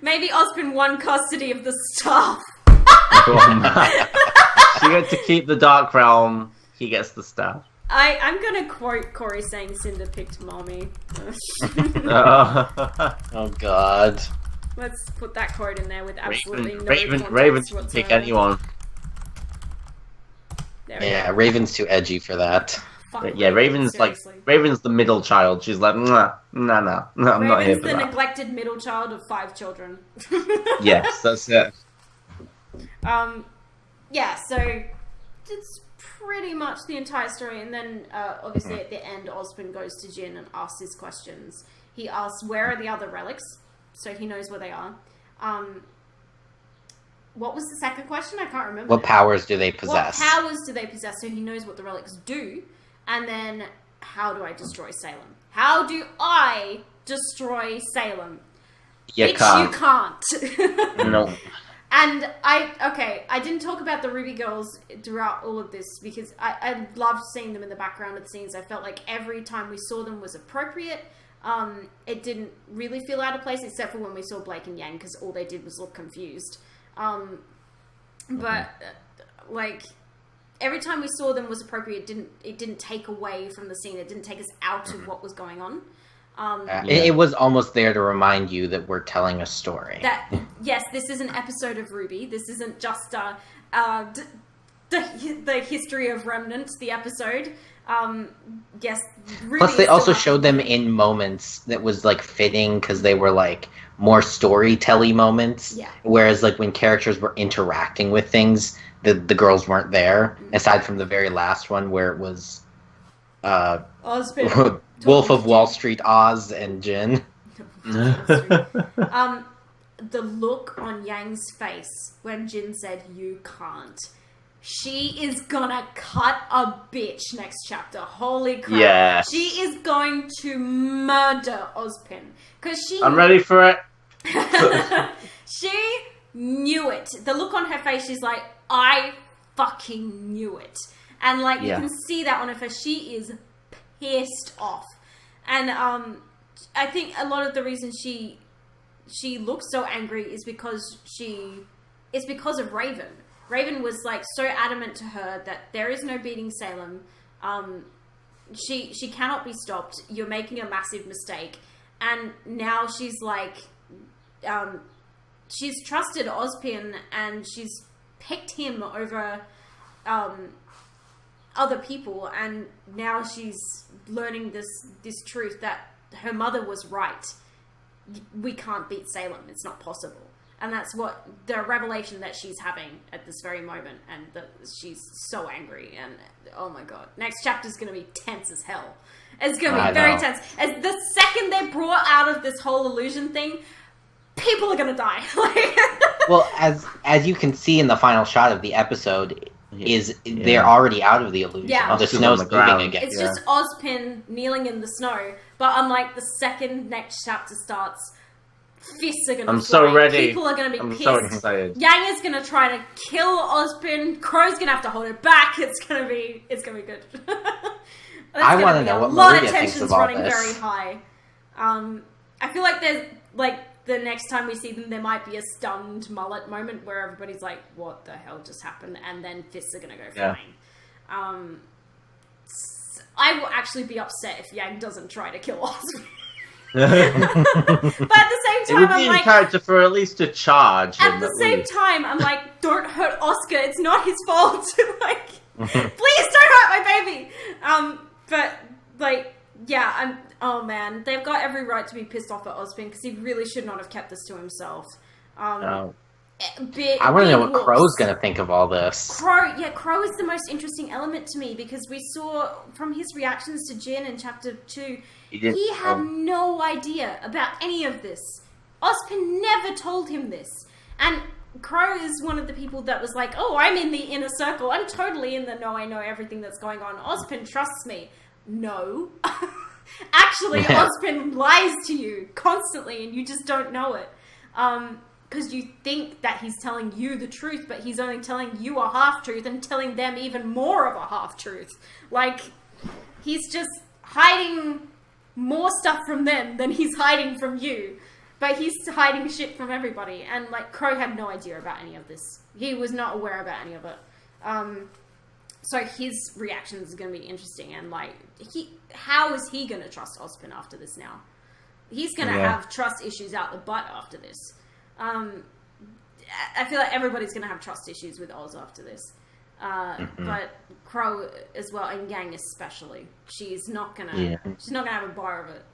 Maybe Ozpin won custody of the staff. She gets to keep the Dark Realm. He gets the staff. I'm gonna quote Cory saying Cinder picked mommy. Oh god. Let's put that quote in there with absolutely no Raven context didn't pick anyone. Yeah, Raven's too edgy for that. Yeah, Raven's seriously. Raven's the middle child. She's like, no, I'm not here for that. Raven's the neglected middle child of 5 children. Yes, that's it. Yeah, so it's pretty much the entire story, and then obviously at the end, Ozpin goes to Jin and asks his questions. He asks, where are the other relics? So he knows where they are. What was the second question? I can't remember. What powers do they possess? What powers do they possess? So he knows what the relics do. And then, how do I destroy Salem? How do I destroy Salem? You can't. No. And I didn't talk about the Ruby Girls throughout all of this because I loved seeing them in the background of the scenes. I felt like every time we saw them was appropriate. It didn't really feel out of place except for when we saw Blake and Yang because all they did was look confused. But like every time we saw them was appropriate. It didn't take away from the scene. It didn't take us out of what was going on. It was almost there to remind you that we're telling a story. That yes, this is an episode of Ruby. This isn't just the history of Remnant, the episode. Yes, Ruby. Plus, they also showed them in moments that was like fitting because they were like more storytelling moments. Yeah. Whereas, like when characters were interacting with things, the girls weren't there. Mm-hmm. Aside from the very last one, where it was Ozpin. Wolf of Wall Street, Oz, and Jin. The look on Yang's face when Jin said, "You can't." She is gonna cut a bitch next chapter. Holy crap. Yeah. She is going to murder Ozpin. I'm ready for it. She knew it. The look on her face, she's like, I fucking knew it. And like, you can see that on her face. She is pissed off. And I think a lot of the reason she looks so angry is because of Raven. Raven was like so adamant to her that there is no beating Salem. She cannot be stopped. You're making a massive mistake. And now she's like, she's trusted Ozpin and she's picked him over other people. And now she's learning this truth that her mother was right. We can't beat Salem. It's not possible. And that's what the revelation that she's having at this very moment. And she's so angry. And oh my god. Next chapter's going to be tense as hell. It's going to be very tense. As the second they're brought out of this whole illusion thing, people are going to die. Well, as you can see in the final shot of the episode, they're already out of the illusion. Yeah. The snow's moving again. It's just Ozpin kneeling in the snow. But unlike the second next chapter starts, fists are going to fly. I'm so ready. People are going to be pissed. I'm so excited. Yang is going to try to kill Ozpin. Crow's going to have to hold it back. It's going to be good. I want to know what Maria thinks of all running this. Very high. I feel like there's the next time we see them, there might be a stunned mullet moment where everybody's like, "What the hell just happened?" And then fists are going to go flying. I will actually be upset if Yang doesn't try to kill Ozpin. But at the same It time, would be I'm in like, character for at least a charge. at the same time, I'm like, don't hurt Oscar. It's not his fault. Like, please don't hurt my baby. But like, yeah, oh man, they've got every right to be pissed off at Ozpin because he really should not have kept this to himself. I want to know what Crow's going to think of all this. Crow is the most interesting element to me because we saw from his reactions to Jin in chapter 2, he had no idea about any of this. Ozpin never told him this. And Crow is one of the people that was like, oh, I'm in the inner circle. I'm totally in the know, I know everything that's going on. Ozpin trusts me. No. Actually, Ozpin lies to you constantly and you just don't know it. Because you think that he's telling you the truth, but he's only telling you a half-truth and telling them even more of a half-truth. Like, he's just hiding more stuff from them than he's hiding from you. But he's hiding shit from everybody. And, like, Crow had no idea about any of this. He was not aware about any of it. So his reactions are going to be interesting. And, like, how is he going to trust Ozpin after this now? He's going to have trust issues out the butt after this. I feel like everybody's going to have trust issues with Oz after this. But Crow as well, and Yang especially. She's not going to have a bar of it.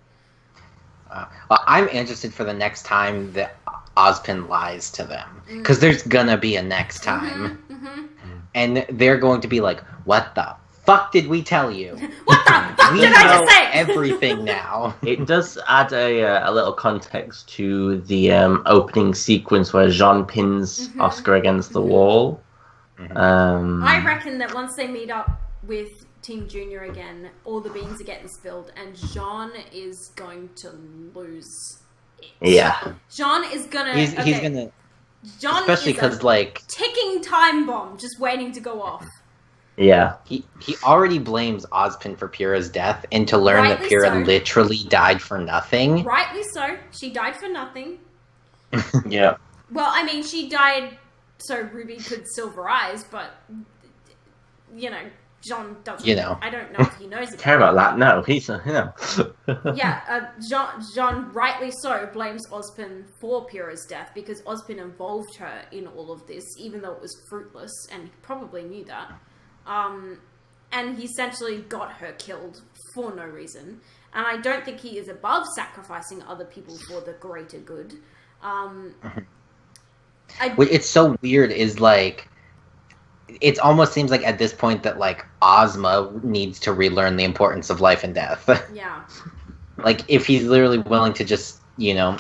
Well, I'm interested for the next time that Ozpin lies to them. Because there's gonna be a next time. And they're going to be like, what the fuck did we tell you? What the fuck did I just say? Everything now. It does add a little context to the opening sequence where Jean pins Oscar against the wall. I reckon that once they meet up with Team Junior again, all the beans are getting spilled and Jean is going to lose it. Yeah. Jean is gonna... He's gonna... Jean especially because, like... ticking time bomb just waiting to go off. Yeah. He already blames Ozpin for Pyrrha's death, and to learn that Pyrrha literally died for nothing. Rightly so. She died for nothing. Yeah. Well, I mean, she died so Ruby could silver eyes, but, you know, Jean doesn't. You know. I don't know if he knows about care about that? No, he's Jean rightly so blames Ozpin for Pyrrha's death because Ozpin involved her in all of this, even though it was fruitless, and he probably knew that. And he essentially got her killed for no reason. And I don't think he is above sacrificing other people for the greater good. What it's so weird is, like, it almost seems like at this point that, like, Ozma needs to relearn the importance of life and death. Yeah. Like, if he's literally willing to just, you know,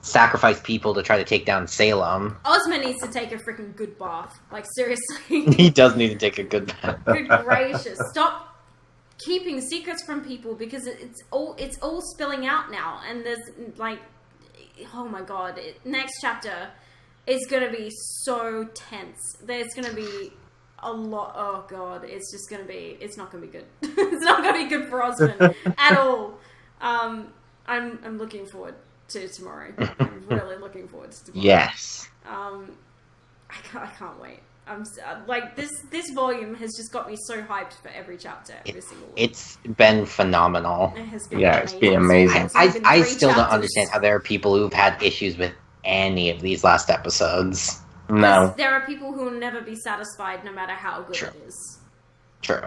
sacrifice people to try to take down Salem. Ozma needs to take a freaking good bath. Like, seriously. He does need to take a good bath. Good gracious. Stop keeping secrets from people because it's all spilling out now. And there's, like, oh my god. Next chapter is going to be so tense. There's going to be a lot. Oh god. It's just going to be, it's not going to be good. It's not going to be good for Ozma at all. I'm looking forward to tomorrow. I'm really looking forward to tomorrow. Yes. I can't wait. I'm like this volume has just got me so hyped for every chapter, every single week. It's been phenomenal. It has been it's been amazing. I still don't understand how there are people who've had issues with any of these last episodes. No. There are people who will never be satisfied no matter how good True. it is. True.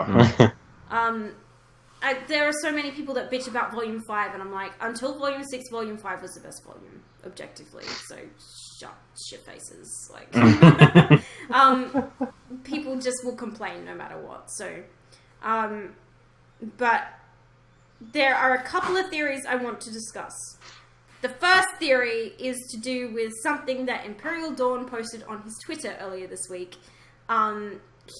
There are so many people that bitch about Volume 5, and I'm like, until Volume 6, Volume 5 was the best volume, objectively, so shit faces, like, people just will complain no matter what, so, but there are a couple of theories I want to discuss. The first theory is to do with something that Imperial Dawn posted on his Twitter earlier this week.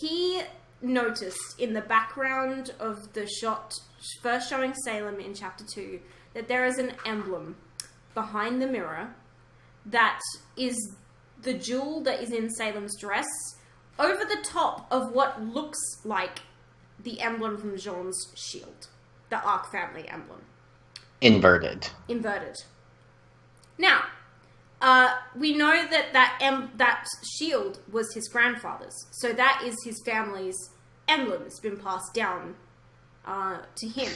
He noticed in the background of the shot first showing Salem in chapter 2 that there is an emblem behind the mirror that is the jewel that is in Salem's dress over the top of what looks like the emblem from Jean's shield, the Arc family emblem. Inverted. Now, we know that shield was his grandfather's, so that is his family's emblem. It's been passed down to him.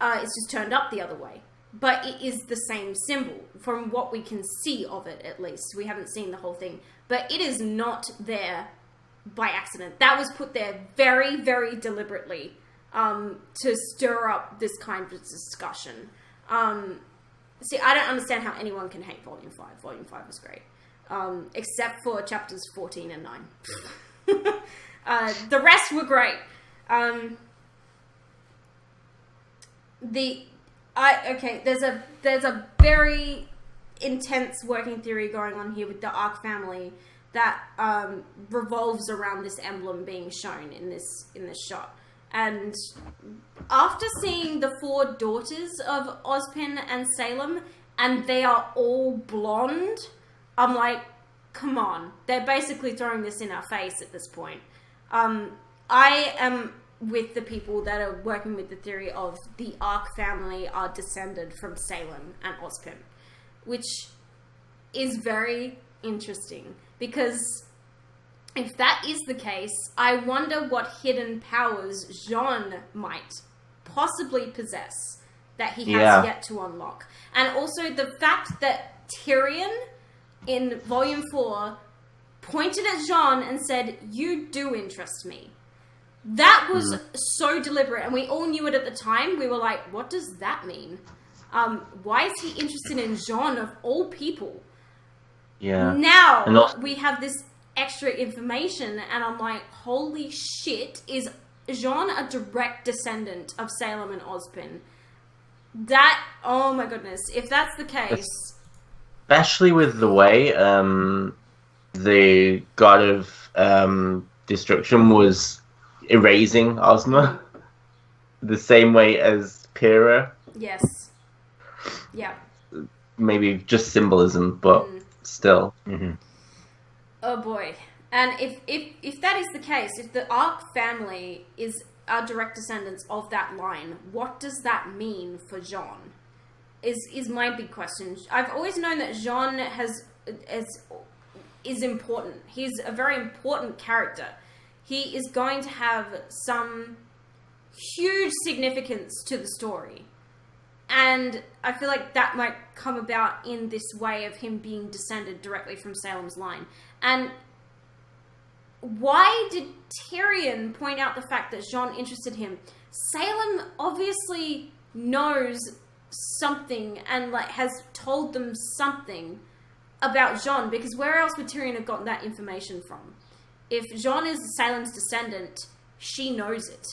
It's just turned up the other way. But it is the same symbol, from what we can see of it, at least. We haven't seen the whole thing. But it is not there by accident. That was put there very, very deliberately to stir up this kind of discussion. See, I don't understand how anyone can hate Volume 5. Volume 5 was great. Except for chapters 14 and 9. The rest were great. There's a very intense working theory going on here with the Ark family that revolves around this emblem being shown in this shot. And after seeing the 4 daughters of Ozpin and Salem, and they are all blonde, I'm like, come on. They're basically throwing this in our face at this point. I am with the people that are working with the theory of the Ark family are descended from Salem and Ozpin, which is very interesting, because if that is the case, I wonder what hidden powers Jean might possibly possess that he has yet to unlock. And also the fact that Tyrion in Volume 4 pointed at Jean and said, "You do interest me." That was so deliberate, and we all knew it at the time. We were like, what does that mean? Why is he interested in Jean of all people? Yeah. Now we have this extra information, and I'm like, holy shit, is Jean a direct descendant of Salem and Ozpin? That, oh my goodness, if that's the case... Especially with the way the god of destruction was erasing Ozma, the same way as Pyrrha. Yes. Yeah. Maybe just symbolism, but still. Mm-hmm. Oh boy. And if that is the case, if the Ark family are direct descendants of that line, what does that mean for Jean? Is my big question. I've always known that Jean is important. He's a very important character. He is going to have some huge significance to the story. And I feel like that might come about in this way of him being descended directly from Salem's line. And why did Tyrion point out the fact that Jean interested him? Salem obviously knows something and has told them something about Jean, because where else would Tyrion have gotten that information from? If Jean is Salem's descendant, she knows it.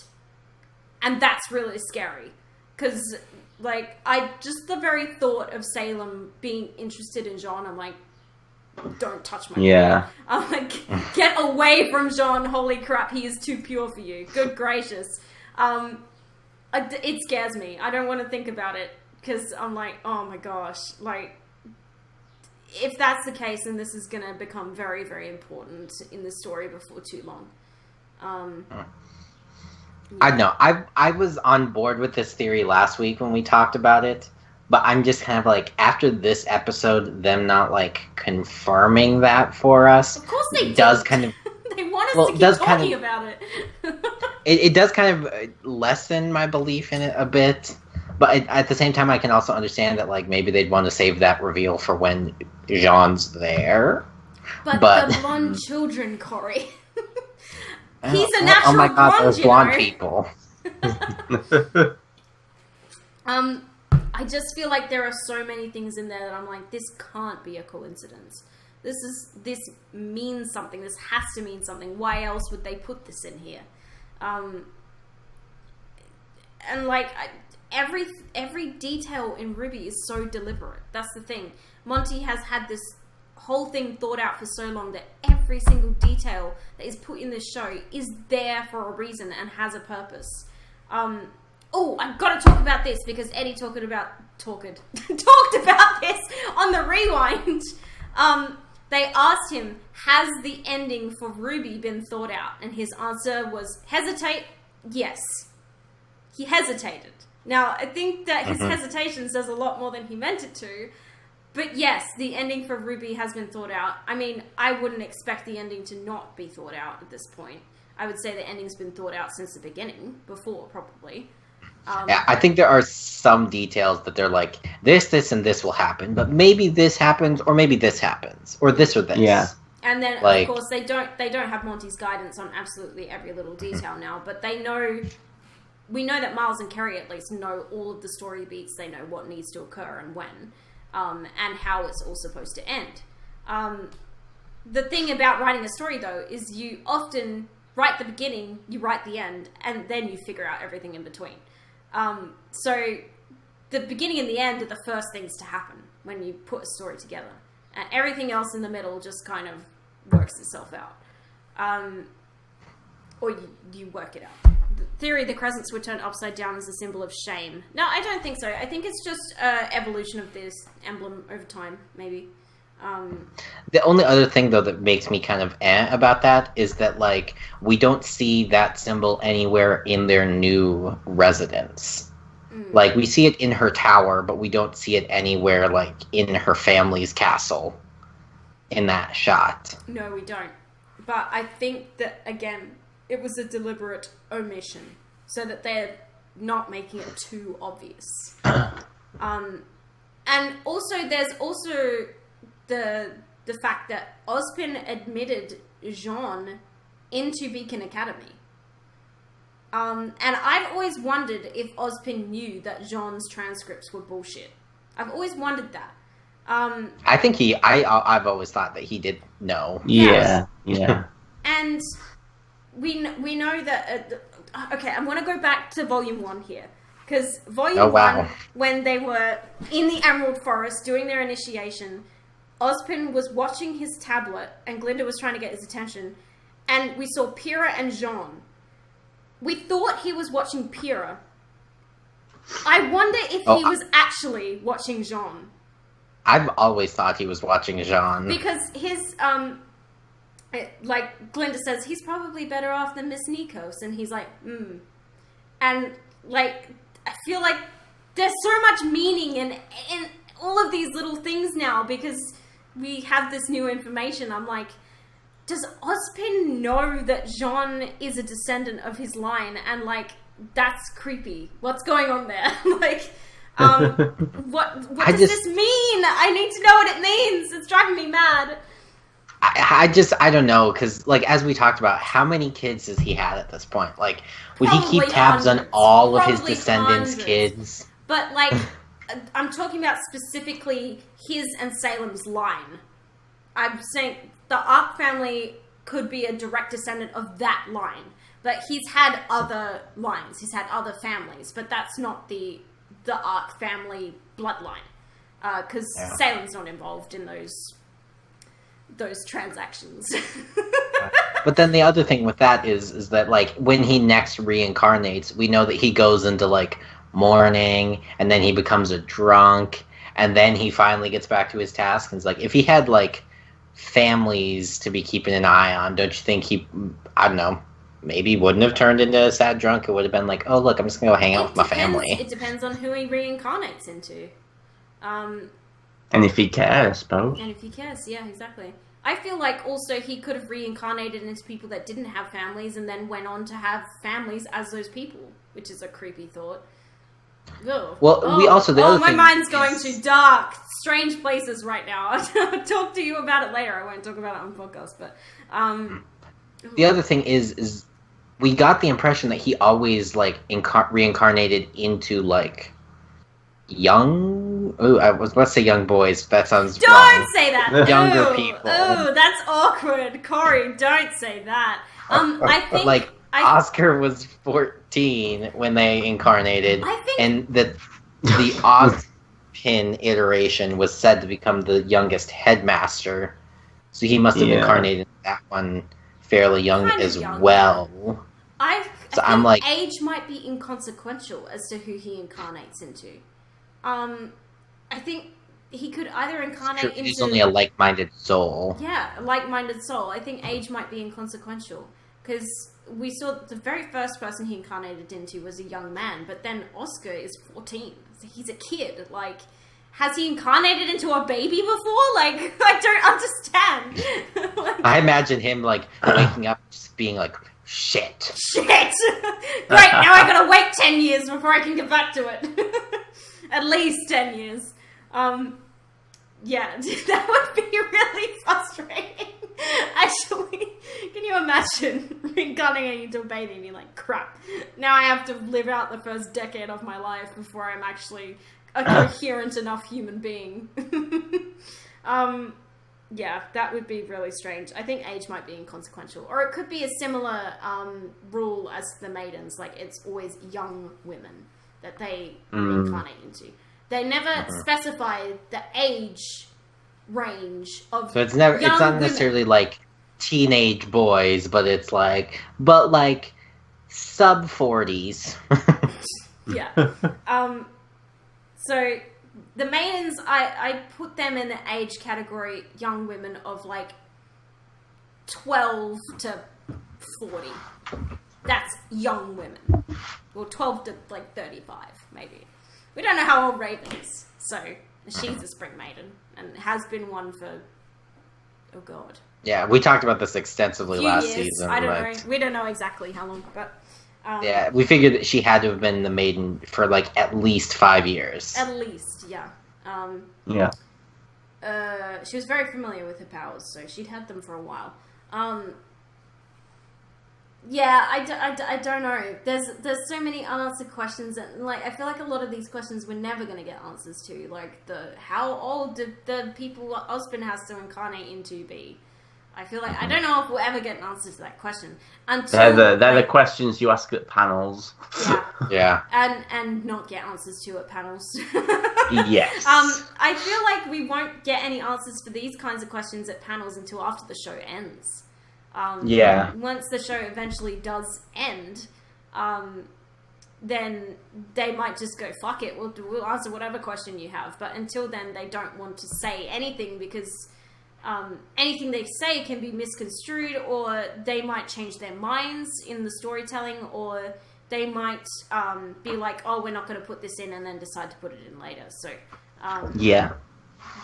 And that's really scary. Because, the very thought of Salem being interested in Jean, I'm like, don't touch my boy. I'm like, get away from Jean, holy crap, he is too pure for you. Good gracious. It scares me. I don't want to think about it, because I'm like, oh my gosh, if that's the case, then this is going to become very, very important in the story before too long. I know. I was on board with this theory last week when we talked about it, but I'm just kind of like, after this episode, them not confirming that for us. Of course they does kind of. They want us to keep talking about it. It does kind of lessen my belief in it a bit. But at the same time, I can also understand that maybe they'd want to save that reveal for when Jean's there. But the blonde children, Cory. He's a natural oh my god, blonde, those blonde people. I just feel like there are so many things in there that I'm like, this can't be a coincidence. This means something. This has to mean something. Why else would they put this in here? Every detail in Ruby is so deliberate. That's the thing. Monty has had this whole thing thought out for so long that every single detail that is put in this show is there for a reason and has a purpose. I've got to talk about this because Eddie talked about this on the rewind. They asked him, has the ending for Ruby been thought out? And his answer was, hesitate, yes. He hesitated. Now, I think that his hesitation says a lot more than he meant it to. But yes, the ending for Ruby has been thought out. I mean, I wouldn't expect the ending to not be thought out at this point. I would say the ending's been thought out since the beginning, before, probably. Yeah, I think there are some details that they're like, this, and this will happen, but maybe this happens, or maybe this happens, or this or this. Yeah. And then, Like- of course, they don't have Monty's guidance on absolutely every little detail now, but they know. We know that Miles and Kerry at least know all of the story beats. They know what needs to occur and when, and how it's all supposed to end. The thing about writing a story, though, is you often write the beginning, you write the end, and then you figure out everything in between. So the beginning and the end are the first things to happen when you put a story together. And everything else in the middle just kind of works itself out. Or you work it out. The theory the crescents were turned upside down as a symbol of shame. No, I don't think so. I think it's just evolution of this emblem over time, maybe. The only other thing, though, that makes me kind of about that is that, like, we don't see that symbol anywhere in their new residence. Like, we see it in her tower, but we don't see it anywhere, like, in her family's castle in that shot. No, we don't. But I think that, again, it was a deliberate omission so that they're not making it too obvious. And also, there's also the fact that Ozpin admitted Jean into Beacon Academy. And I've always wondered if Ozpin knew that Jean's transcripts were bullshit. I've always wondered that. I think I've always thought that he did know. Yeah. And we know that... okay, I'm going to go back to Volume 1 here. Because Volume 1, when they were in the Emerald Forest doing their initiation, Ozpin was watching his tablet and Glinda was trying to get his attention. And we saw Pyrrha and Jean. We thought he was watching Pyrrha. I wonder if he was actually watching Jean. I've always thought he was watching Jean. Because his, like Glinda says, he's probably better off than Miss Nikos. And he's like, And, like, I feel like there's so much meaning in all of these little things now because we have this new information. I'm like, does Ozpin know that Jean is a descendant of his line? And, like, that's creepy. What's going on there? Like, what does this mean? I need to know what it means. It's driving me mad. I don't know, because, like, as we talked about, how many kids has he had at this point? Like, would he keep tabs on all of his descendants' kids? But, like, I'm talking about specifically his and Salem's line. I'm saying the Ark family could be a direct descendant of that line. But he's had other lines. He's had other families. But that's not the Ark family bloodline. Because Salem's not involved in those transactions. But then the other thing with that is that, like, when he next reincarnates, we know that he goes into, like, mourning, and then he becomes a drunk, and then he finally gets back to his task. And it's like, if he had, like, families to be keeping an eye on, don't you think he, I don't know, maybe wouldn't have turned into a sad drunk? It would have been like, oh, look, I'm just going to go hang out with my family. It depends on who he reincarnates into. And if he cares, I suppose. And if he cares, yeah, exactly. I feel like also he could have reincarnated into people that didn't have families and then went on to have families as those people, which is a creepy thought. Ugh. Well, we also... my mind's going to dark, strange places right now. I'll talk to you about it later. I won't talk about it on the podcast, but... The other thing is we got the impression that he always, like, reincarnated into, like, young... Ooh, I was about to say young boys. That sounds Don't wrong. say that! Younger people. Ooh, that's awkward. Corey, don't say that. I think... Like, Oscar was 14 when they incarnated, and that the Ozpin iteration was said to become the youngest headmaster, so he must have incarnated that one fairly young as well. I I'm like, age might be inconsequential as to who he incarnates into. I think he could either incarnate into... He's only a like-minded soul. Yeah, a like-minded soul. I think age might be inconsequential, because we saw the very first person he incarnated into was a young man, but then Oscar is 14. So he's a kid. Like, has he incarnated into a baby before? Like, I don't understand. I imagine him, like, waking up just being, like, Shit. Shit! Great, now I gotta wait 10 years before I can get back to it. At least 10 years. Yeah, that would be really frustrating. Actually, can you imagine reincarnating into a baby and you're like, crap, now I have to live out the first decade of my life before I'm actually a coherent enough human being. Yeah, that would be really strange. I think age might be inconsequential. Or it could be a similar rule as the maidens, like it's always young women that they reincarnate into. They never specify the age range of. So it's not necessarily like teenage boys, but it's like sub 40s. Yeah. So the maidens, I put them in the age category young women of like 12 to 40. That's young women. Well, 12 to like 35, maybe. We don't know how old Raven is, so she's a spring maiden and has been one for, oh god. Yeah, we talked about this extensively last season. I don't know. We don't know exactly how long, but yeah, we figured that she had to have been the maiden for like at least 5 years. At least, yeah. She was very familiar with her powers, so she'd had them for a while. Yeah, I don't know. There's so many unanswered questions, and like I feel like a lot of these questions we're never going to get answers to. Like how old did the people Osborn has to incarnate into be? I feel like I don't know if we'll ever get an answer to that question. Until they're the questions you ask at panels. Yeah. And not get answers to at panels. Yes. I feel like we won't get any answers for these kinds of questions at panels until after the show ends. Once the show eventually does end, then they might just go, fuck it, we'll answer whatever question you have. But until then, they don't want to say anything because anything they say can be misconstrued, or they might change their minds in the storytelling, or they might be like, oh, we're not going to put this in, and then decide to put it in later. So,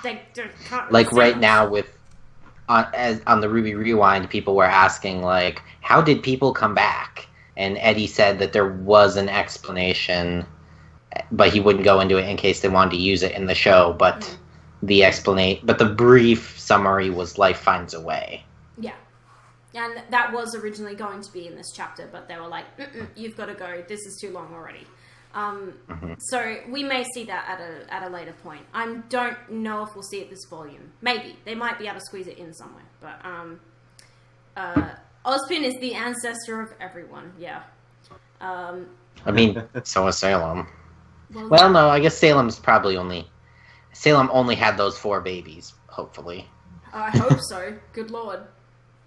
they can't like right much. now with on the Ruby Rewind, people were asking, like, how did people come back? And Eddie said that there was an explanation, but he wouldn't go into it in case they wanted to use it in the show. But the brief summary was life finds a way. Yeah. And that was originally going to be in this chapter, but they were like, you've got to go. This is too long already. So we may see that at a later point. I don't know if we'll see it this volume. Maybe. They might be able to squeeze it in somewhere. But Ozpin is the ancestor of everyone. Yeah. I mean, so is Salem. Well, no, I guess Salem only had those 4 babies, hopefully. I hope so. Good lord.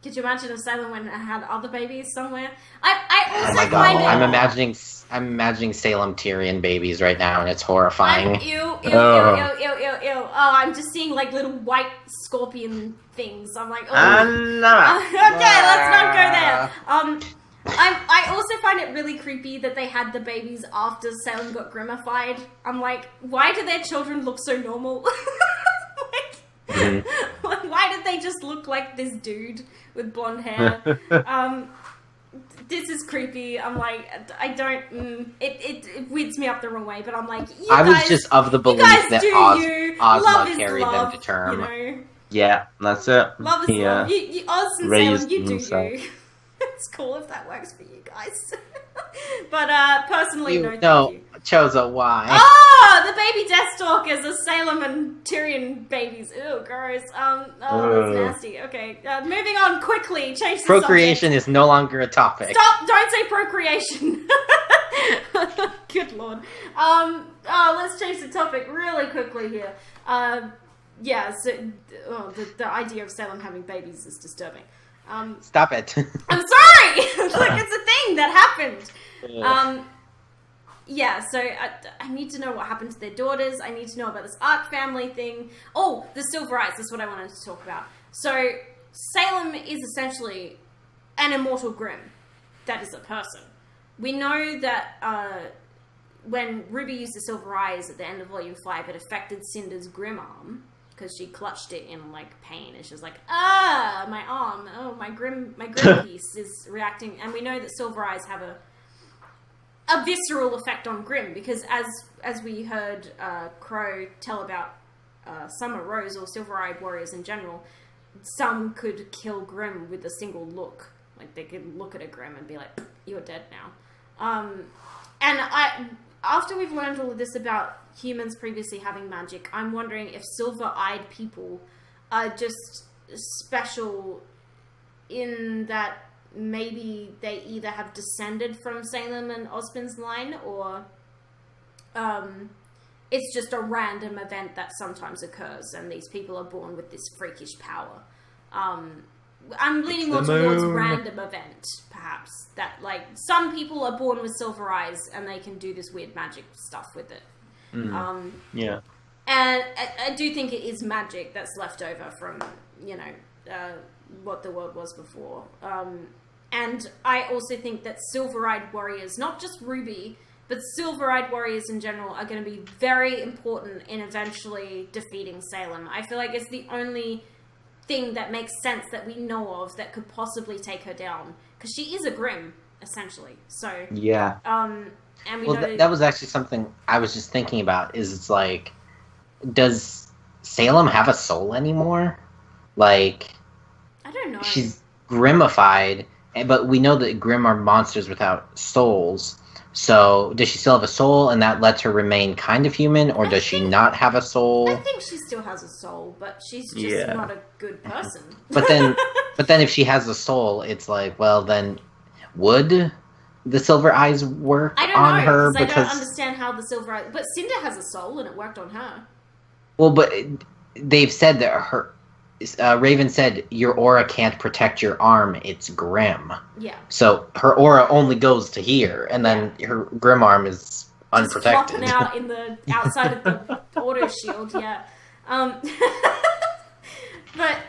Could you imagine if Salem went and had other babies somewhere? I also oh my god, I'm imagining Salem Tyrion babies right now, and it's horrifying. Ew. Oh, I'm just seeing like little white scorpion things. I'm like, oh. Okay, let's not go there. I also find it really creepy that they had the babies after Salem got grimified. I'm like, why do their children look so normal? Like, why did they just look like this dude with blonde hair? This is creepy. I'm like, I don't. It weirds me up the wrong way, but I'm like, I was just of the belief that Ozma carried them to term. You know? Yeah, that's it. Love is love. You Oz and Salem, you do you. It's cool if that works for you guys. But personally, no, thank you. Chozo, why? Oh, the baby Deathstalkers are Salem and Tyrion babies. Ew, gross. That's nasty. Okay, moving on quickly. Change the Procreation subject. is no longer a topic. Stop! Don't say procreation. Good lord. Let's change the topic really quickly here. Yeah. So, the idea of Salem having babies is disturbing. Stop it. I'm sorry. Like, it's a thing that happened. Yeah, so I need to know what happened to their daughters. I need to know about this Ark family thing. Oh, the Silver Eyes. That's what I wanted to talk about. So, Salem is essentially an immortal Grimm. That is a person. We know that when Ruby used the Silver Eyes at the end of Volume 5, it affected Cinder's Grimm arm. because she clutched it in like pain, and she was like, my arm, oh my grim piece is reacting. And we know that Silver Eyes have a visceral effect on Grim, because as we heard Crow tell about Summer Rose or Silver-Eyed warriors in general, some could kill Grim with a single look. Like, they could look at a Grim and be like, you're dead now. After we've learned all of this about humans previously having magic, I'm wondering if silver-eyed people are just special in that maybe they either have descended from Salem and Ozpin's line, or it's just a random event that sometimes occurs, and these people are born with this freakish power. I'm leaning more towards random event, perhaps. That, like, some people are born with silver eyes, and they can do this weird magic stuff with it. Yeah. And I do think it is magic that's left over from, what the world was before. And I also think that silver-eyed warriors, not just Ruby, but silver-eyed warriors in general, are going to be very important in eventually defeating Salem. I feel like it's the only thing that makes sense that we know of that could possibly take her down, because she is a Grim, essentially. So yeah. And we know that was actually something I was just thinking about. Is it's like, does Salem have a soul anymore? Like, I don't know. She's Grimified, but we know that Grim are monsters without souls. So, does she still have a soul, and that lets her remain kind of human, or does she not have a soul? I think she still has a soul, but she's just not a good person. But then, if she has a soul, it's like, well, then would the silver eyes work on her? Because I don't understand how the silver eyes. But Cinder has a soul, and it worked on her. Well, but they've said that her. Raven said, your aura can't protect your arm, it's Grim. Yeah. So her aura only goes to here, and then her Grim arm is unprotected. Just flopping out in the outside of the auto shield, yeah. But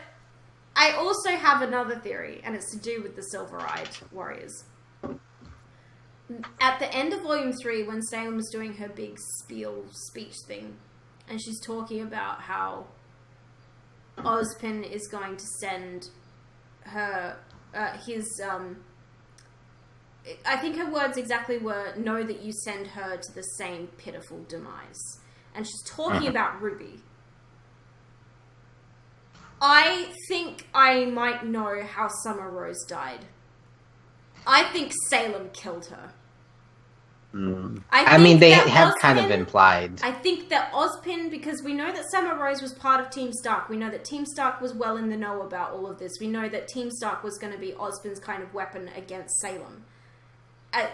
I also have another theory, and it's to do with the silver-eyed warriors. At the end of Volume 3, when Salem was doing her big speech thing, and she's talking about how Ozpin is going to send her, his, I think her words exactly were, know that you send her to the same pitiful demise. And she's talking about Ruby. I think I might know how Summer Rose died. I think Salem killed her. I mean, they have kind of implied. I think that Ozpin, because we know that Summer Rose was part of Team Stark. We know that Team Stark was well in the know about all of this. We know that Team Stark was going to be Ozpin's kind of weapon against Salem.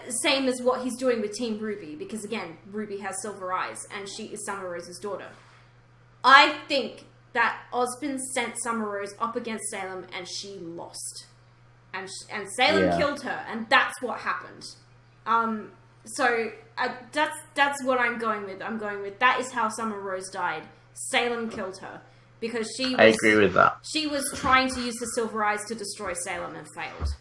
Same as what he's doing with Team Ruby, because again, Ruby has silver eyes, and she is Summer Rose's daughter. I think that Ozpin sent Summer Rose up against Salem, and she lost. And Salem killed her, and that's what happened. So that's what I'm going with. I'm going with that is how Summer Rose died. Salem killed her because I agree with that. She was trying to use the Silver Eyes to destroy Salem and failed.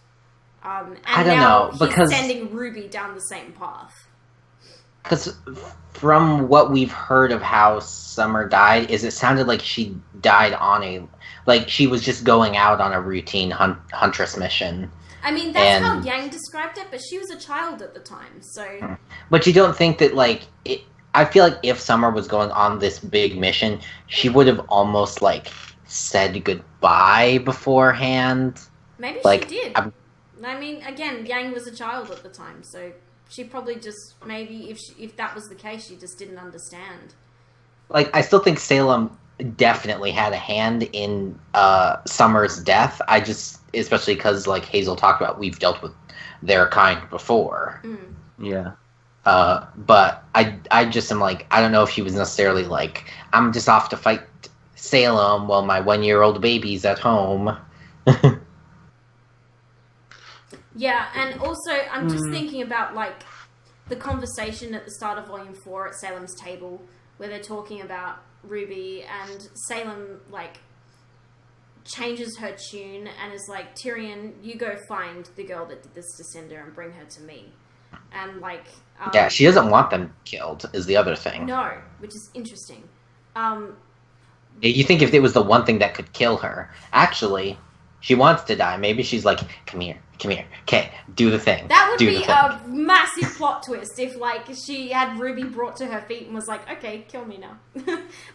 And I don't know, because he's sending Ruby down the same path. Because from what we've heard of how Summer died, it sounded like she died she was just going out on a routine huntress mission. I mean, that's how Yang described it, but she was a child at the time, so... But you don't think that, I feel like if Summer was going on this big mission, she would have almost, said goodbye beforehand. Maybe she did. I mean, again, Yang was a child at the time, so she probably just, maybe, if that was the case, she just didn't understand. I still think Salem definitely had a hand in Summer's death. Especially because, Hazel talked about, we've dealt with their kind before. Yeah. But I just am I don't know if she was necessarily I'm just off to fight Salem while my 1-year-old baby's at home. Yeah, and also, I'm just thinking about, the conversation at the start of Volume 4 at Salem's table, where they're talking about Ruby, and Salem, changes her tune and is like, Tyrion, you go find the girl that did this to Cinder and bring her to me. And, yeah, she doesn't want them killed, is the other thing. No, which is interesting. You think if it was the one thing that could kill her, actually, she wants to die. Maybe she's like, come here, okay, do the thing. That would be a massive plot twist if, like, she had Ruby brought to her feet and was like, okay, kill me now.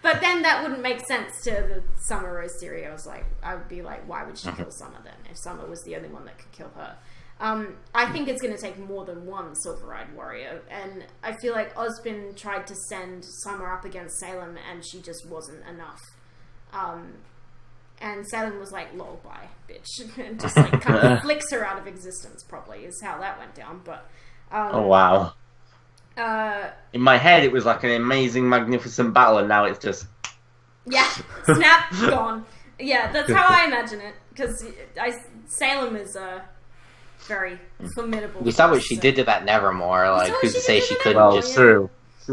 But then that wouldn't make sense to the Summer Rose theory. I would be like, why would she kill Summer then, if Summer was the only one that could kill her? I think it's going to take more than one Silver-Eyed Warrior, and I feel like Ozpin tried to send Summer up against Salem, and she just wasn't enough. And Salem was like, lol, bye, bitch. And just like kind of flicks her out of existence, probably, is how that went down. But oh, wow. In my head, it was like an amazing, magnificent battle, and now it's just... Yeah, snap, gone. Yeah, that's how I imagine it. Because Salem is very formidable. We saw what she did to that Nevermore. Like, who's to say she couldn't just... Through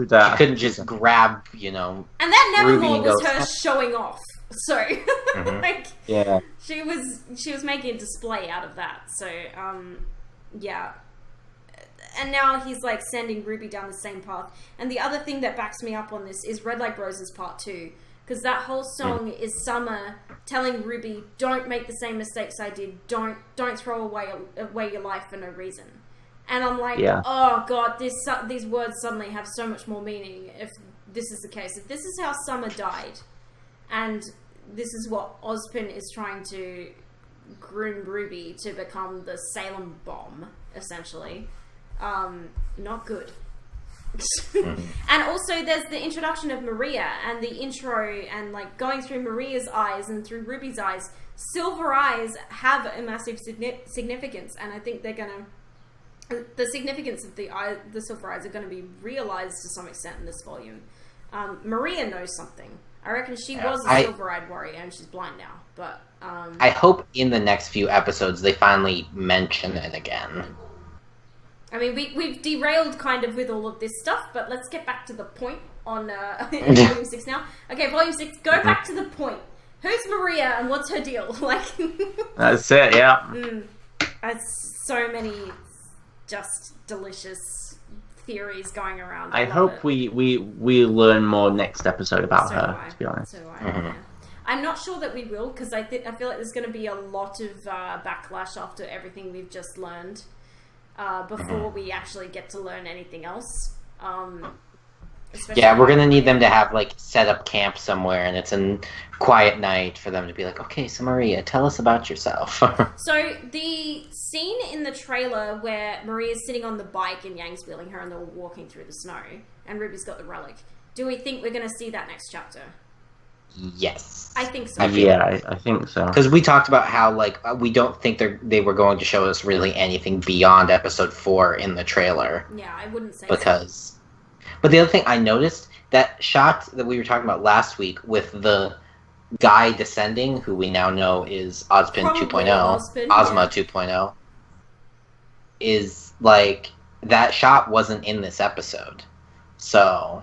that. She couldn't just grab, you know... And that Nevermore Ruby was her showing off. So, like, yeah, she was making a display out of that. So, yeah. And now he's like sending Ruby down the same path. And the other thing that backs me up on this is Red Like Roses Part 2, because that whole song is Summer telling Ruby, "Don't make the same mistakes I did. Don't throw away your life for no reason." And I'm like, oh god, these words suddenly have so much more meaning if this is the case. If this is how Summer died, and this is what Ozpin is trying to groom Ruby to become the Salem bomb, essentially. Not good. And also there's the introduction of Maria and the intro and like going through Maria's eyes and through Ruby's eyes. Silver eyes have a massive significance, and I think they're gonna... The significance of the silver eyes are going to be realized to some extent in this volume. Maria knows something. I reckon she was a silver-eyed warrior, and she's blind now. But I hope in the next few episodes they finally mention it again. I mean, we've derailed kind of with all of this stuff, but let's get back to the point on Volume 6 now. Okay, Volume 6, go back to the point. Who's Maria, and what's her deal? Like, that's it, yeah. That's so many just delicious theories going around. I hope we learn more next episode about her, to be honest. Yeah. I'm not sure that we will, because I feel like there's going to be a lot of backlash after everything we've just learned before we actually get to learn anything else. Yeah, we're going to need them to have, like, set up camp somewhere, and it's a quiet night for them to be like, okay, so Maria, tell us about yourself. So, the scene in the trailer where Maria's sitting on the bike and Yang's wheeling her and they're all walking through the snow, and Ruby's got the relic, do we think we're going to see that next chapter? Yes. I think so. I think so. Because we talked about how, like, we don't think they were going to show us really anything beyond episode 4 in the trailer. Yeah, I wouldn't say so. But the other thing I noticed, that shot that we were talking about last week with the guy descending, who we now know is Ozpin 2.0, Ozma 2.0, is like, that shot wasn't in this episode. So,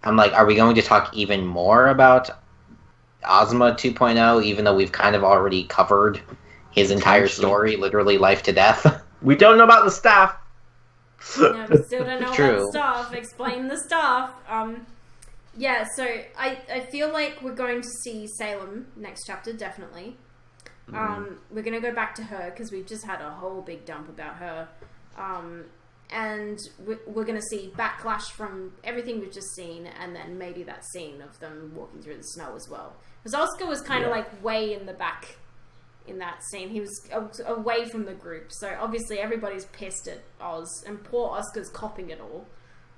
I'm like, are we going to talk even more about Ozma 2.0, even though we've kind of already covered his entire story, literally life to death? We don't know about the staff. No, we still don't know about the staff. Explain the staff. Yeah, so I feel like we're going to see Salem next chapter, definitely. We're going to go back to her, because we've just had a whole big dump about her. And we're going to see backlash from everything we've just seen, and then maybe that scene of them walking through the snow as well. Because Oscar was kind of like way in the back in that scene. He was away from the group, so obviously everybody's pissed at Oz, and poor Oscar's copping it all.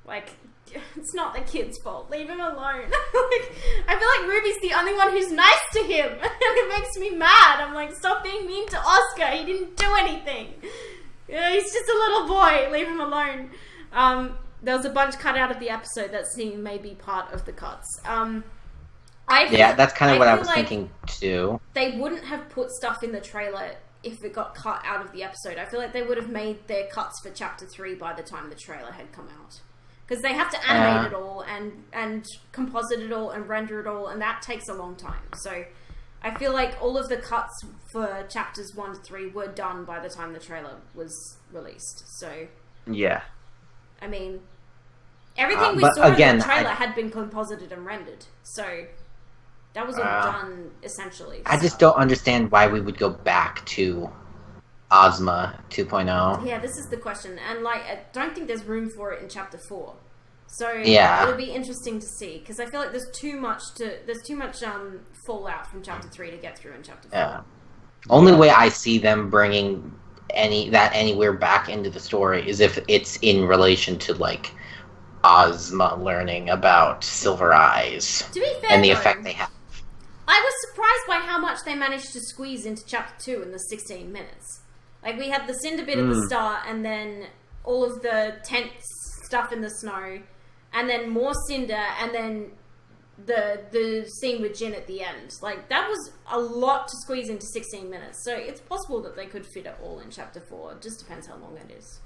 Like, it's not the kid's fault. Leave him alone. Like, I feel like Ruby's the only one who's nice to him, and it makes me mad. I'm like, stop being mean to Oscar. He didn't do anything. He's just a little boy. Leave him alone. There was a bunch cut out of the episode that scene may be part of the cuts. That's kind of what I was thinking too. They wouldn't have put stuff in the trailer if it got cut out of the episode. I feel like they would have made their cuts for chapter 3 by the time the trailer had come out. Because they have to animate it all and composite it all and render it all, and that takes a long time. So I feel like all of the cuts for chapters 1 to 3 were done by the time the trailer was released. So yeah, I mean, everything we saw in the trailer had been composited and rendered. So That was all done, essentially. I just don't understand why we would go back to Ozma 2.0. Yeah, this is the question. And, like, I don't think there's room for it in Chapter 4. So, Yeah. it'll be interesting to see. Because I feel like there's too much fallout from Chapter 3 to get through in Chapter 4. Yeah. Only way I see them bringing anywhere back into the story is if it's in relation to, like, Ozma learning about Silver Eyes. To be fair, and the though, effect they have. I was surprised by how much they managed to squeeze into Chapter 2 in the 16 minutes. Like, we had the Cinder bit at the start, and then all of the tent stuff in the snow, and then more Cinder, and then the scene with Jin at the end. Like, that was a lot to squeeze into 16 minutes. So it's possible that they could fit it all in Chapter 4. It just depends how long it is.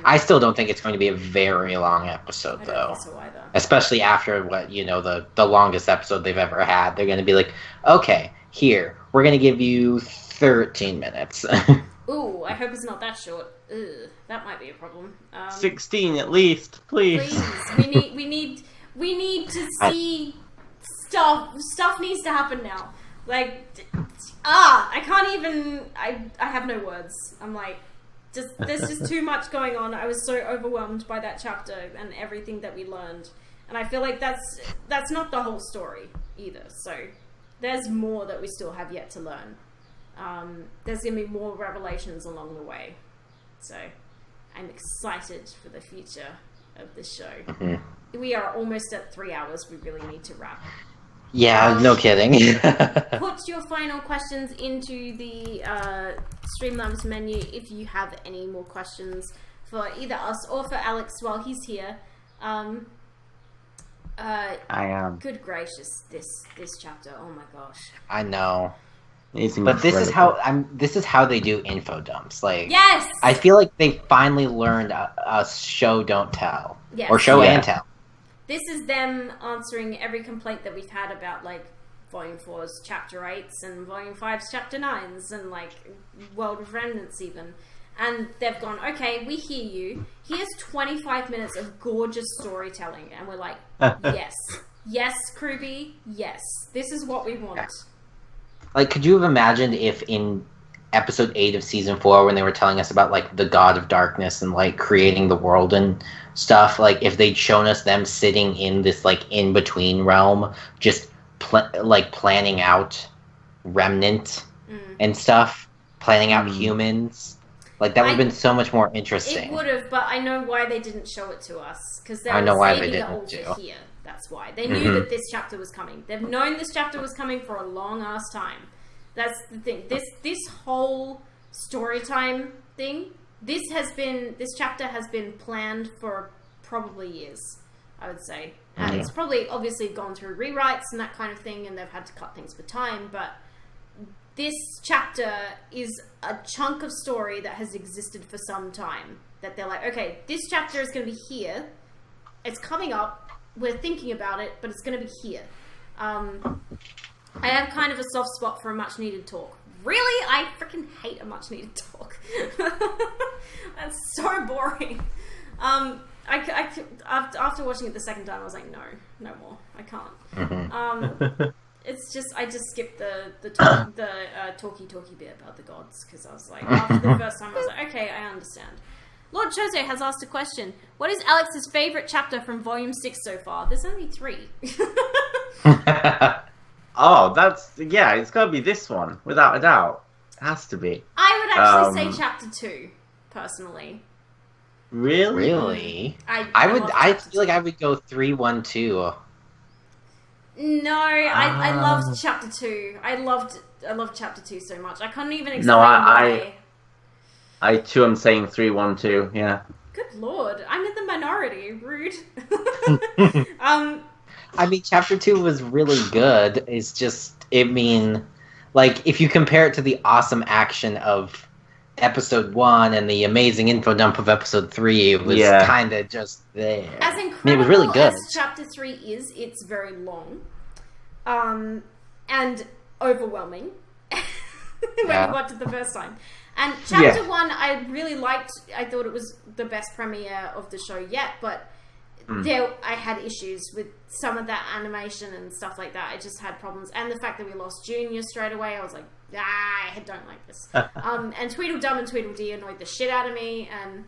I still don't think it's going to be a very long episode, though. I don't think so either. Especially after what, the longest episode they've ever had. They're going to be like, okay, here, we're going to give you 13 minutes. Ooh, I hope it's not that short. Ugh, that might be a problem. 16 at least, please. We need to see stuff. Stuff needs to happen now. Like, I can't even. I have no words. I'm like, there's just too much going on. I was so overwhelmed by that chapter and everything that we learned, and I feel like that's not the whole story either. So there's more that we still have yet to learn. There's gonna be more revelations along the way. So I'm excited for the future of this show. Mm-hmm. We are almost at 3 hours. We really need to wrap. Yeah, no kidding. Put your final questions into the Streamlabs menu if you have any more questions for either us or for Alex while he's here. I am. Good gracious, this chapter. Oh my gosh. I know. But this is how they do info dumps. Like, yes! I feel like they finally learned a show don't tell. Yes. Or show and tell. This is them answering every complaint that we've had about, like, Volume 4's Chapter 8s and Volume 5's Chapter 9s and, like, World of Remnants even. And they've gone, okay, we hear you. Here's 25 minutes of gorgeous storytelling. And we're like, yes. Yes, Kruby, yes. This is what we want. Like, could you have imagined if in episode 8 of season 4, when they were telling us about, like, the God of Darkness and, like, creating the world and stuff, like, if they'd shown us them sitting in this, like, in-between realm, just, planning out Remnant and stuff, planning out humans, like, that would have been so much more interesting. It would have, but I know why they didn't show it to us, because they I know were why saving they it all didn't for here. That's why. They knew that this chapter was coming. They've known this chapter was coming for a long-ass time. That's the thing. This whole story time thing, this chapter has been planned for probably years, I would say. It's probably obviously gone through rewrites and that kind of thing, and they've had to cut things for time, but this chapter is a chunk of story that has existed for some time. That they're like, okay, this chapter is going to be here. It's coming up. We're thinking about it, but it's going to be here. I have kind of a soft spot for a much needed talk. Really? I freaking hate a much needed talk. That's so boring. After watching it the second time, I was like, no more. I can't. It's just, I just skipped the talky bit about the gods, because I was like, after the first time, I was like, okay, I understand. Lord Chose has asked a question. What is Alex's favourite chapter from Volume 6 so far? There's only 3. Oh, it's got to be this one, without a doubt. It has to be. I would actually say Chapter 2, personally. Really? I feel like I would go 3, 1, 2. No, I loved Chapter 2. I loved Chapter 2 so much. I couldn't even explain why. I too am saying 3, 1, 2, yeah. Good lord, I'm in the minority. Rude. I mean, Chapter 2 was really good. It's just, like, if you compare it to the awesome action of Episode 1 and the amazing info dump of Episode 3, it was kind of just there. As incredible it was really good. as Chapter 3 is, it's very long. And overwhelming. When you watched it the first time. And Chapter 1, I really liked. I thought it was the best premiere of the show yet, but I had issues with some of that animation and stuff like that. I just had problems, and the fact that we lost Junior straight away, I was like, I don't like this. And Tweedledum and Tweedledee annoyed the shit out of me. And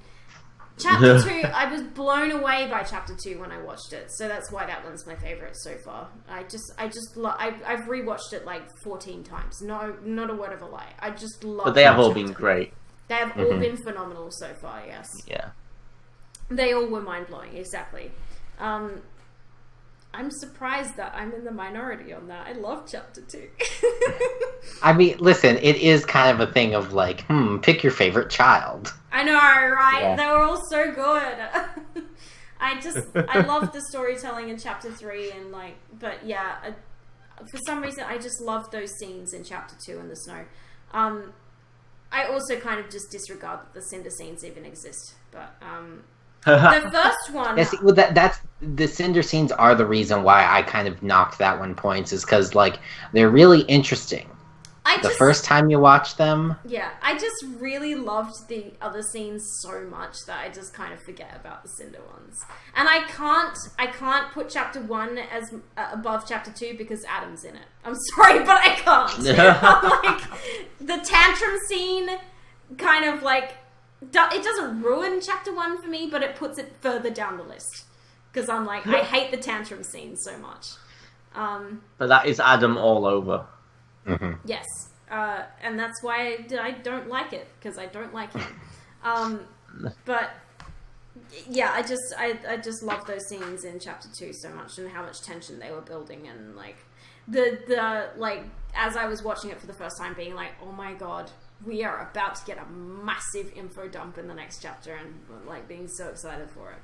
Chapter 2, I was blown away by Chapter 2 when I watched it, so that's why that one's my favorite so far. I've rewatched it like 14 times. No, not a word of a lie. I just love. But they have all been great. They have all been phenomenal so far. Yes. Yeah. They all were mind-blowing, exactly. I'm surprised that I'm in the minority on that. I love Chapter 2. I mean, listen, it is kind of a thing of like, pick your favorite child. I know, right? Yeah. They were all so good. I love the storytelling in Chapter 3, and like, but yeah, for some reason, I just love those scenes in Chapter 2 in the snow. I also kind of just disregard that the Cinder scenes even exist, but the first one. Yeah, see, well, that's the Cinder scenes are the reason why I kind of knocked that one points, is because like they're really interesting. The first time you watch them, yeah, I just really loved the other scenes so much that I just kind of forget about the Cinder ones. And I can't put Chapter 1 as above Chapter 2 because Adam's in it. I'm sorry, but I can't. I'm like, the tantrum scene kind of like, it doesn't ruin Chapter 1 for me, but it puts it further down the list. Because I'm like, I hate the tantrum scene so much. But that is Adam all over. Mm-hmm. Yes. And that's why I don't like it, because I don't like him. But yeah, I just love those scenes in Chapter 2 so much, and how much tension they were building, and like the like as I was watching it for the first time, being like, oh my god, we are about to get a massive info dump in the next chapter, and like being so excited for it.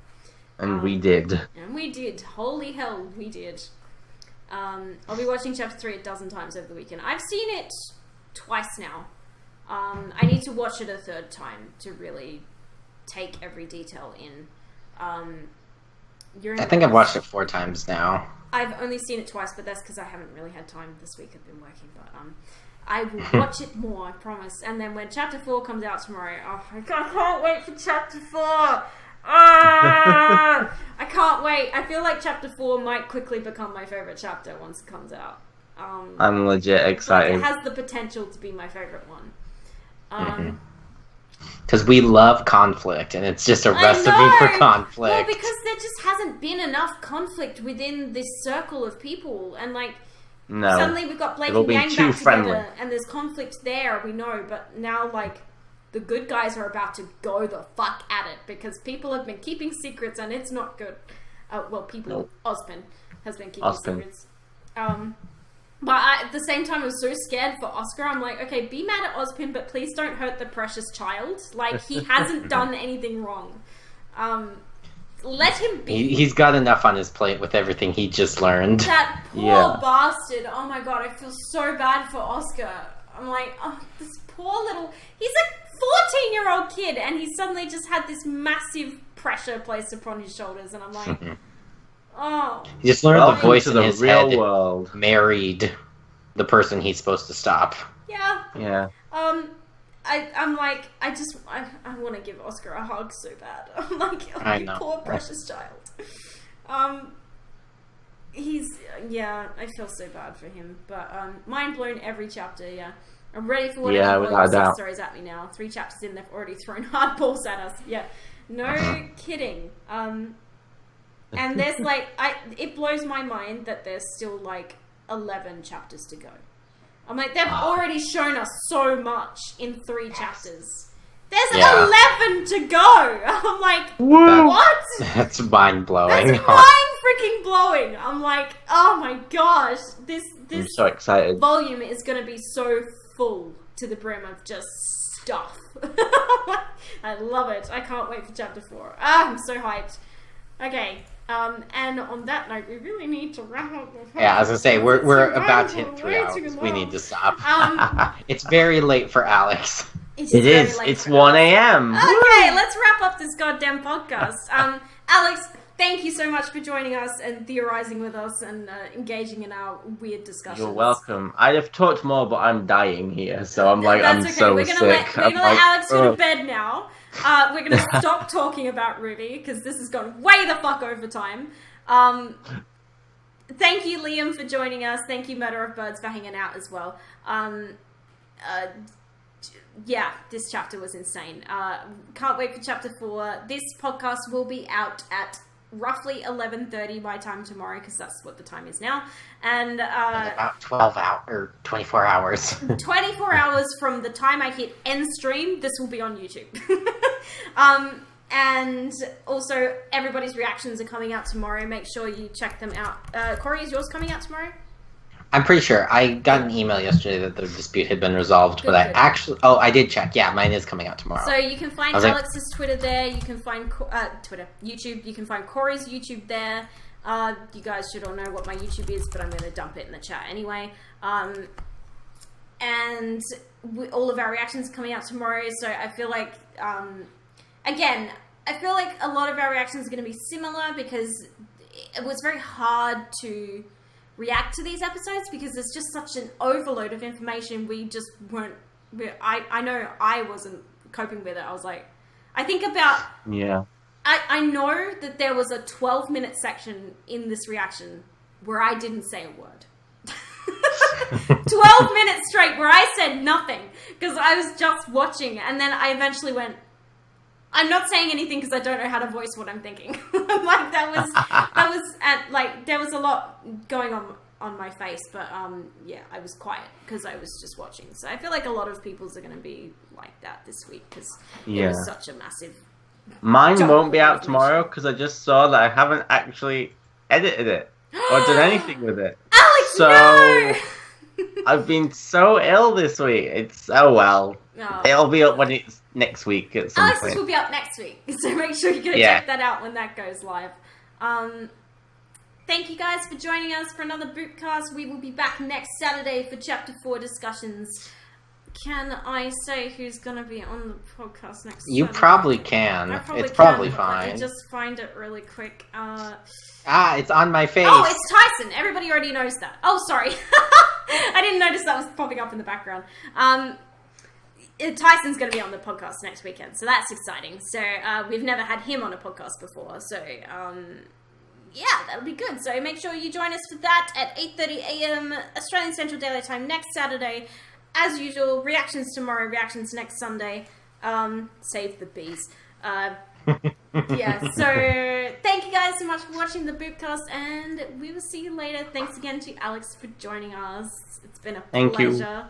And we did. And we did. Holy hell, we did. I'll be watching Chapter 3 a dozen times over the weekend. I've seen it twice now. I need to watch it a third time to really take every detail in. I think I've watched it 4 times now. I've only seen it twice, but that's because I haven't really had time this week. I've been working, but I will watch it more, I promise. And then when Chapter 4 comes out tomorrow, I can't wait for Chapter 4! I can't wait. I feel like Chapter 4 might quickly become my favourite chapter once it comes out. I'm legit excited. It has the potential to be my favourite one. Because we love conflict, and it's just a recipe for conflict. Well, because there just hasn't been enough conflict within this circle of people, and like suddenly we've got Blake and Yang back together, and there's conflict there, we know, but now like the good guys are about to go the fuck at it, because people have been keeping secrets, and it's not good. Ozpin has been keeping secrets. But at the same time, I was so scared for Oscar. I'm like, okay, be mad at Ozpin, but please don't hurt the precious child. Like, he hasn't done anything wrong. Let him be. He's got enough on his plate with everything he just learned. That poor bastard. Oh my god, I feel so bad for Oscar. I'm like, oh, this poor little... He's a 14-year-old kid, and he suddenly just had this massive pressure placed upon his shoulders, and I'm like... Oh. He just learned the voice in his real head world. Married the person he's supposed to stop. Yeah. Yeah. I'm like, I want to give Oscar a hug so bad. I'm like, oh, you poor precious child. I feel so bad for him. But mind blown every chapter. Yeah, I'm ready for whatever Volume 6 throws at me now. 3 chapters in, they've already thrown hardballs at us. Yeah, no kidding. And there's like, it blows my mind that there's still like 11 chapters to go. I'm like, they've already shown us so much in 3 chapters. There's 11 to go. I'm like, what? That's mind blowing. That's mind freaking blowing. I'm like, oh my gosh, this I'm so excited. Volume is going to be so full to the brim of just stuff. I love it. I can't wait for chapter 4. I'm so hyped. Okay. And on that note, we really need to wrap up. Yeah, I was gonna say we're about to hit 3 hours. We need to stop. It's very late for Alex. It is. It's 1 a.m. Okay, let's wrap up this goddamn podcast. Alex, thank you so much for joining us and theorizing with us and engaging in our weird discussions. You're welcome. I'd have talked more, but I'm dying here, so I'm like, That's I'm okay. so We're gonna sick. let Alex go to bed now. We're gonna stop talking about Ruby because this has gone way the fuck over time. Thank you, Liam, for joining us. Thank you, Murder of Birds, for hanging out as well. Yeah, this chapter was insane. Can't wait for chapter 4. This podcast will be out at roughly 11:30 my time tomorrow, because that's what the time is now. And In about 12 hours or 24 hours. 24 hours from the time I hit end stream, this will be on YouTube. And also, everybody's reactions are coming out tomorrow. Make sure you check them out. Cory, is yours coming out tomorrow? I'm pretty sure. I got an email yesterday that the dispute had been resolved, but Good. I did check. Yeah, mine is coming out tomorrow. So you can find Alex's Twitter there. You can find YouTube. You can find Cory's YouTube there. You guys should all know what my YouTube is, but I'm going to dump it in the chat anyway. And all of our reactions are coming out tomorrow, so I feel like... Again, I feel like a lot of our reactions are going to be similar because it was very hard to react to these episodes because there's just such an overload of information. We just weren't... I know I wasn't coping with it. I was like... I think about... Yeah. I know that there was a 12-minute section in this reaction where I didn't say a word. 12 minutes straight where I said nothing because I was just watching, and then I eventually went... I'm not saying anything because I don't know how to voice what I'm thinking. Like there was a lot going on my face, but yeah, I was quiet because I was just watching. So I feel like a lot of people's are going to be like that this week because it was such a massive. Mine won't be out tomorrow because I just saw that I haven't actually edited it or done anything with it. Alex, so no! I've been so ill this week. It's well. Oh. It'll be up when it's next week at some Alex's point. will be up next week, so make sure you go check that out when that goes live. Thank you guys for joining us for another Boopcast. We will be back next Saturday for Chapter 4 discussions. Can I say who's going to be on the podcast next You Saturday? probably can. It's probably fine. Let me just find it really quick. It's on my face. Oh, it's Tyson. Everybody already knows that. Oh, sorry. I didn't notice that was popping up in the background. Tyson's going to be on the podcast next weekend, so that's exciting. So we've never had him on a podcast before, so yeah, that'll be good. So make sure you join us for that at 8:30 a.m. Australian Central Daylight Time next Saturday. As usual, reactions tomorrow, reactions next Sunday. Save the bees. Yeah, so thank you guys so much for watching the Boopcast, and we will see you later. Thanks again to Alex for joining us. It's been a pleasure.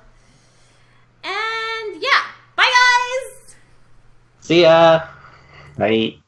And yeah, bye guys! See ya! Bye.